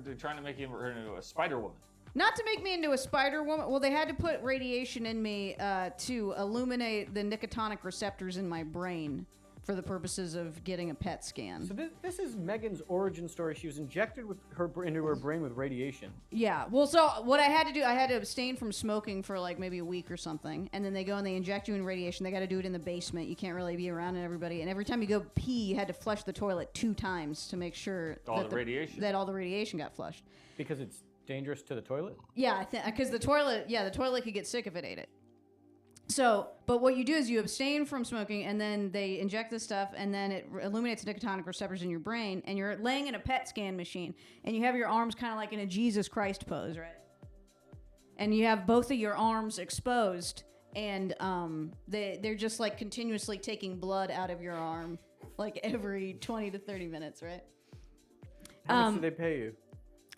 They're trying to make you into a Spider Woman. not to make me into a Spider Woman. Well, they had to put radiation in me to illuminate the nicotinic receptors in my brain for the purposes of getting a PET scan. So this is Megan's origin story. She was injected into her brain with radiation. Yeah. Well, so what I had to do, I had to abstain from smoking for like maybe a week or something, and then they go and they inject you in radiation. They got to do it in the basement. You can't really be around everybody, and every time you go pee, you had to flush the toilet 2 times to make sure that all the radiation got flushed. Because it's Dangerous to the toilet? Yeah, because the toilet could get sick if it ate it. So, but what you do is you abstain from smoking, and then they inject this stuff, and then it illuminates nicotinic receptors in your brain, and you're laying in a PET scan machine, and you have your arms kind of like in a Jesus Christ pose, right? And you have both of your arms exposed, and they're just like continuously taking blood out of your arm, like every 20 to 30 minutes, right? How much do they pay you?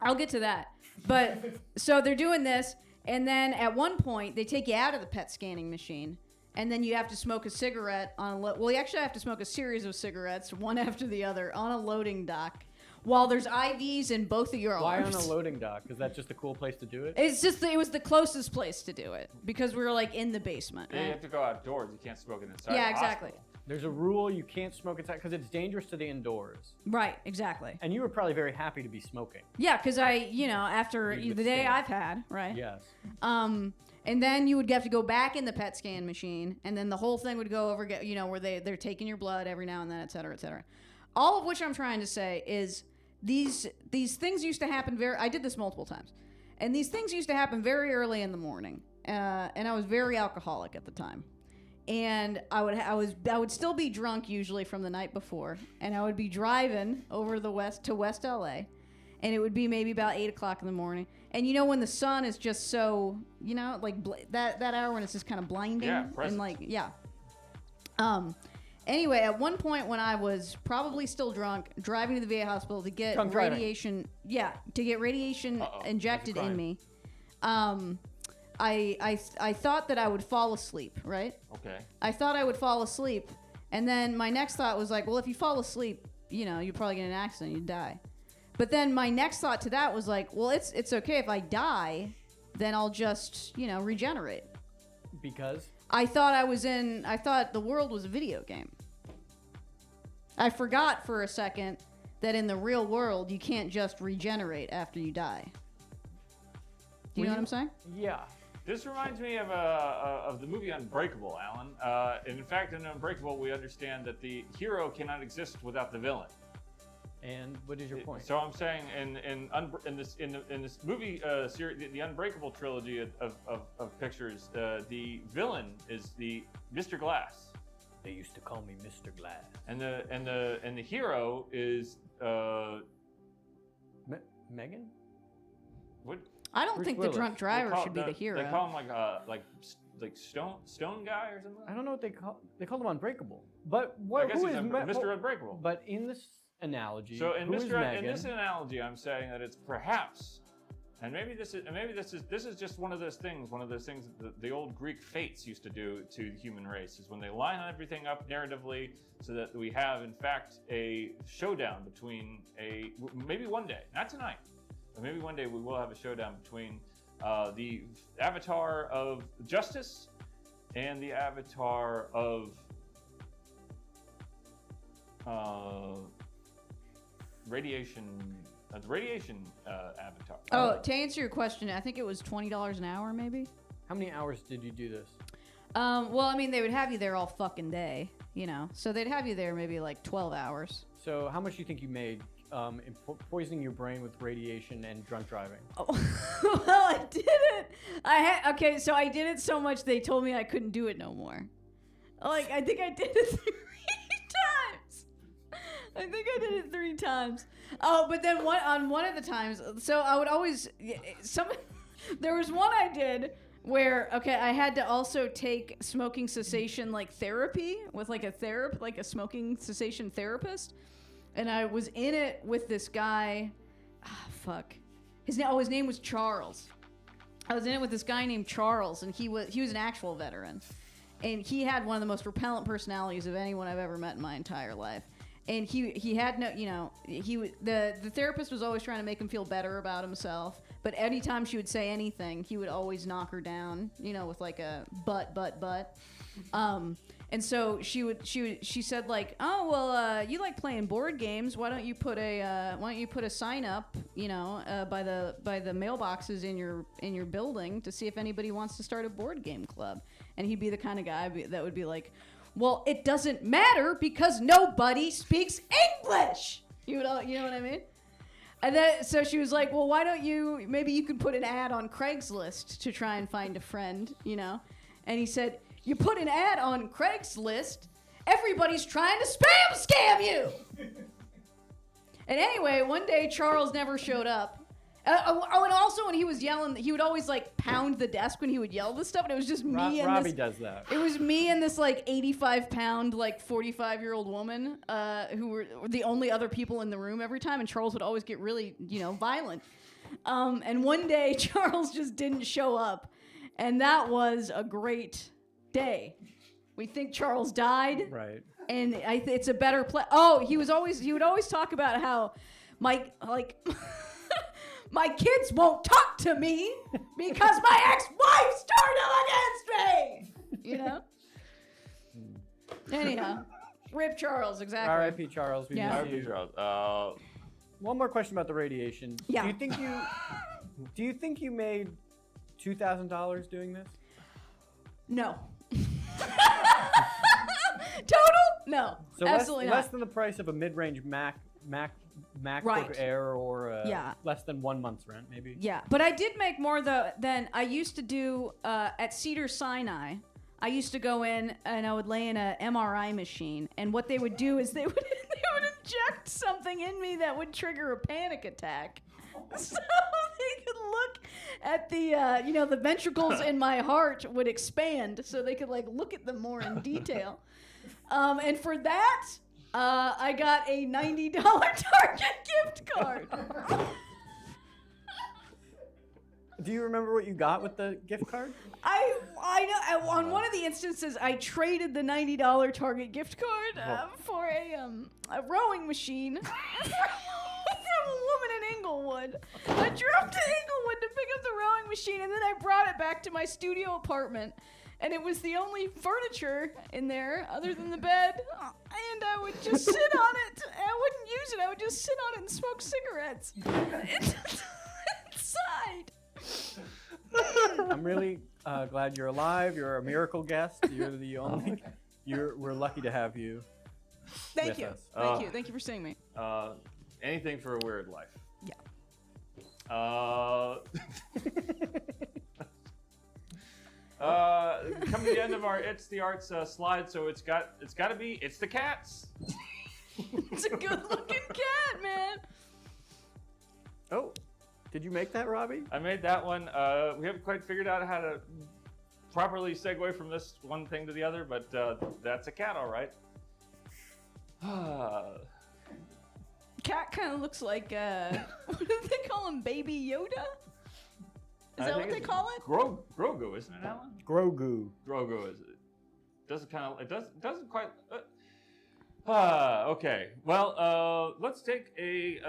I'll get to that. But so they're doing this, and then at one point they take you out of the PET scanning machine, and then you have to smoke a cigarette on well, you actually have to smoke a series of cigarettes, one after the other, on a loading dock, while there's IVs in both of your arms. Why on a loading dock? Is that just a cool place to do it? It's just it was the closest place to do it because we were like in the basement. Yeah, Right? you have to go outdoors. You can't smoke it inside. Yeah, the exactly. hospital. There's a rule you can't smoke inside because it's dangerous to the indoors. Right, exactly. And you were probably very happy to be smoking. Yeah, because after You the day abstained. I've had, right? Yes. And then you would have to go back in the PET scan machine, and then the whole thing would go over, where they're taking your blood every now and then, et cetera, et cetera. All of which I'm trying to say is these things used to happen I did this multiple times, and these things used to happen very early in the morning, and I was very alcoholic at the time. And I would still be drunk usually from the night before, and I would be driving over to West LA, and it would be maybe about 8 o'clock in the morning. And when the sun is just so, that hour when it's just kind of blinding. Yeah, and present. Anyway, at one point when I was probably still drunk, driving to the VA hospital to get Drunk driving. radiation, injected That's a in me. I thought that I would fall asleep, right? Okay. I thought I would fall asleep, and then my next thought was like, well, if you fall asleep, you're probably get in an accident, you'd die. But then my next thought to that was like, well, it's okay if I die, then I'll just, regenerate. Because? I thought the world was a video game. I forgot for a second that in the real world, you can't just regenerate after you die. Do you know what I'm saying? Yeah. This reminds me of the movie Unbreakable, Alan. And in fact, in Unbreakable, we understand that the hero cannot exist without the villain. And what is your point? So I'm saying in this movie series, the Unbreakable trilogy of pictures, the villain is the Mr. Glass. They used to call me Mr. Glass. And the hero is Megan? What? I don't Bruce think Willis. the drunk driver should be the hero. They call him like Stone Guy or something. I don't know what they called him Unbreakable. But I guess who he's is Mr. Unbreakable. But in this analogy, So in who is Megan? this analogy, I'm saying that it's perhaps, and maybe this is just one of those things that the old Greek fates used to do to the human race, is when they line everything up narratively so that we have in fact a showdown between maybe one day, not tonight, but maybe one day we will have a showdown between the avatar of justice and the avatar of radiation, the radiation avatar. Oh, to answer your question, I think it was $20 an hour, maybe. How many hours did you do this? Well, I mean, they would have you there all fucking day, so they'd have you there maybe like 12 hours. So how much do you think you made in poisoning your brain with radiation and drunk driving? Oh, well, I did it. Okay, so I did it so much they told me I couldn't do it no more. Like, I think I did it 3 times. I think I did it 3 times. Oh, but then on one of the times, so I would always there was one I did where I had to also take smoking cessation therapy with a smoking cessation therapist, and I was in it with this guy. His name was Charles. I was in it with this guy named Charles, and he was an actual veteran, and he had one of the most repellent personalities of anyone I've ever met in my entire life. And he had no, the therapist was always trying to make him feel better about himself. But anytime she would say anything, he would always knock her down, with like a but. And so she said like, oh well, you like playing board games? Why don't you put a sign up, by the mailboxes in your building to see if anybody wants to start a board game club? And he'd be the kind of guy that would be like, well, it doesn't matter because nobody speaks English. You know what I mean? And then, so she was like, well, why don't you, maybe you could put an ad on Craigslist to try and find a friend, you know? And he said, you put an ad on Craigslist, everybody's trying to scam you. And anyway, one day Charles never showed up. Oh, and also when he was yelling, he would always like pound the desk when he would yell this stuff, and it was just me and Robbie does that. It was me and this like 85-pound, like 45-year-old woman who were the only other people in the room every time, and Charles would always get really, violent. And one day Charles just didn't show up, and that was a great day. We think Charles died, right? And it's a better play. Oh, he would always talk about how my kids won't talk to me because my ex-wife turned them against me. Anyhow, Rip Charles, exactly. R.I.P. Charles. We miss R.I.P. you. Charles. One more question about the radiation. Yeah. Do you think you made $2,000 doing this? No. Total? No. So absolutely less not. than the price of a mid-range MacBook Right. Air, or Yeah. less than 1 month's rent, maybe. Yeah, but I did make more than I used to do at Cedar Sinai. I used to go in and I would lay in a MRI machine, and what they would do is they would inject something in me that would trigger a panic attack. So they could look at the ventricles in my heart would expand, so they could like look at them more in detail. And for that, I got a $90 Target gift card. Do you remember what you got with the gift card? I know. On one of the instances, I traded the $90 Target gift card for a rowing machine from a woman in Inglewood. I drove to Inglewood to pick up the rowing machine, and then I brought it back to my studio apartment. And it was the only furniture in there other than the bed. And I would just sit on it. I wouldn't use it. I would just sit on it and smoke cigarettes inside. I'm really glad you're alive. You're a miracle guest. You're the only. We're lucky to have you. Thank you. Us. Thank you for seeing me. Anything for a weird life. Yeah. Come to the end of our It's the Arts slide, so it's got to be It's the Cats. It's a good-looking cat, man. Oh, did you make that, Robbie? I made that one. We haven't quite figured out how to properly segue from this one thing to the other, but that's a cat, all right. Cat kind of looks like what do they call him, Baby Yoda? Is that what they call it? Grogu, isn't it, Allan? Grogu. Grogu is it? Doesn't quite. Okay. Well, let's take a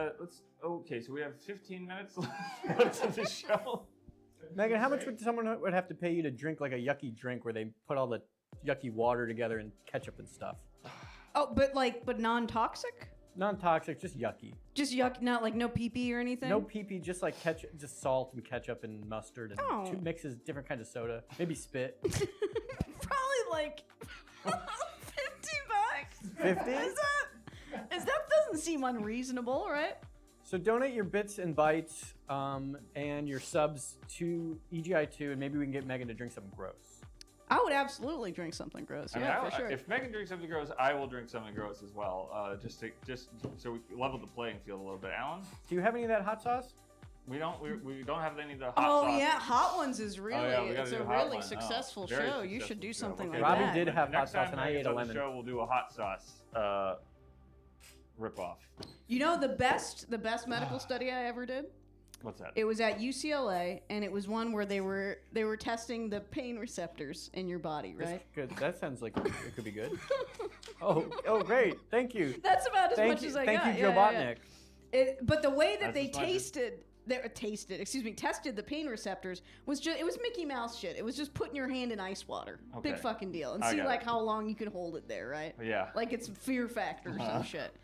Okay, so we have 15 minutes left of the show. Megan, how much would someone have to pay you to drink like a yucky drink where they put all the yucky water together and ketchup and stuff? Oh, but non-toxic? Non-toxic, just yucky. Just yuck, not like no pee-pee or anything? No pee-pee, just like ketchup, just salt and ketchup and mustard and two mixes, different kinds of soda, maybe spit. Probably like 50 bucks. 50? That doesn't seem unreasonable, right? So donate your bits and bytes and your subs to EGI2, and maybe we can get Megan to drink something gross. I would absolutely drink something gross. For sure. If Megan drinks something gross, I will drink something gross as well. Just so we level the playing field a little bit. Allan, do you have any of that hot sauce? We don't have any of the hot sauce. sauce. Yeah, Hot Ones is really it's a really one. successful show. Successful You should do something okay. like Robbie that. did have hot sauce, and I ate a on lemon. The show, we'll do a hot sauce ripoff. You know the best medical study I ever did? What's that? It was at UCLA, and it was one where they were testing the pain receptors in your body, right? That's good. That sounds like it could be good. Oh, great! Thank you. That's about as much as I got. Thank you, Joe Botnick. But the way that they tested the pain receptors was it was Mickey Mouse shit. It was just putting your hand in ice water. Okay. Big fucking deal. And see how long you can hold it there, right? Yeah. Like it's Fear Factor or some shit.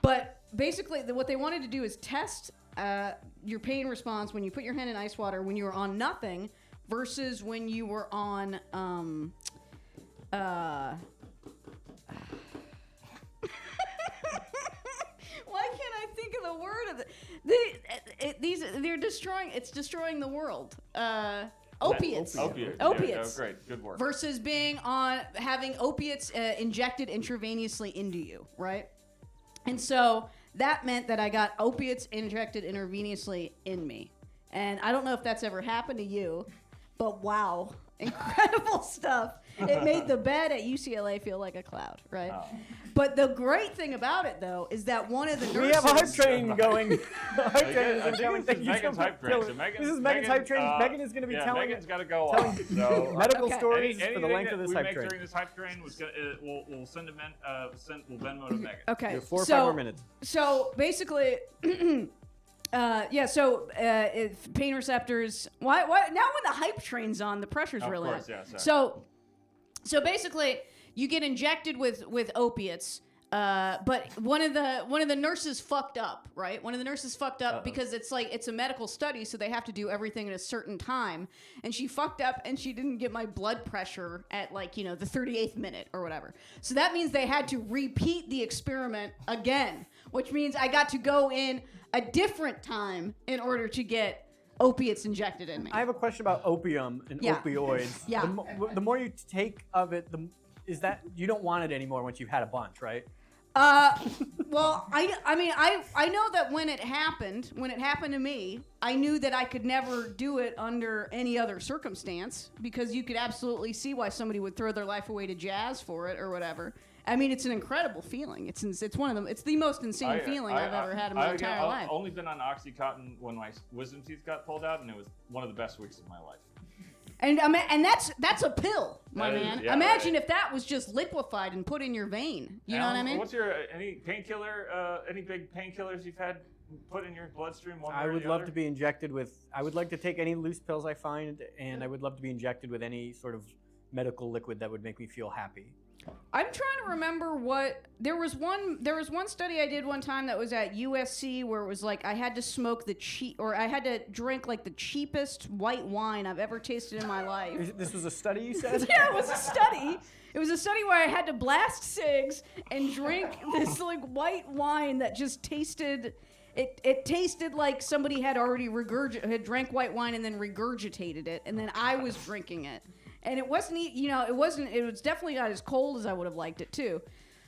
But basically what they wanted to do is test your pain response when you put your hand in ice water when you were on nothing versus when you were on why can't I think of the word of it? they're destroying. It's destroying the world. Opiates. Opiates. Opiates. Yeah, great. Good work. Versus having opiates injected intravenously into you, right? And so that meant that I got opiates injected intravenously in me. And I don't know if that's ever happened to you, but wow, incredible stuff. It made the bed at UCLA feel like a cloud, right? Oh. But the great thing about it, though, is that one of the nurses... We have a hype train going. This is Megan's hype train. So this is Megan's hype train. Megan is going to be telling... Megan's got to go off. So medical stories for the length of this hype train. Anything that we make during this hype train, we'll send we'll Venmo to Megan. Okay. 4 or 5 more minutes. So basically... pain receptors. Why? Now when the hype train's on, the pressure's really on. Yeah, so basically, you get injected with opiates. But one of the nurses fucked up, right? One of the nurses fucked up because it's a medical study, so they have to do everything at a certain time. And she fucked up, and she didn't get my blood pressure at the 38th minute or whatever. So that means they had to repeat the experiment again, which means I got to go in a different time in order to get opiates injected in me. I have a question about opium and opioids. Yeah. The more you take of it, is that you don't want it anymore once you've had a bunch, right? Well, I know that when it happened to me, I knew that I could never do it under any other circumstance, because you could absolutely see why somebody would throw their life away to jazz for it or whatever. I mean, it's an incredible feeling. It's one of them. It's the most insane feeling I've ever had in my entire life. I've only been on OxyContin when my wisdom teeth got pulled out, and it was one of the best weeks of my life. And that's a pill, my man. Yeah, Imagine if that was just liquefied and put in your vein. You know what I mean? What's your any painkiller? Any big painkillers you've had put in your bloodstream? I would love to be injected with. I would like to take any loose pills I find, and I would love to be injected with any sort of medical liquid that would make me feel happy. I'm trying to remember what there was one study I did one time that was at USC where it was like I had to smoke I had to drink like the cheapest white wine I've ever tasted in my life. This was a study, you said? Yeah, it was a study. It was a study where I had to blast cigs and drink this like white wine that just tasted. It tasted like somebody had already had drank white wine and then regurgitated it, and then I was drinking it. And it wasn't, it was definitely not as cold as I would have liked it too.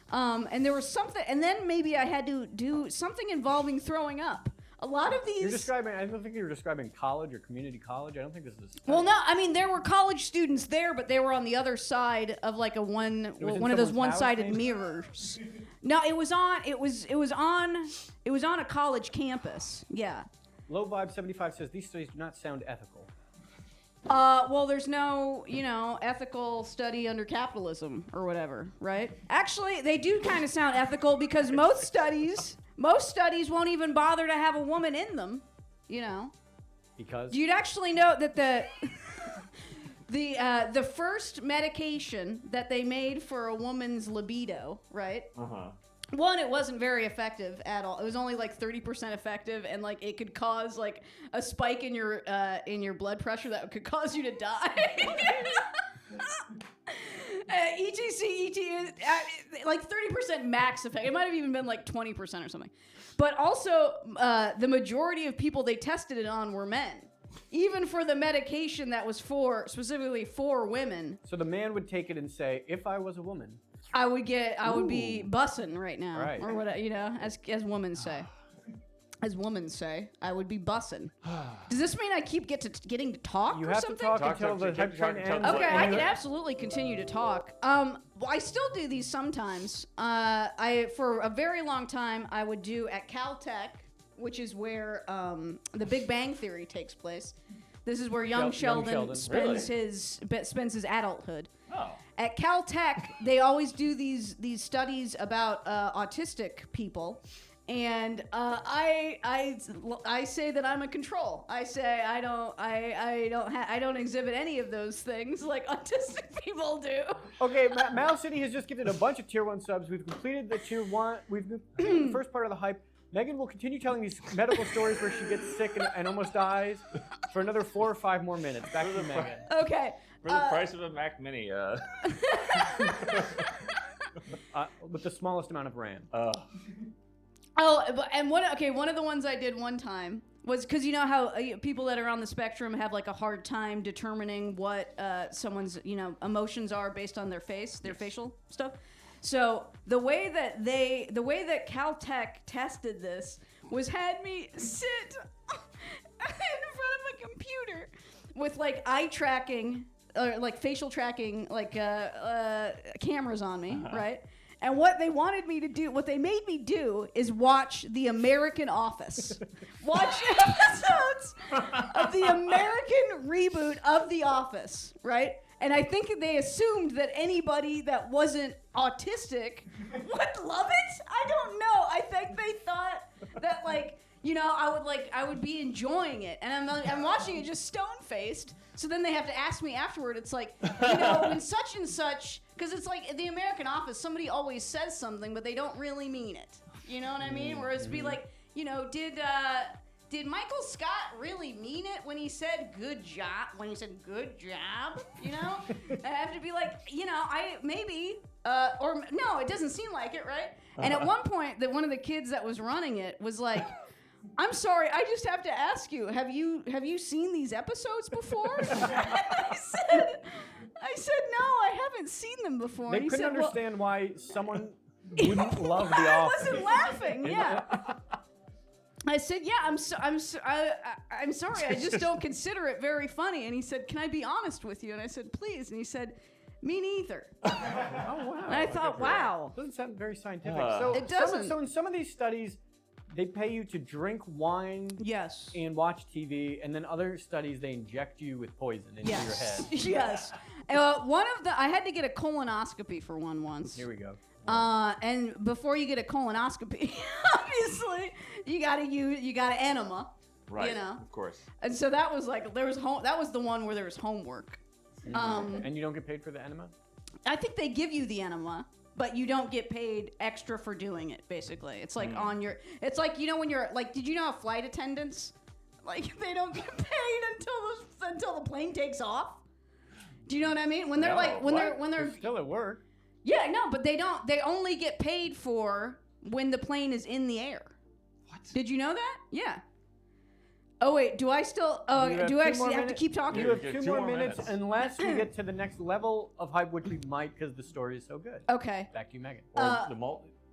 And there was something, and then maybe I had to do something involving throwing up. A lot of these... I don't think you were describing college or community college. I don't think this is a study. Well, no, I mean, there were college students there, but they were on the other side of like one of those one-sided mirrors. No, it was on a college campus. Yeah. Low Vibe 75 says these studies do not sound ethical. Well, there's no, ethical study under capitalism or whatever, right? Actually, they do kind of sound ethical because most studies won't even bother to have a woman in them, Because? You'd actually know that the first medication that they made for a woman's libido, right? Uh-huh. One, it wasn't very effective at all. It was only like 30% effective, and like it could cause like a spike in your blood pressure that could cause you to die. ET like 30% max effect. It might have even been like 20% or something. But also, the majority of people they tested it on were men. Even for the medication that was specifically for women. So the man would take it and say, if I was a woman. I would be bussin' right now, right. Or what, as women say. As women say, I would be bussin'. Does this mean I keep getting to talk You or have something? to talk until the hype train ends. Okay, I can absolutely continue to talk. I still do these sometimes. For a very long time, I would do at Caltech, which is where the Big Bang Theory takes place. This is where young Sheldon spends his adulthood. Oh. At Caltech, they always do these studies about autistic people, and I say that I'm a control. I say I don't exhibit any of those things like autistic people do. Okay, Mal City has just gifted a bunch of tier 1 subs. We've completed the tier 1. We've the first part of the hype. Megan will continue telling these medical stories where she gets sick and almost dies for another 4 or 5 more minutes. Back to Megan. Okay. For the price of a Mac Mini. With the smallest amount of RAM. One of the ones I did one time was because you know how people that are on the spectrum have like a hard time determining what someone's emotions are based on their face, their facial stuff. So the way that Caltech tested this was had me sit in front of a computer with like eye tracking or like facial tracking like cameras on me, right? And what they wanted me to do, what they made me do, is watch The American Office. Watch episodes of the American reboot of The Office, right? And I think they assumed that anybody that wasn't autistic would love it. I don't know. I think they thought that, like, I would be enjoying it. And I'm watching it just stone-faced. So then they have to ask me afterward. It's like, when such and such, because it's like in The American Office, somebody always says something, but they don't really mean it. You know what I mean? Whereas it'd be like, did Michael Scott really mean it when he said good job? When he said good job, I have to be like, I maybe, or no, it doesn't seem like it, right? And at one point, one of the kids that was running it was like, I'm sorry, I just have to ask you, have you seen these episodes before? I said, no, I haven't seen them before. They couldn't understand why someone wouldn't love The Office. I wasn't laughing, yeah. I said, yeah, I'm sorry, I just don't consider it very funny. And he said, can I be honest with you? And I said, please. And he said, me neither. Oh, wow. And I thought, wow. Doesn't sound very scientific. It doesn't. So in some of these studies, they pay you to drink wine and watch TV, and then other studies, they inject you with poison into your head. Yes. I had to get a colonoscopy for one once. Here we go. And before you get a colonoscopy, obviously, you got an enema. Right, of course. And so that was like, that was the one where there was homework. And you don't get paid for the enema? I think they give you the enema, but you don't get paid extra for doing it, basically. It's like it's like, when you're like, did you know how flight attendants, like, they don't get paid until the plane takes off? Do you know what I mean? When they're They're still at work. Yeah, no, but they only get paid for when the plane is in the air. What? Did you know that? Yeah. Oh wait, do I still? Do I actually have to keep talking? You have two more minutes, unless we get to the next level of hype, which we might, because the story is so good. Okay. Back to you, Megan.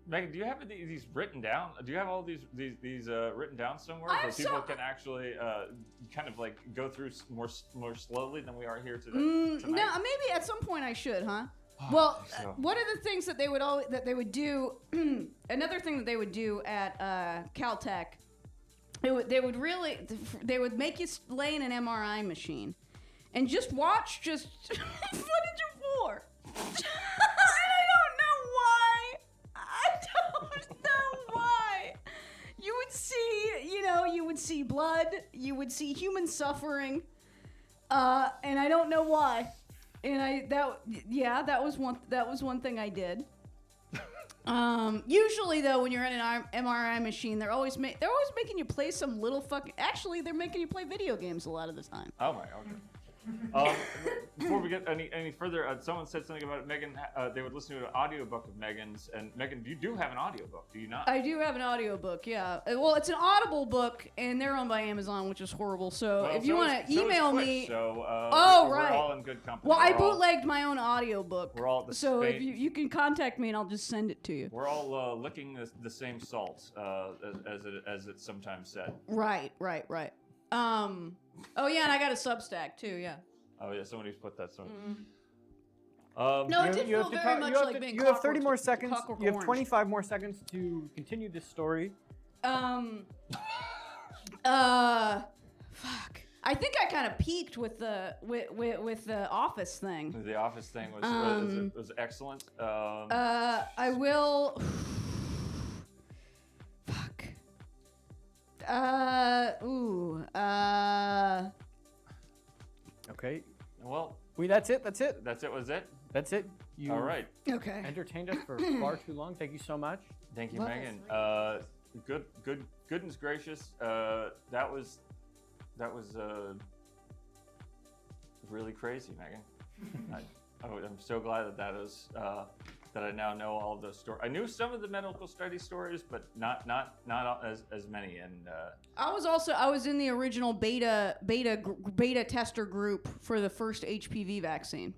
Megan, do you have these written down? Do you have all these written down somewhere where people can actually kind of like go through more slowly than we are here today? No, maybe at some point I should, huh? Well, one of the things that they would do, another thing that they would do at Caltech, they would make you lay in an MRI machine and just watch footage of war. I don't know why. You would see blood, you would see human suffering, and I don't know why. And that was one thing I did. Usually though, when you're in an MRI machine, they're always making you play some little fucking. Actually, they're making you play video games a lot of the time. Oh my, okay. Before we get any further, someone said something about Megan. They would listen to an audiobook of Megan's. And Megan, you do have an audiobook, do you not? I do have an audiobook, yeah. Well, it's an Audible book, and they're owned by Amazon, which is horrible. So if you want to email me, we're right. all in good company. Well, I bootlegged my own audiobook. We're all at the so if you can contact me, and I'll just send it to you. We're all licking the same salt, as it's sometimes said. Right. Oh yeah, and I got a Substack too. Yeah. Oh yeah, somebody's put that somewhere. No, it did feel very much like being. You have 30 more seconds. You have 25 more seconds to continue this story. Fuck. I think I kind of peaked with the Office thing. The Office thing was excellent. I will. Fuck. Okay. Well. That's it. Was it? That's it. You all right. Okay. Entertained us for far too long. Thank you so much. Thank you, Megan. Goodness gracious. That was really crazy, Megan. I'm so glad that is that I now know all of those stories. I knew some of the medical study stories, but not as many. And I was in the original beta tester group for the first HPV vaccine.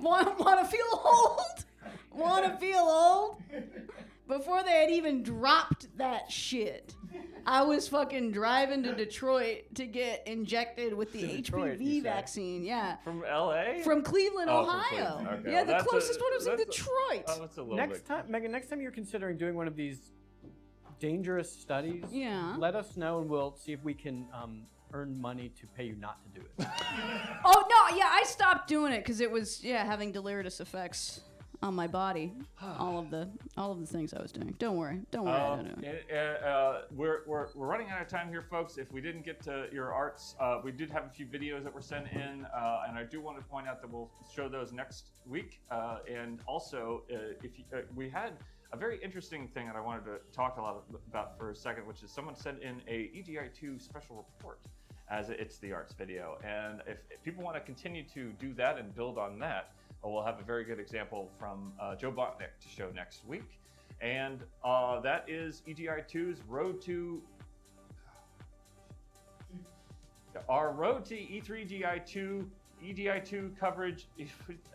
Want to feel old? Want to feel old? Before they had even dropped that shit, I was fucking driving to Detroit to get injected with the HPV vaccine. Yeah. From LA? From Cleveland, Ohio. From Cleveland. Okay. Yeah, the closest one was in Detroit. That's a little Next time, Megan, next time you're considering doing one of these dangerous studies, let us know and we'll see if we can earn money to pay you not to do it. Oh no, yeah, I stopped doing it because it was having deleterious effects on my body. all of the things I was doing. Don't worry. We're running out of time here, folks. If we didn't get to your arts, we did have a few videos that were sent in, and I do want to point out that we'll show those next week. And also, we had a very interesting thing that I wanted to talk a lot about for a second, which is someone sent in a EGI2 special report as It's the Arts video. And if people want to continue to do that and build on that, we'll have a very good example from Joe Botnick to show next week. And that is EGI2's road to... Our road to E3GI2, EGI2 coverage...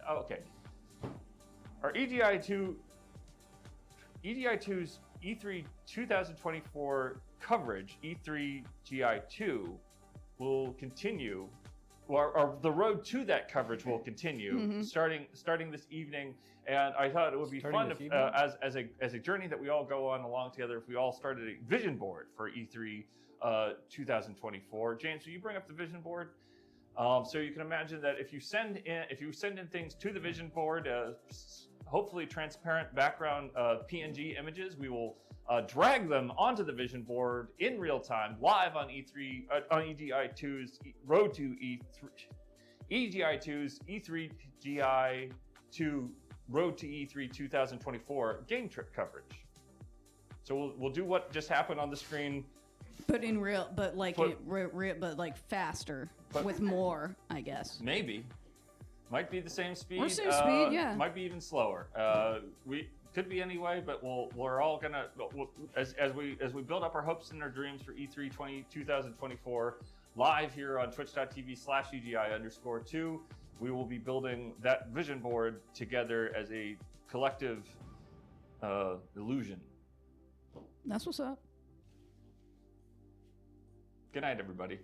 okay. Our EGI2... EGI2's E3 2024 coverage, E3GI2, will continue, or the road to that coverage will continue, starting this evening. And I thought it would be fun if, as a journey that we all go on along together, if we all started a vision board for E3 2024. James, will you bring up the vision board? So you can imagine that if you send in things to the vision board, hopefully transparent background PNG images, we will drag them onto the vision board in real time, live on EGI2's road to EGI2's E3GI to road to E3 2024 game trip coverage. So we'll do what just happened on the screen, but in real, but like faster, with more, I guess. Maybe. Might be the same speed. Or same speed, yeah. Might be even slower. We could be anyway, but we're all gonna as we build up our hopes and our dreams for E3 2024 live here on twitch.tv/EGI_2. We will be building that vision board together as a collective illusion. That's what's up. Good night, everybody.